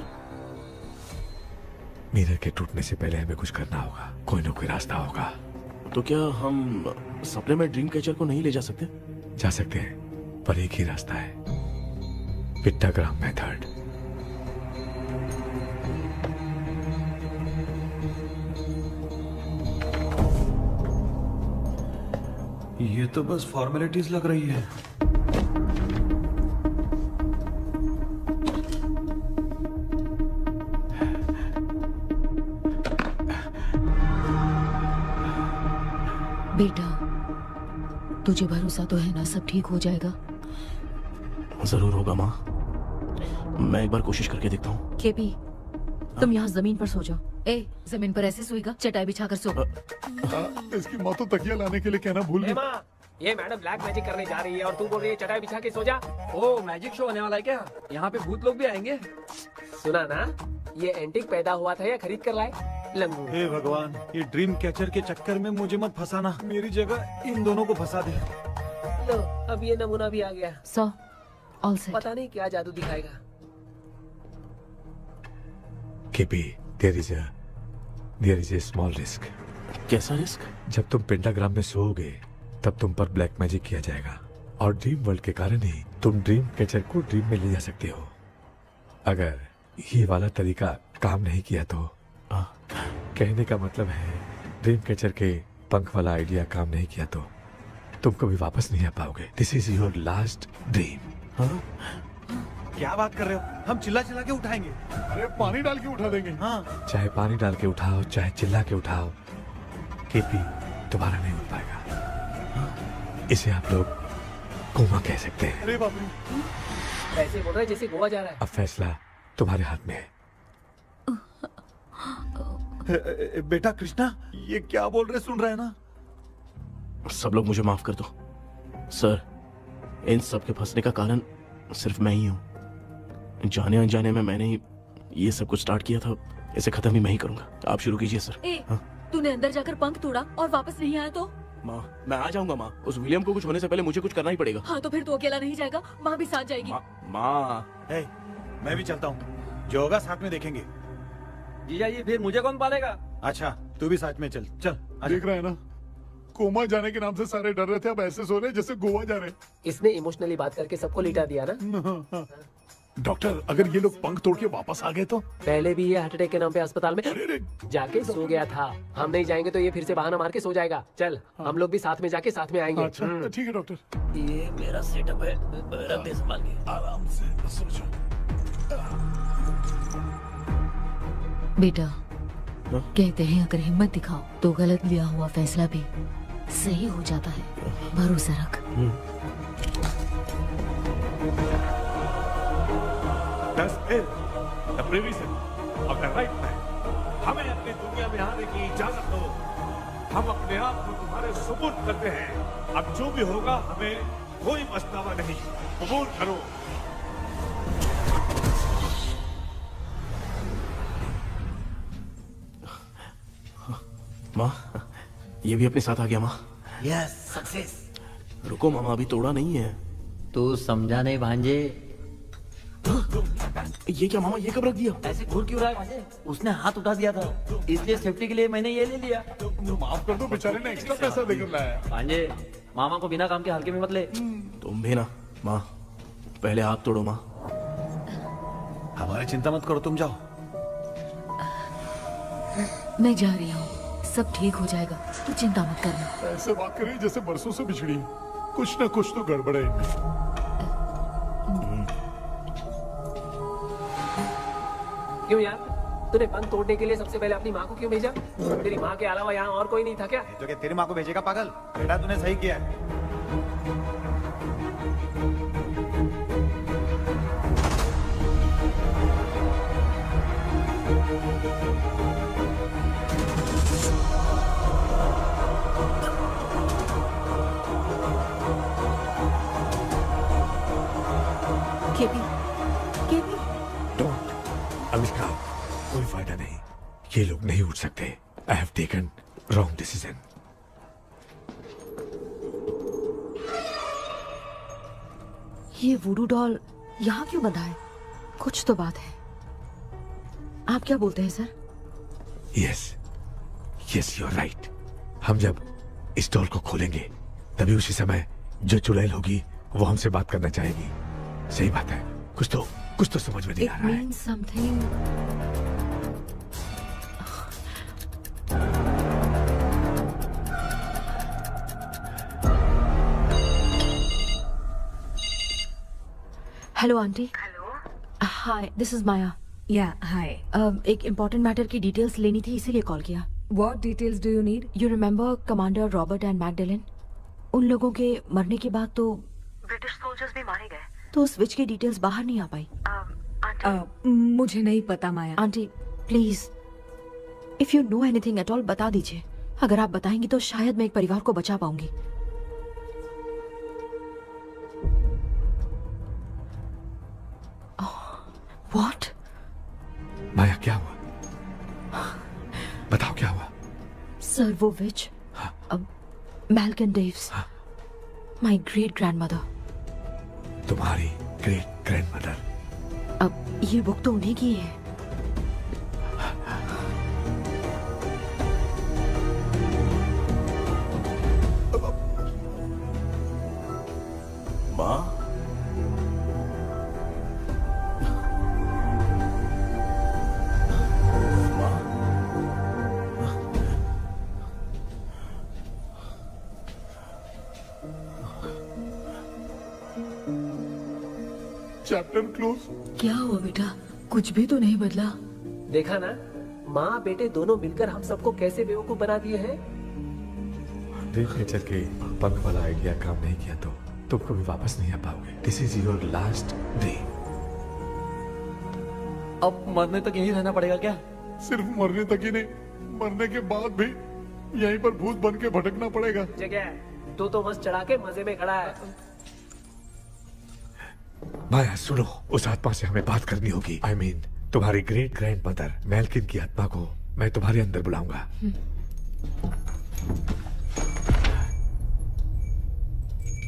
मिरर के टूटने से पहले हमें कुछ करना होगा। कोई ना कोई रास्ता होगा। तो क्या हम सपने में ड्रीम कैचर को नहीं ले जा सकते? जा सकते हैं, पर एक ही रास्ता है, पिट्टाग्राम मेथड। ये तो बस फॉर्मेलिटीज लग रही है। बेटा, तुझे भरोसा तो है ना सब ठीक हो जाएगा? जरूर होगा माँ, मैं एक बार कोशिश करके देखता हूँ। केपी, तुम यहाँ जमीन पर सो जाओ। ए, जमीन पर ऐसे सोएगा? चटाई बिछाकर सो। इसकी माँ तो तकिया लाने के लिए कहना भूल गई। माँ, ये मैडम ब्लैक मैजिक करने जा रही है और तू बोल रही है चटाई बिछा के सो जा। ओ, मैजिक शो होने वाला है क्या? यहाँ पे भूत लोग भी आएंगे। सुना ना, ये एंटीक पैदा हुआ था या खरीद कर लाए? लंगू। हे भगवान, ये ड्रीम कैचर के चक्कर में मुझे मत फंसाना। मेरी जगह इन दोनों को फंसा दे। लो, अब ये नमूना भी आ गया। सो, ऑल सेट। पता नहीं क्या जादू दिखाएगा। KP, there is a small risk। कैसा रिस्क? जब तुम पेंटाग्राम में सोओगे तब तुम पर ब्लैक मैजिक किया जाएगा और ड्रीम वर्ल्ड के कारण ही तुम ड्रीम कैचर को ड्रीम में ले जा सकते हो। अगर ये वाला तरीका काम नहीं किया तो कहने का मतलब है ड्रीम कैचर के पंख वाला आइडिया काम नहीं किया तो तुम कभी वापस नहीं आ पाओगे। This is your last dream. क्या बात कर रहे हो? हम चिल्ला चिल्ला के उठाएंगे। अरे पानी डाल के उठा देंगे। हाँ। चाहे पानी डाल के उठाओ, चाहे चिल्ला के उठाओ, केपी दोबारा नहीं उठ पाएगा। इसे आप लोग कोमा कह सकते हैं। अरे बाप रे, ऐसे बोल रहा है जैसे गोवा जा रहा है। अब फैसला तुम्हारे हाथ में है। बेटा कृष्णा, ये क्या बोल रहे, सुन रहे हैं ना? सब लोग मुझे माफ कर दो सर। इन सब के फंसने का कारण सिर्फ मैं ही हूँ। जाने अनजाने में मैंने ही ये सब कुछ स्टार्ट किया था। इसे खत्म भी मैं ही करूंगा। आप शुरू कीजिए सर। तूने अंदर जाकर पंख तोड़ा और वापस नहीं आया तो? माँ, मैं आ जाऊंगा माँ। उस विलियम को कुछ होने से पहले मुझे कुछ करना ही पड़ेगा। हाँ, तो फिर तू अकेला नहीं जाएगा, माँ भी साथ जाएगी। माँ, मैं भी चलता हूँ, जो होगा साथ में देखेंगे। जीजा जी, फिर मुझे कौन पालेगा? अच्छा, तू भी साथ में चल। चल देख रहा है ना, कोमा जाने के नाम से सारे डर रहे थे, अब ऐसे सो रहे जैसे गोवा जा रहे। इसने इमोशनली बात करके सबको लिटा दिया ना। डॉक्टर, अगर ये लोग पंख तोड़ के वापस आ गए तो? पहले भी ये हार्ट अटैक के नाम पे अस्पताल में जाके सो गया था। हम नहीं जाएंगे तो ये फिर से बहाना मार के सो जाएगा। चल, हम लोग भी साथ में जाके साथ में आएंगे। अच्छा, ठीक है डॉक्टर। ये मेरा सेटअप है, रख दे संभाल के। आराम से सो जाओ। बेटा, कहते हैं अगर हिम्मत दिखाओ तो गलत लिया हुआ फैसला भी सही हो जाता है। भरोसा रख। हमें अपनी दुनिया में आने की इजाजत दो। हम अपने आप को तुम्हारे सुपुर्द करते हैं। अब जो भी होगा हमें कोई पछतावा नहीं। कबूल करो। माँ, ये भी अपने साथ आ गया। माँ, यस, सक्सेस। रुको मामा, अभी तोड़ा नहीं है। तू समझा नहीं भांजे। ये क्या मामा, ये कब रख दिया? ऐसे घूर क्यों रहा है भांजे? उसने हाथ उठा दिया था, इसलिए सेफ्टी के लिए मैंने ये ले लिया। माफ कर दो, बेचारे ने एक्स्ट्रा पैसा देकर लाया। भांजे, मामा को बिना काम के हल्के में मत ले। तुम भी ना। माँ, पहले हाथ तोड़ो। माँ, हमारी चिंता मत करो, तुम जाओ। मैं जा रही हूँ, सब ठीक हो जाएगा, तू चिंता मत करना। ऐसे बात कर रही जैसे बरसों से बिछड़ी। कुछ ना कुछ तो गड़बड़ है इनमें। क्यों यार, तूने बंद तोड़ने के लिए सबसे पहले अपनी माँ को क्यों भेजा? तेरी माँ के अलावा यहाँ और कोई नहीं था क्या? तो क्या तेरी माँ को भेजेगा पागल? बेटा तूने सही किया है। KP, KP. डोंट, अनुष्का, कोई फायदा नहीं। ये लोग नहीं उठ सकते। I have taken wrong decision. ये वुडू डॉल यहाँ क्यों बंधा है? कुछ तो बात है। आप क्या बोलते हैं sir? Yes, yes, you are right. हम जब इस डॉल को खोलेंगे तभी उसी समय जो चुड़ैल होगी वो हमसे बात करना चाहेगी। सही बात है। कुछ तो समझ में नहीं आ रहा है। It means something. Hello aunty. Hello, hi, this is Maya. Yeah hi. एक इम्पोर्टेंट मैटर की डिटेल्स लेनी थी, इसीलिए कॉल किया। What details do you need? You remember commander Robert and Magdalene? उन लोगों के मरने के बाद तो ब्रिटिश सोल्जर्स भी मारे गए। तो स्विच की डिटेल्स बाहर नहीं आ पाई। मुझे नहीं पता Maya. Aunty please, if you know anything at all बता दीजिए। अगर आप बताएंगी तो शायद मैं एक परिवार को बचा पाऊंगी। व्हाट? माया, क्या हुआ? बताओ क्या हुआ? सर वो विच, मैल्कन डेव्स, माय ग्रेट ग्रैंडमदर। तुम्हारी ग्रेट ग्रैंडमदर? अब ये बुक तो उन्हीं की है। माँ, चैप्टर क्लोज। क्या हुआ बेटा? कुछ भी तो नहीं बदला। देखा ना, माँ बेटे दोनों मिलकर हम सबको कैसे बेवकूफ बना दिए हैं। ड्रीम कैचर के पंख वाला आइडिया काम नहीं किया तो तुम कभी वापस नहीं आ पाओगे। This is your last dream. अब मरने तक यहीं रहना पड़ेगा क्या? सिर्फ मरने तक ही नहीं, मरने के बाद भी यहीं पर भूत बन के भटकना पड़ेगा। जगह तू तो बस चढ़ा के मजे में खड़ा है। माया सुनो, उस आत्मा से हमें बात करनी होगी। I mean, तुम्हारी ग्रेट ग्रैंड मदर मैल्किन की आत्मा को मैं तुम्हारे अंदर बुलाऊंगा।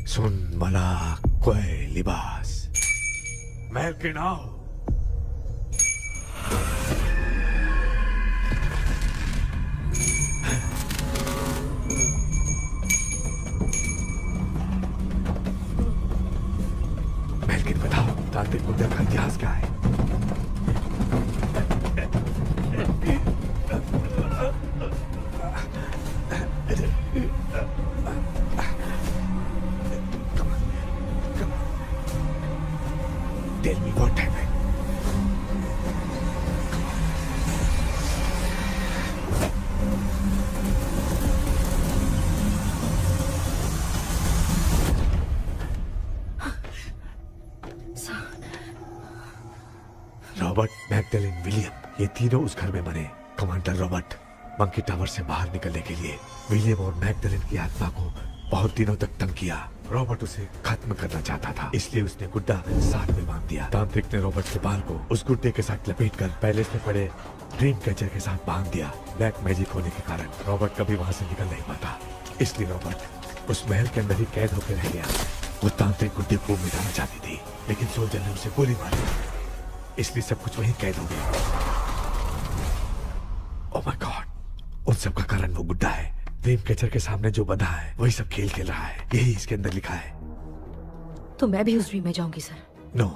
सुन मला कोई लिबास, मैल्किन आओ। मैल्किन बताओ, तांत्रिक मुद्रा का इतिहास क्या है? Tell me what happened. Robert, Magdalene, William, ये तीनों उस घर में मरे। कमांडर रॉबर्ट मंकी टावर से बाहर निकलने के लिए विलियम और मैगडेलिन की आत्मा को बहुत दिनों तक तंग किया। रॉबर्ट उसे खत्म करना चाहता था, इसलिए उसने गुड्डा साथ में बांध दिया। तांत्रिक ने रॉबर्ट के बाल को उस गुड्डे के साथ लपेटकर पैलेस में पड़े ड्रीम कैचर के साथ बांध दिया। ब्लैक मैजिक होने के कारण रॉबर्ट कभी वहां से निकल नहीं पाता, इसलिए रॉबर्ट उस महल के अंदर ही कैद होकर रह गया। वो तांत्रिक गुड्डे को मिटाना चाहती थी, लेकिन सोल्जर ने उसे गोली मारी, इसलिए सब कुछ वहीं कैद हो गया। ओह माय गॉड, उन सब का कारण वो गुड्डा है। ड्रीम कैचर के सामने जो बंधा है वही सब खेल खेल रहा है, यही इसके अंदर लिखा है। तो मैं भी उस ड्रीम में जाऊंगी sir. No,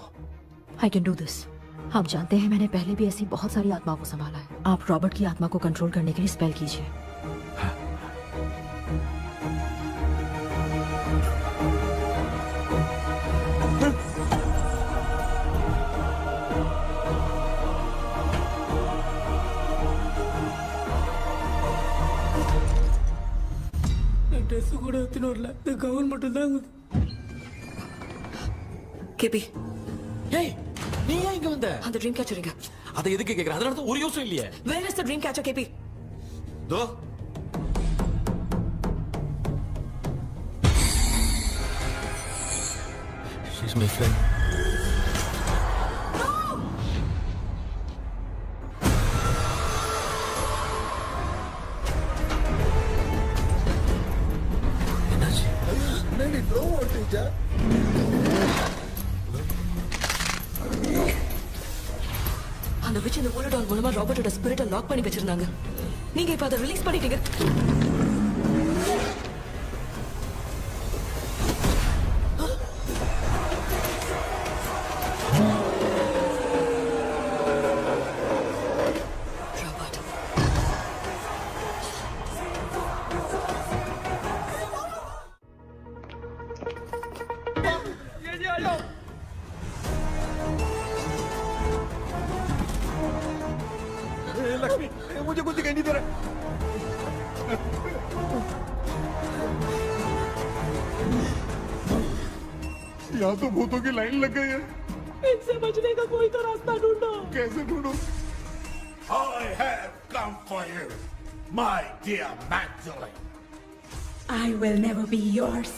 I can do this. आप जानते हैं मैंने पहले भी ऐसी बहुत सारी आत्माओं को संभाला है। आप रॉबर्ट की आत्मा को कंट्रोल करने के लिए स्पेल कीजिए। ட்ரெஸ் கூட எடுத்துன்னு வரல. இந்த கவுன் மட்டும் தான். கேபி, ஏய் நீ ஏன் இங்க வந்த? அந்த ட்ரீம் கேச்சருங்க. அதை எதுக்கு கேக்குற? அதனால தான் ஒரு யோசனை இல்லையே. Where is the dream catcher, கேபி? தோ she's my friend. என்னடி ப்ரோ ஓட்டிச்சா? அந்த விச் இந்த ஓலடால் மூலமா ராபர்ட்டோட ஸ்பிரிட்டை லாக் பண்ணி வச்சிருந்தாங்க. நீங்க இப்ப அதை ரிலீஸ் பண்ணிட்டீங்க. लक्ष्मी, मुझे कुछ दिखाई नहीं दे रहा। यहाँ तो भूतों की लाइन लग गई है। इनसे बचने का कोई तो रास्ता ढूंढो। कैसे ढूंढूं? I have come for you, my dear Magdalene. I will never be yours.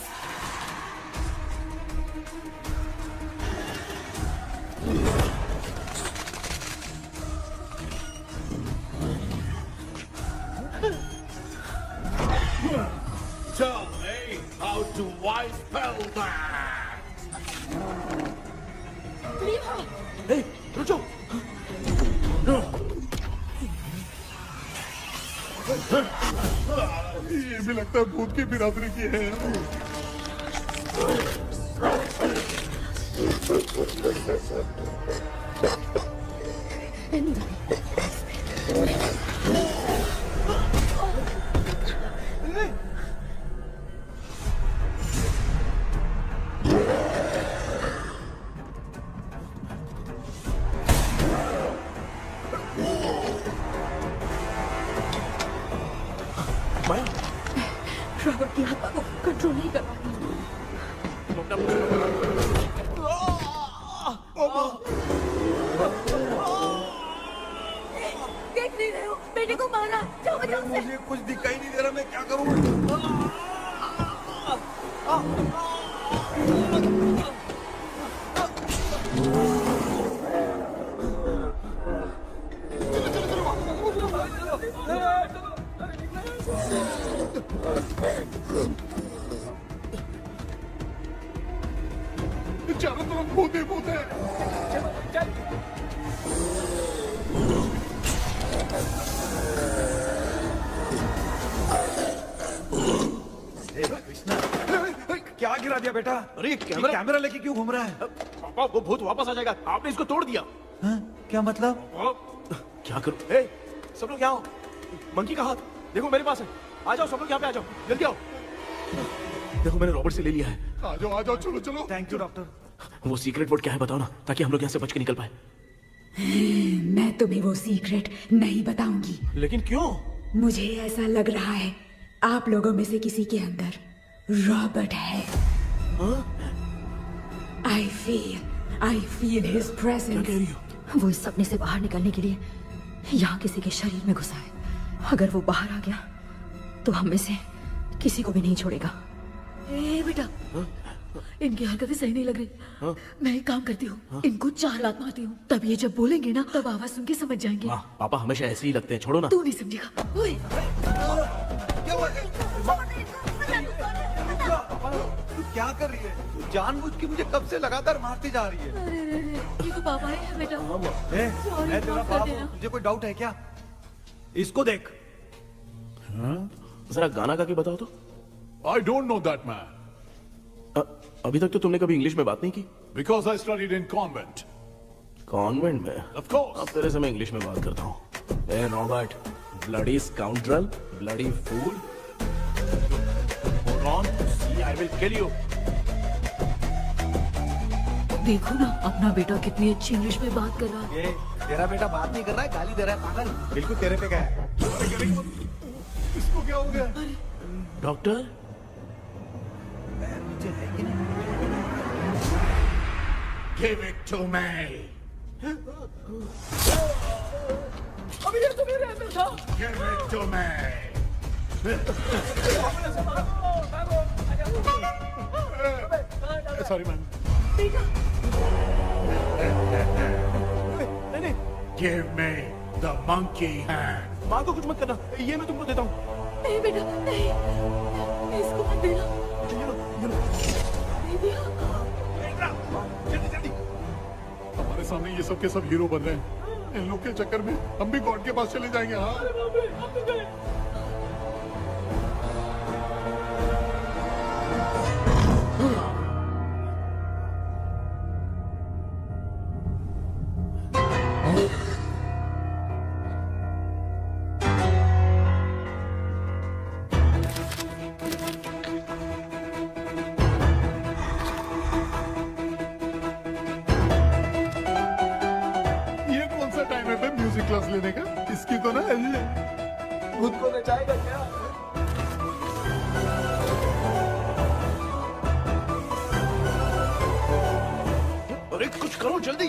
Tell me how to wipe spell that. Hey, रुको। ये भी लगता है भूत की बिरादरी की है। रॉबर्ट की आत्मा को कंट्रोल नहीं कर पाती। देख नहीं रहे हो? बेटे को मारा। जाओ बचाओ उसे। मुझे कुछ दिखाई नहीं दे रहा, मैं क्या करूं? चारों तरफ भूत ही भूत है। कृष्णा, क्या गिरा दिया बेटा? अरे ये कैमरा लेके क्यों घूम रहा है? पापा वो भूत वापस आ जाएगा। आपने इसको तोड़ दिया। हाँ? क्या मतलब? क्या करूं? ए, सब लोग यहाँ आओ। मंकी का हाथ देखो मेरे पास है। आ जाओ सब लोग यहाँ पे आ जाओ। जल्दी आओ। देखो मैंने रॉबर्ट से ले लिया है। आ जाओ चलो चलो। Thank you doctor. वो सीक्रेट वर्ड क्या है बताओ ना, ताकि हम लोग यहाँ से बच के निकल पाए। मैं तुम्हें वो सीक्रेट नहीं बताऊंगी। लेकिन क्यों? मुझे ऐसा लग रहा है आप लोगों में से किसी के अंदर रॉबर्ट है। I feel his presence। क्या कह रही हो? वो इस सपने से बाहर निकलने के लिए यहाँ किसी के शरीर में घुसा है। अगर वो बाहर आ गया तो हम में से किसी को भी नहीं छोड़ेगा। ए बेटा, इनकी हरकतें सही नहीं लग रही। मैं एक काम करती हूँ, इनको 4 लात मारती हूँ। तब ये जब बोलेंगे ना, तब आवाज सुन के समझ जाएंगे। पापा हमेशा ऐसे ही लगते हैं, छोड़ो ना। तू नहीं समझेगा। ओए, तू क्या कर रही है? जानबूझ के मुझे कब से लगातार मारती जा रही है। अरे, ये तो पापा है बेटा। मैं तेरा बाप हूँ, तुझे कोई डाउट है क्या? इसको देख। जरा गाना गा के बताओ तो। I don't know that man. अभी तक तो तुमने कभी इंग्लिश में बात नहीं की। Because I studied in convent. Convent में? Of course. अब तेरे से मैं इंग्लिश में बात करता हूँ। ए Robert, bloody scoundrel, bloody fool. Hold on, see, I will kill you. देखो ना अपना बेटा कितनी अच्छी इंग्लिश में बात कर रहा है। ये तेरा बेटा बात नहीं कर रहा है, गाली दे रहा है पागल। बिल्कुल तेरे पे क्या है? इसको क्या हो गया? Doctor? Give it to me. अभी ये तो मेरे अंदर था। Give it to me. Sorry man. नहीं। Give me the monkey hand. माँ को कुछ मत करना, ये मैं तुमको देता हूँ। नहीं बेटा नहीं, इसको मत देना। हमारे सामने ये सब के सब हीरो बन रहे हैं। इन लोग के चक्कर में हम भी गॉड के पास चले जाएंगे। हाँ क्लास लेने का। इसकी तो ना खुद को नचाएगा क्या? अरे कुछ करो जल्दी।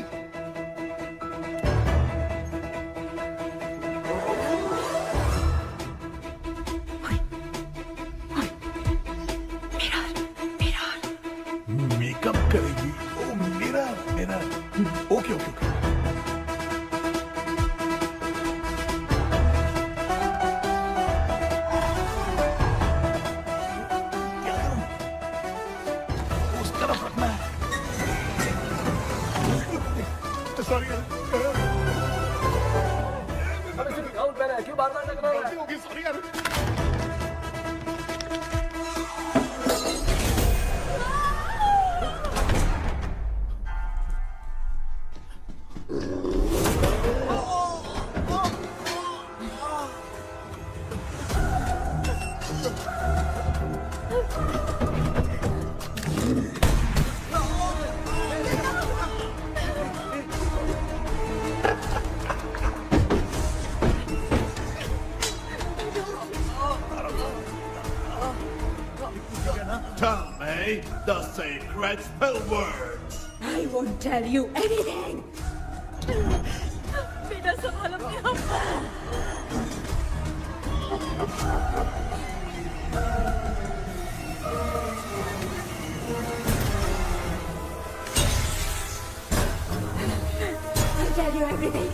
मेकअप करेगी? ओ मेरा मेरा okay okay okay. Tell me the sacred spell words. I won't tell you anything. बेटा संभाल अपने आप को। I'll tell you everything.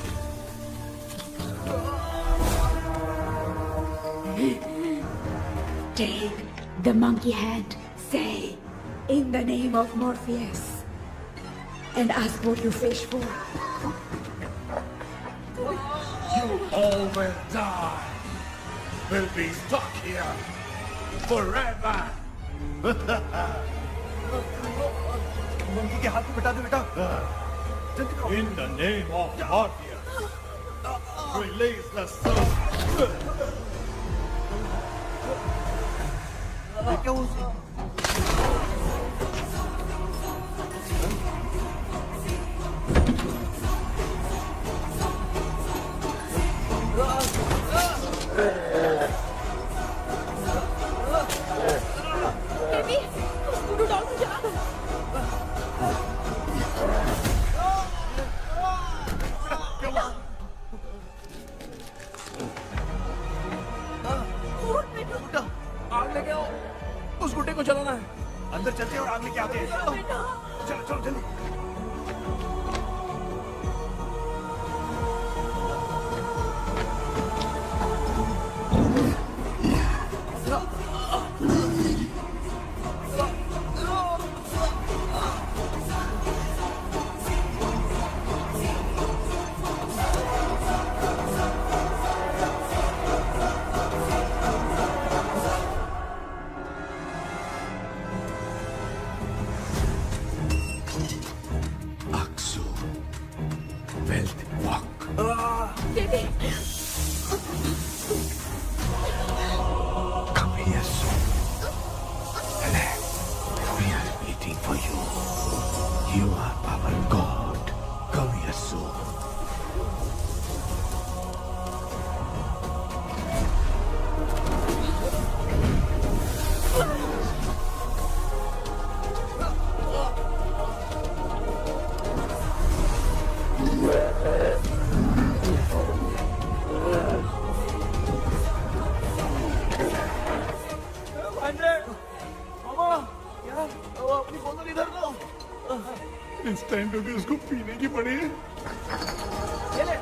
Take the monkey hand. Say, in the name of Morpheus, and ask what you fish for. You all will die. We'll be stuck here forever. Monkey के हाथ को बिठा दे बेटा। In the name of Morpheus, release the soul. क्या हुआ? Baby, scooter doll को चला दो। आग लेके आओ, उस गुड्डे को चलाना है। अंदर चलते हैं और आग लेके आते हैं। चलो चलो जल्दी। You are our God. Come here soon. अपनी बोतल इधर लो। इंस्टेंट होगी उसको पीने की पड़ी है। ये ले।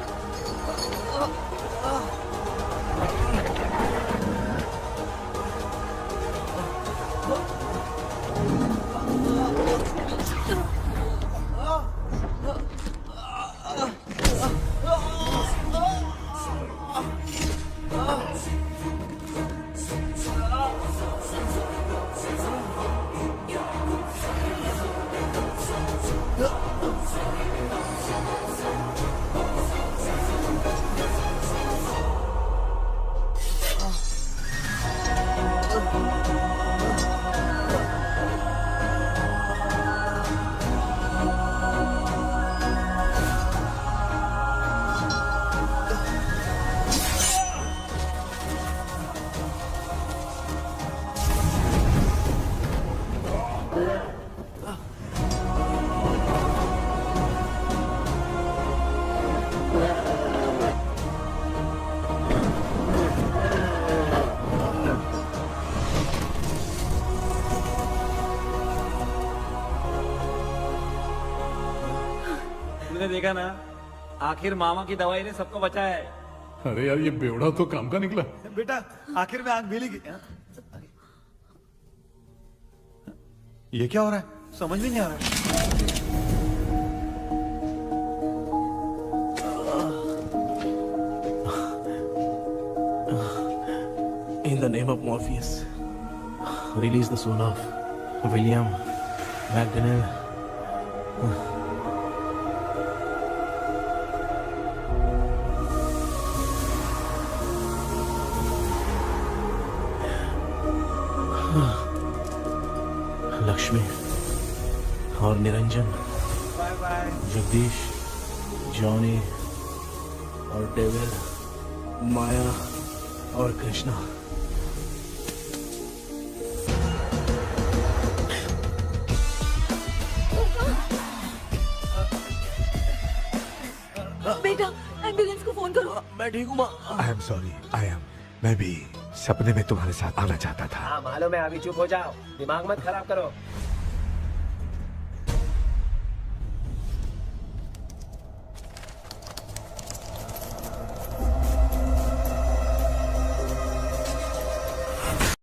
देखा ना, आखिर मामा की दवाई ने सबको बचाया है। अरे यार ये बेवड़ा तो काम का निकला। बेटा आखिर में आंख मिली। ये क्या हो रहा है? समझ में नहीं आ रहा है। In the name of Morpheus, release the soul of William Magdalene. Lakshmi और निरंजन, जगदीश, जॉनी और डेविड, माया और कृष्णा। बेटा एम्बुलेंस को फोन करो। मैं ठीक हूँ माँ। आई एम सॉरी, मैं भी सपने में तुम्हारे साथ आना चाहता था। हाँ मालूम है, अभी चुप हो जाओ, दिमाग मत खराब करो।